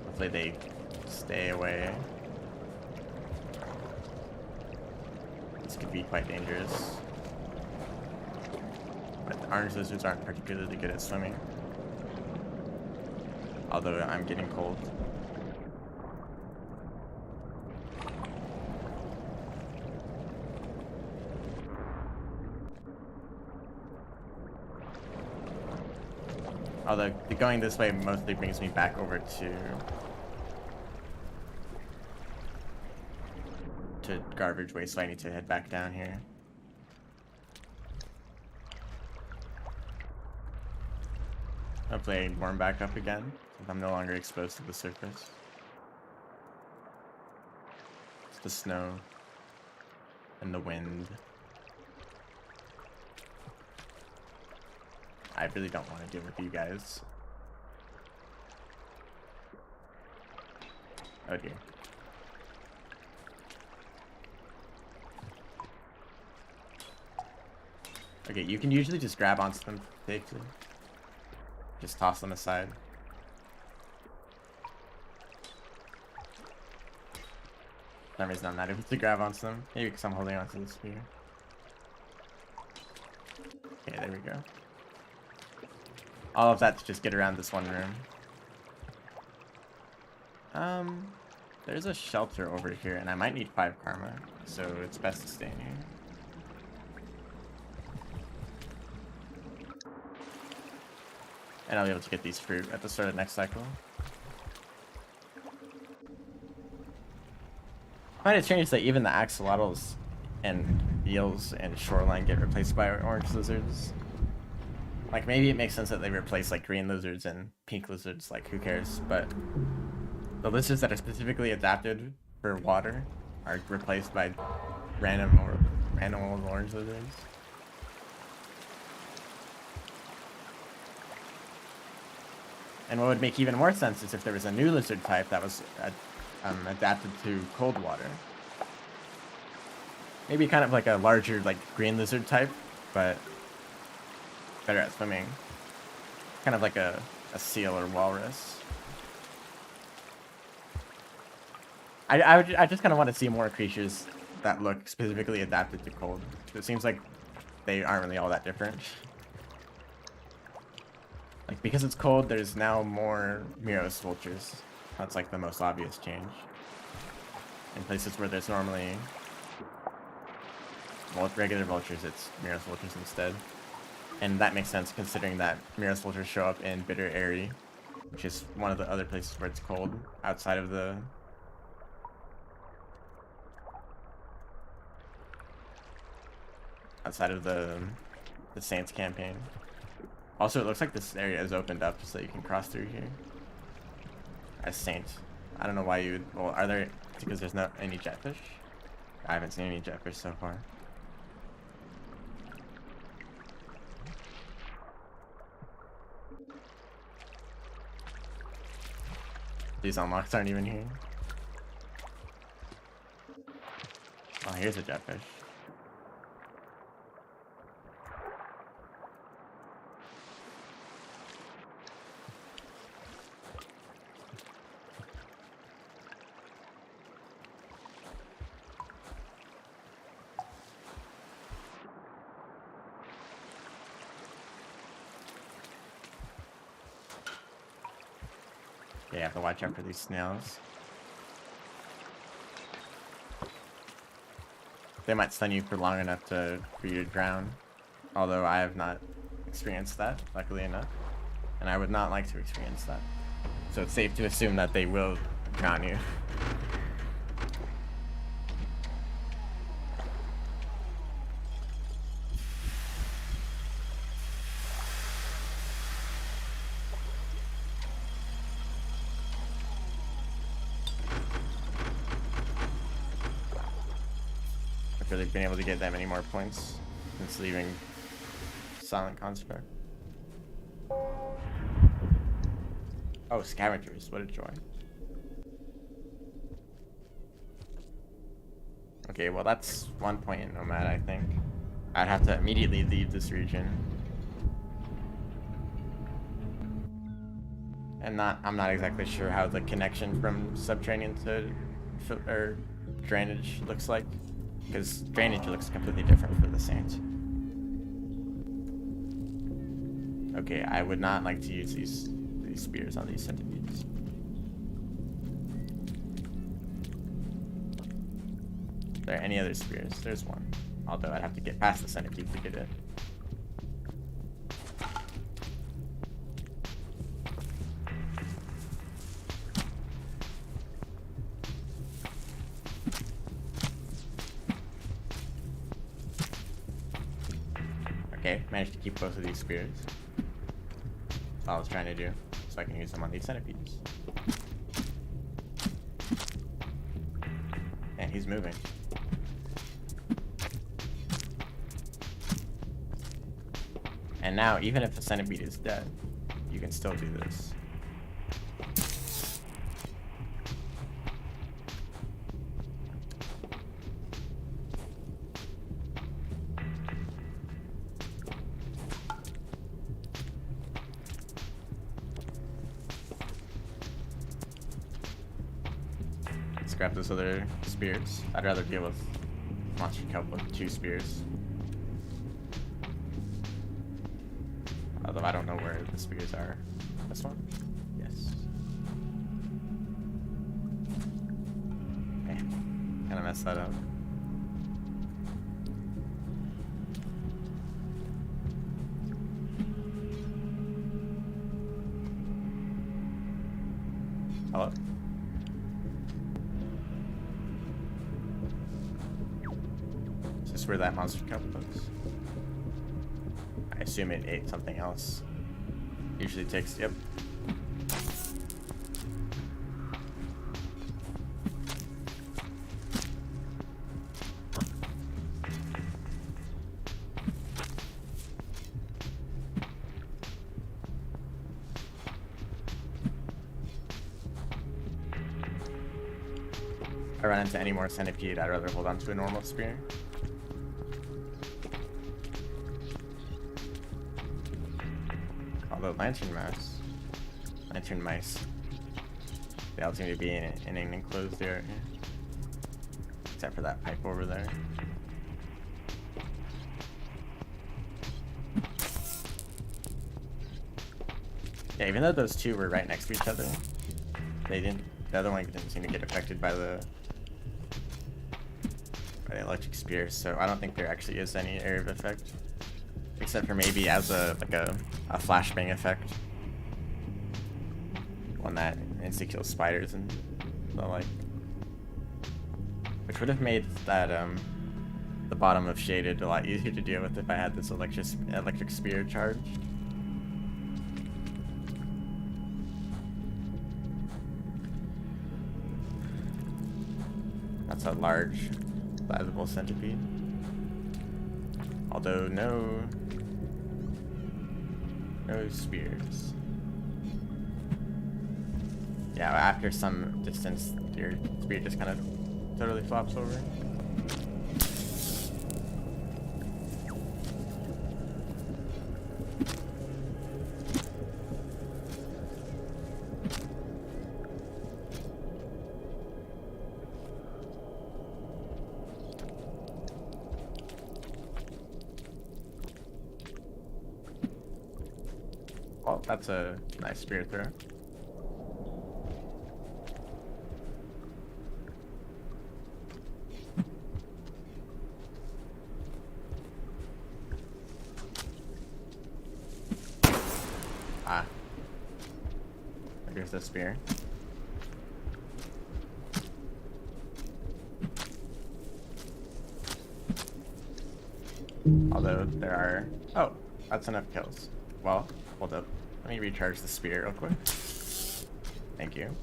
A: Hopefully they stay away. This could be quite dangerous. But the orange lizards aren't particularly good at swimming. Although I'm getting cold. Although going this way mostly brings me back over to Garbage Way, so I need to head back down here. Hopefully I warm back up again, since I'm no longer exposed to the surface. It's the snow and the wind. I really don't want to deal with you guys. Oh dear. Okay, you can usually just grab onto them safely. Just toss them aside. For some reason I'm not able to grab onto them. Maybe because I'm holding onto the spear. Okay, there we go. All of that to just get around this one room. There's a shelter over here, and I might need 5 karma, so it's best to stay in here. And I'll be able to get these fruit at the start of next cycle. I find it strange that even the axolotls and eels and shoreline get replaced by orange lizards. Like, maybe it makes sense that they replace, like, green lizards and pink lizards, like, who cares? But the lizards that are specifically adapted for water are replaced by random orange lizards. And what would make even more sense is if there was a new lizard type that was adapted to cold water. Maybe kind of like a larger, like, green lizard type, but better at swimming. Kind of like a seal or walrus. I just kind of want to see more creatures that look specifically adapted to cold. It seems like they aren't really all that different. Like, because it's cold, there's now more Miros vultures. That's like the most obvious change. In places where there's normally regular vultures, it's Miros vultures instead. And that makes sense considering that Miros vultures show up in Bitter Airy, which is one of the other places where it's cold outside of the Saints campaign. Also, it looks like this area is opened up so you can cross through here. As Saint. I don't know why you would... Well, are there... Because there's not any jetfish? I haven't seen any jetfish so far. These unlocks aren't even here. Oh, here's a jetfish. Yeah, you have to watch out for these snails. They might stun you for long enough for you to drown. Although I have not experienced that, luckily enough. And I would not like to experience that. So it's safe to assume that they will drown you. Really been able to get that many more points since leaving Silent Construct. Oh, Scavengers, what a joy. Okay, well that's 1 point in Nomad, I think. I'd have to immediately leave this region. And I'm not exactly sure how the connection from Subterranean to drainage looks like. Because drainage looks completely different for the Saints. Okay, I would not like to use these spears on these centipedes. Are there any other spears? There's one. Although I'd have to get past the centipede to get it. Okay, managed to keep both of these spears. That's all I was trying to do, so I can use them on these centipedes. And he's moving. And now, even if the centipede is dead, you can still do this. Let's grab those other spears. I'd rather deal with monster kelp with 2 spears. Although I don't know where the spears are. This one? Yes. Man, kinda messed that up. Hello? Is this where that monster kelp was? I assume it ate something else. Usually takes, yep. If I run into any more centipede, I'd rather hold on to a normal spear. Although lantern mice, they all seem to be in an enclosed area, except for that pipe over there. Yeah, even though those two were right next to each other, the other one didn't seem to get affected by the electric spears, so I don't think there actually is any area of effect. Except for maybe as a flashbang effect. One that insta-kills spiders and the like. Which would have made that the bottom of Shaded a lot easier to deal with if I had this electric spear charged. That's a large, sizable centipede. Although no spears. Yeah, after some distance, your spear just kind of totally flops over. Oh, that's a nice spear throw. Ah. There's the spear. Although there are... Oh, that's enough kills. Well, hold up. Let me recharge the spear real quick. Thank you.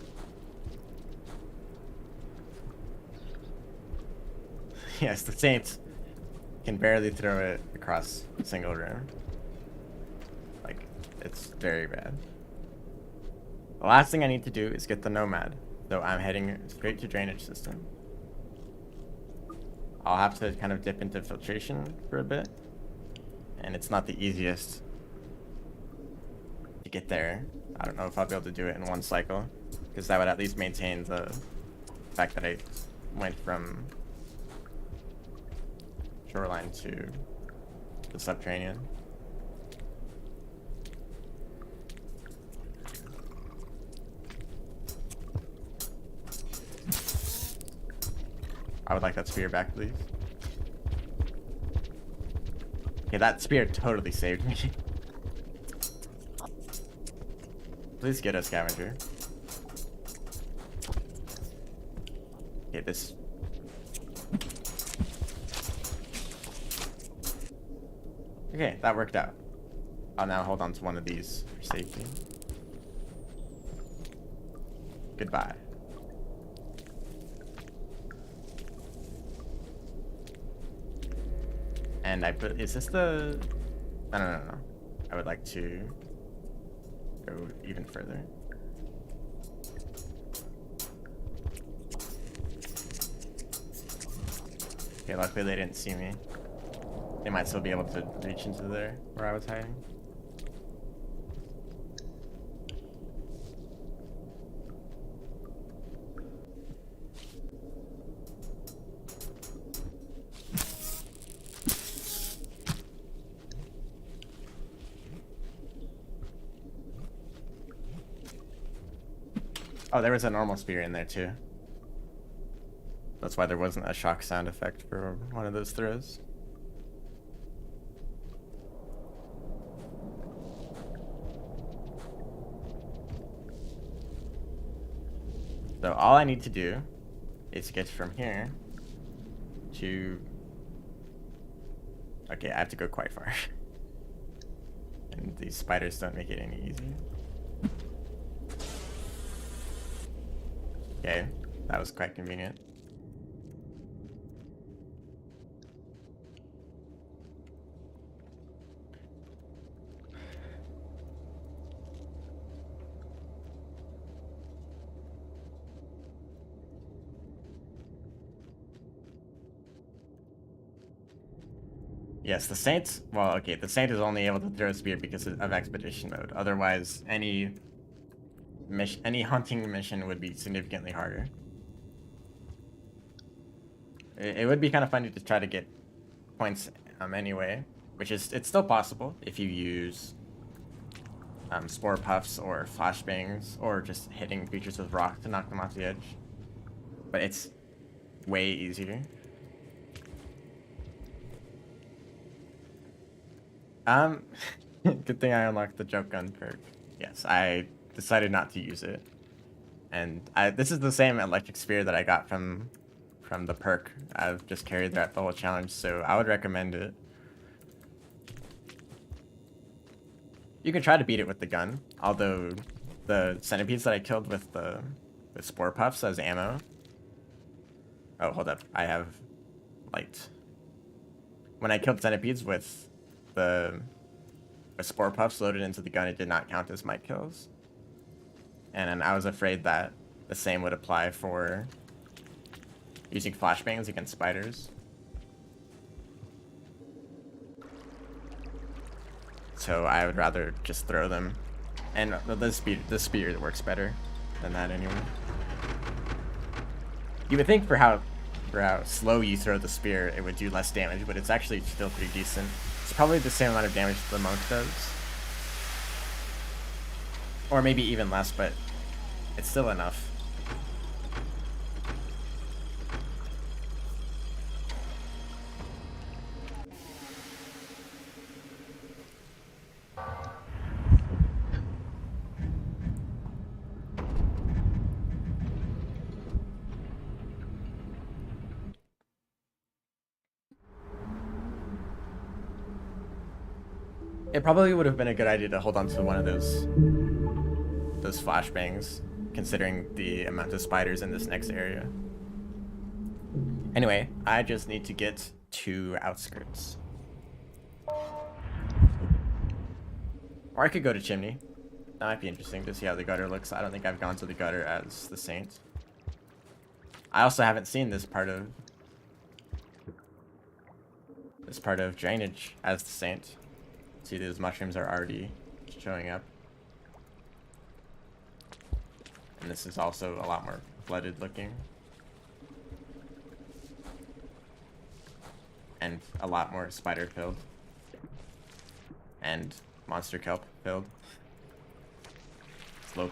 A: Yes, the Saints can barely throw it across a single room. Like, it's very bad. The last thing I need to do is get the Nomad, though I'm heading straight to drainage system. I'll have to kind of dip into filtration for a bit, and it's not the easiest to get there. I don't know if I'll be able to do it in one cycle, because that would at least maintain the fact that I went from shoreline to the Subterranean. I would like that spear back, please. Okay, that spear totally saved me. Please get a Scavenger. Okay, this... Okay, that worked out. I'll now hold on to one of these for safety. Goodbye. And I put... Is this the... No. I would like to go even further. Okay, luckily they didn't see me. They might still be able to reach into there where I was hiding. Oh, there was a normal spear in there too. That's why there wasn't a shock sound effect for one of those throws. So all I need to do is get from here to... Okay, I have to go quite far. And these spiders don't make it any easier. Okay, that was quite convenient. Yes, the Saint... Well, okay, the Saint is only able to throw a spear because of expedition mode. Otherwise, any hunting mission would be significantly harder. It would be kind of funny to try to get points anyway, which is... It's still possible if you use spore puffs or flashbangs or just hitting creatures with rock to knock them off the edge. But it's way easier. Good thing I unlocked the joke gun perk. Yes, I decided not to use it. And this is the same electric spear that I got from the perk. I've just carried that the whole challenge, so I would recommend it. You can try to beat it with the gun, although the centipedes that I killed with the spore puffs as ammo... Oh, hold up. I have light. When I killed centipedes with the spore puffs loaded into the gun, it did not count as might kills. And I was afraid that the same would apply for using flashbangs against spiders. So I would rather just throw them. And the spear works better than that anyway. You would think for how slow you throw the spear, it would do less damage, but it's actually still pretty decent. It's probably the same amount of damage the monk does. Or maybe even less, but it's still enough. It probably would have been a good idea to hold on to one of those flashbangs, considering the amount of spiders in this next area. Anyway, I just need to get to outskirts. Or I could go to Chimney. That might be interesting to see how the gutter looks. I don't think I've gone to the gutter as the Saint. I also haven't seen this part of drainage as the Saint. See, those mushrooms are already showing up. And this is also a lot more flooded looking. And a lot more spider filled. And monster kelp filled. Slope.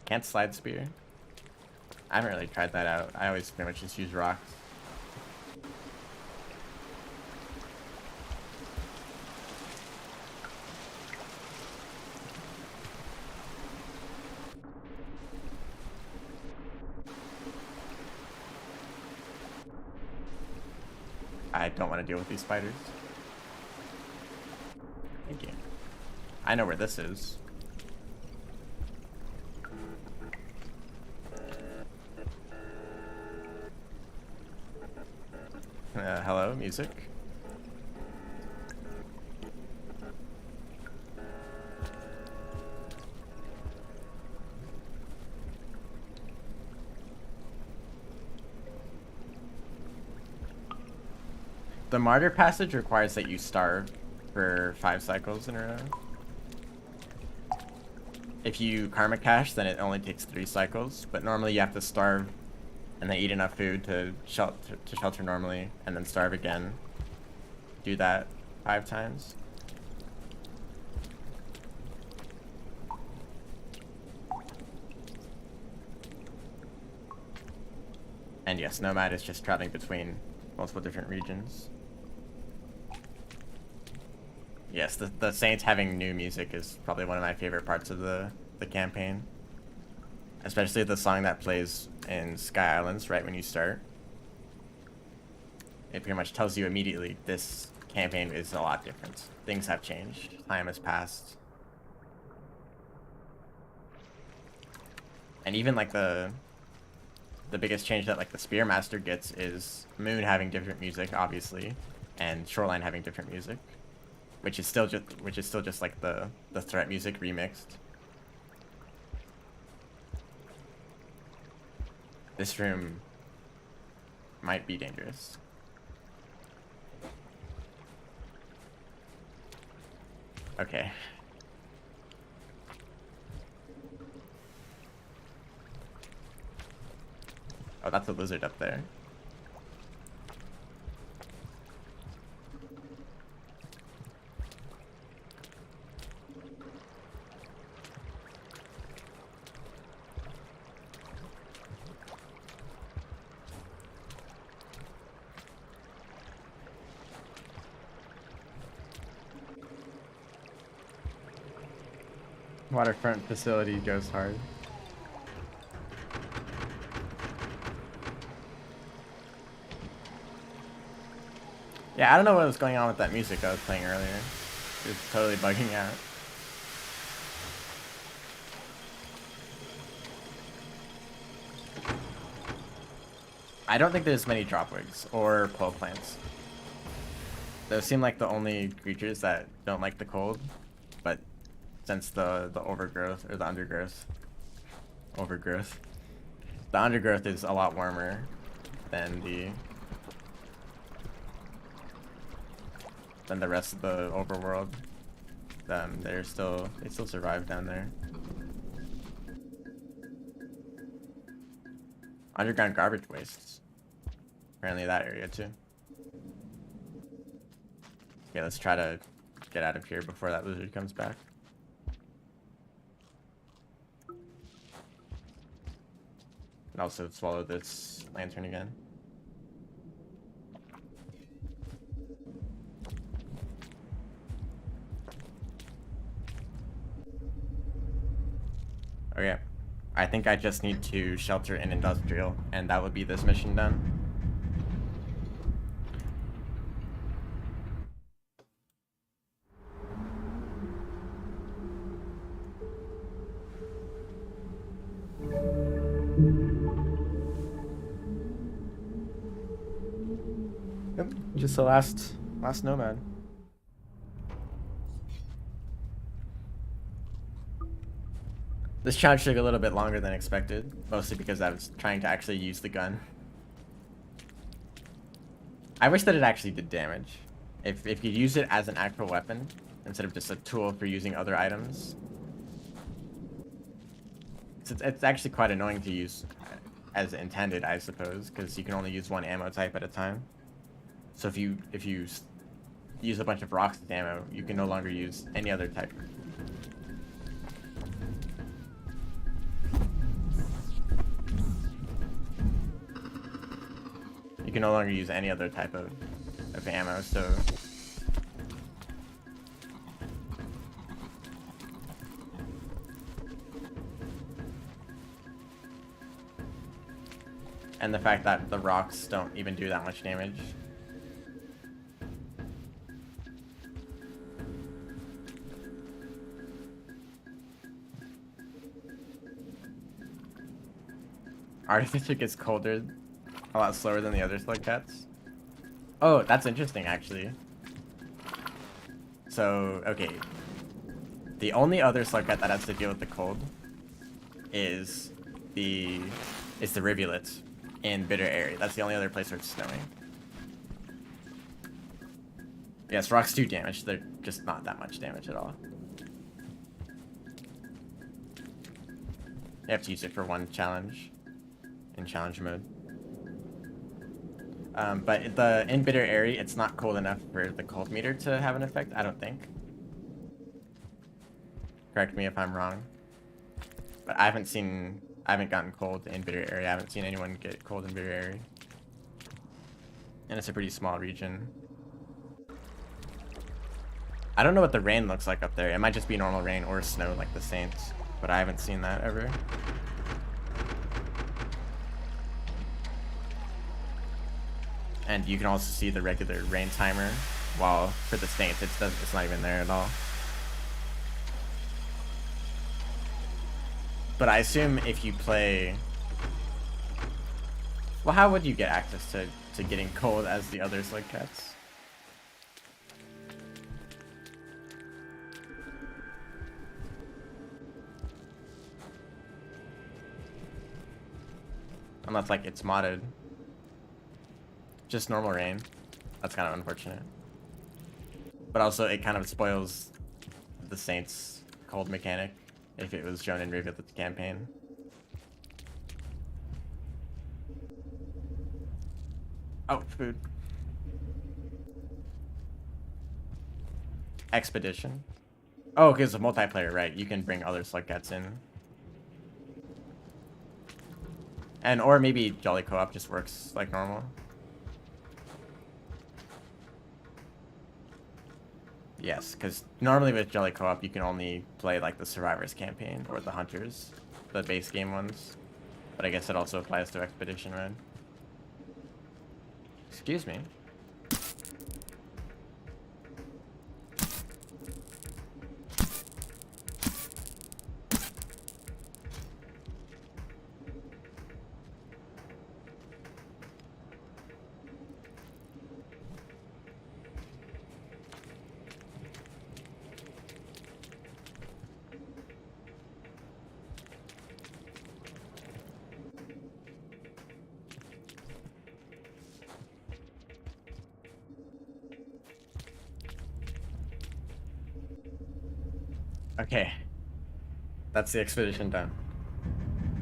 A: Can't slide spear. I haven't really tried that out. I always pretty much just use rocks. I don't want to deal with these spiders. Thank you. I know where this is. Hello, music. The Martyr passage requires that you starve for 5 cycles in a row. If you karma cache, then it only takes 3 cycles, but normally you have to starve and then eat enough food to shelter normally, and then starve again. Do that 5 times. And yes, Nomad is just traveling between multiple different regions. Yes, the Saints having new music is probably one of my favorite parts of the campaign. Especially the song that plays in Sky Islands right when you start. It pretty much tells you immediately this campaign is a lot different. Things have changed. Time has passed. And even like the biggest change that like the Spearmaster gets is Moon having different music, obviously, and Shoreline having different music, which is still just like the threat music remixed. This room might be dangerous. Okay. Oh, that's a lizard up there. Waterfront facility goes hard. Yeah, I don't know what was going on with that music I was playing earlier. It was totally bugging out. I don't think there's many dropwigs or pole plants. Those seem like the only creatures that don't like the cold, but since the overgrowth or the undergrowth, the undergrowth is a lot warmer than the rest of the overworld. They still survive down there. Underground garbage wastes. Apparently that area too. Okay, let's try to get out of here before that lizard comes back. And also swallow this lantern again. Okay, I think I just need to shelter an industrial, and that would be this mission done. Yep, just the last nomad. This challenge took a little bit longer than expected, mostly because I was trying to actually use the gun. I wish that it actually did damage. If you use it as an actual weapon, instead of just a tool for using other items. It's actually quite annoying to use as intended, I suppose, because you can only use one ammo type at a time. So if you use a bunch of rocks as ammo, you can no longer use any other type. You can no longer use any other type of ammo, so... And the fact that the rocks don't even do that much damage. Artificer gets colder a lot slower than the other slug cats. Oh, that's interesting, actually. So, okay. The only other slug cat that has to deal with the cold is the rivulet in Bitter Area. That's the only other place where it's snowing. Yes, rocks do damage. They're just not that much damage at all. You have to use it for one challenge in challenge mode. But in Bitter Area, it's not cold enough for the cold meter to have an effect, I don't think. Correct me if I'm wrong. But I haven't seen I haven't gotten cold in Bitter Area. I haven't seen anyone get cold in Bitter Area. And it's a pretty small region. I don't know what the rain looks like up there. It might just be normal rain or snow like the Saints, but I haven't seen that ever. And you can also see the regular rain timer, while for the Saints it's not even there at all. But I assume if you play... Well, how would you get access to getting cold as the other slug cats? Unless, like, it's modded. Just normal rain. That's kind of unfortunate. But also, it kind of spoils the Saints' cold mechanic if it was shown in Revit's campaign. Oh, food. Expedition. Oh, because it's a multiplayer, right? You can bring other slug cats in. And, or maybe Jolly Co-op just works like normal. Yes, because normally with Jolly Co-op, you can only play like the Survivors campaign or the Hunters, the base game ones. But I guess it also applies to Expedition, right? Excuse me. Okay, that's the expedition done,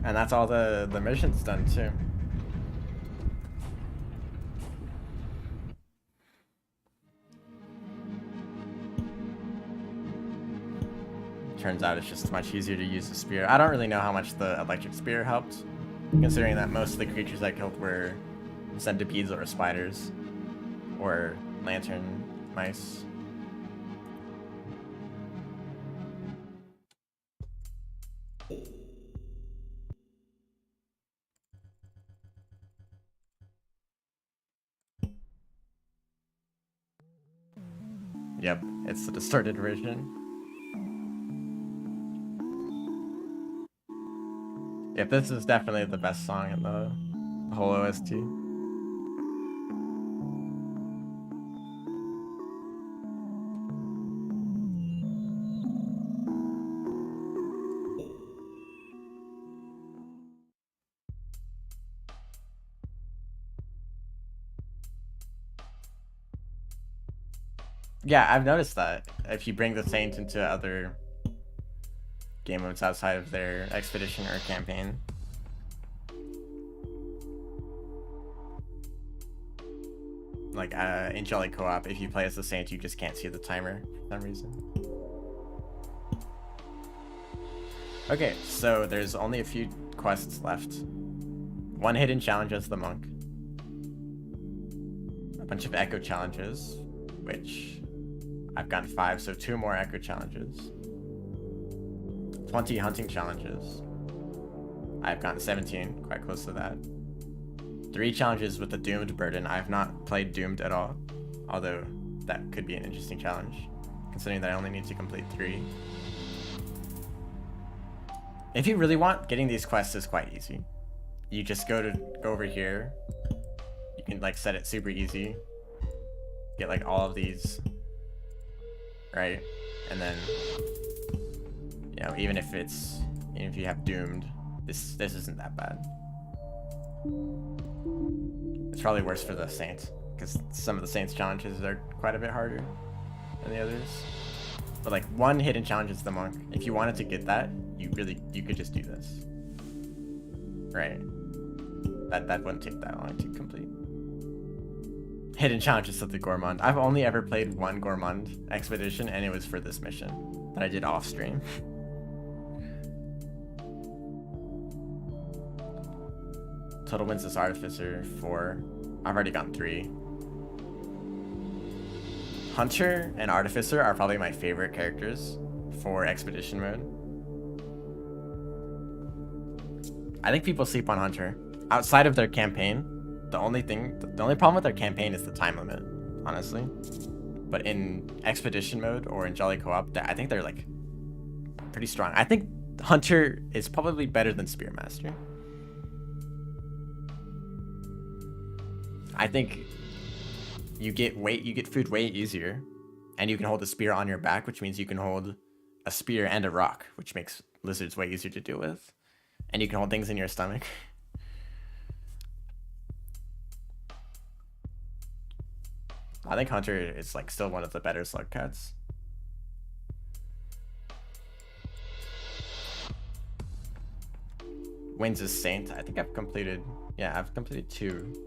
A: and that's all the missions done too. Turns out it's just much easier to use the spear. I don't really know how much the electric spear helped, considering that most of the creatures I killed were centipedes or spiders or lantern mice. Yep, it's the distorted version. Yep, this is definitely the best song in the whole OST. Yeah, I've noticed that if you bring the Saint into other game modes outside of their expedition or campaign, like in Jolly Co-op, if you play as the Saint, you just can't see the timer for some reason. Okay, so there's only a few quests left. One hidden challenge as the monk. A bunch of echo challenges, which I've gotten 5, so 2 more echo challenges. 20 hunting challenges. I've gotten 17, quite close to that. 3 challenges with the Doomed burden. I've not played Doomed at all, although that could be an interesting challenge, considering that I only need to complete 3. If you really want, getting these quests is quite easy. You just go over here. You can like set it super easy. Get like all of these, right? And then, you know, even if you have Doomed, this isn't that bad. It's probably worse for the Saints, because some of the Saints challenges are quite a bit harder than the others. But like, one hidden challenge is the monk. If you wanted to get that, you could just do this, right? That wouldn't take that long to complete. Hidden challenges of the Gourmand. I've only ever played one Gourmand expedition, and it was for this mission that I did off stream. Total wins this Artificer 4. I've already gone 3. Hunter and Artificer are probably my favorite characters for Expedition mode. I think people sleep on Hunter. Outside of their campaign, the only problem with their campaign is the time limit, honestly. But in Expedition mode or in Jolly Co-op, I think they're like pretty strong. I think Hunter is probably better than Spearmaster. I think you get food way easier, and you can hold a spear on your back, which means you can hold a spear and a rock, which makes lizards way easier to deal with. And you can hold things in your stomach. I think Hunter is like still one of the better slug cats. Wins is Saint. I think I've completed 2.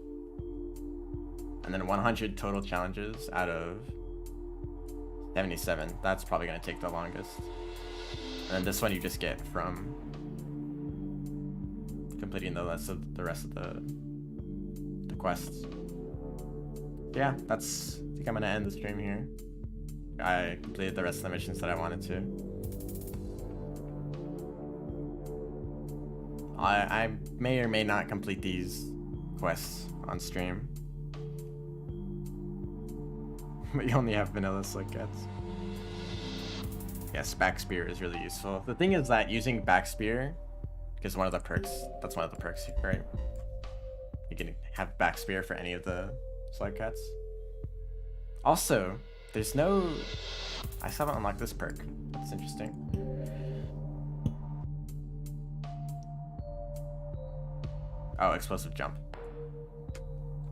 A: And then 100 total challenges out of 77. That's probably going to take the longest. And then this one you just get from completing the rest of the quests. Yeah, I think I'm going to end the stream here. I completed the rest of the missions that I wanted to. I may or may not complete these quests on stream. But you only have vanilla slug cats. Yes, back spear is really useful. The thing is that using back spear is one of the perks. That's one of the perks, right? You can have back spear for any of the slug cats. Also, there's no... I still haven't unlocked this perk. That's interesting. Oh, explosive jump.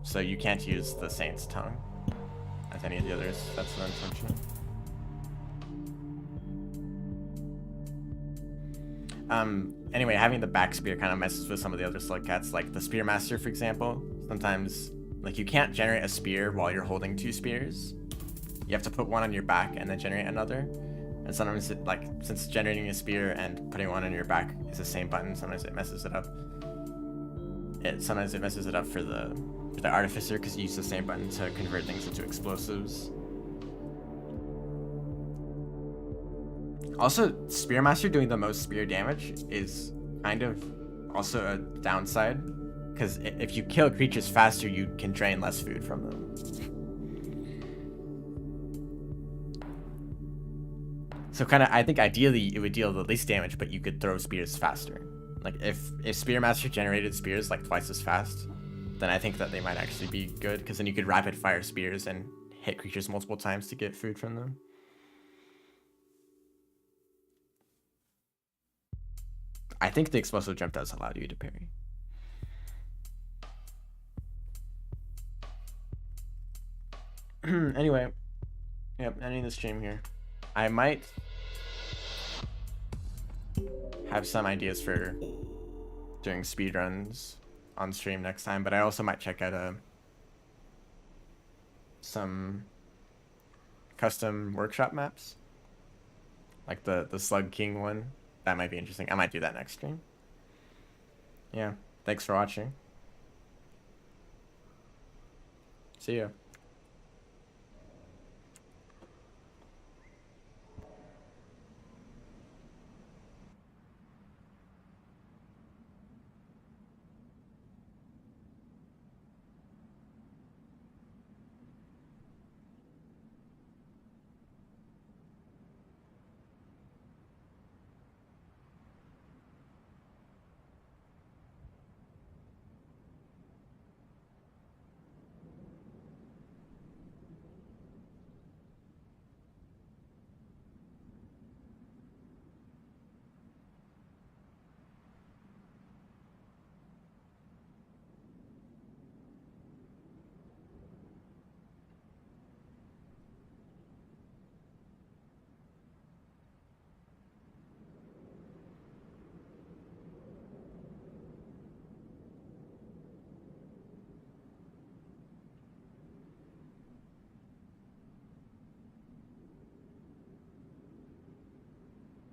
A: So you can't use the Saint's tongue as any of the others. That's unfortunate. Anyway, having the back spear kind of messes with some of the other slug cats, like the Spearmaster, for example. Sometimes, like, you can't generate a spear while you're holding 2 spears. You have to put one on your back and then generate another. And sometimes, since generating a spear and putting one on your back is the same button, sometimes it messes it up. Sometimes it messes it up for the Artificer because you use the same button to convert things into explosives. Also, Spearmaster doing the most spear damage is kind of also a downside, because if you kill creatures faster, you can drain less food from them. So kind of, I think ideally it would deal the least damage, but you could throw spears faster. Like if Spearmaster generated spears like twice as fast, then I think that they might actually be good, because then you could rapid fire spears and hit creatures multiple times to get food from them. I think the explosive jump does allow you to parry. Anyway, yep, ending the stream here. I might have some ideas for doing speedruns on stream next time, but I also might check out some custom workshop maps, like the Slug King one. That might be interesting. I might do that next stream. Yeah, thanks for watching. See ya.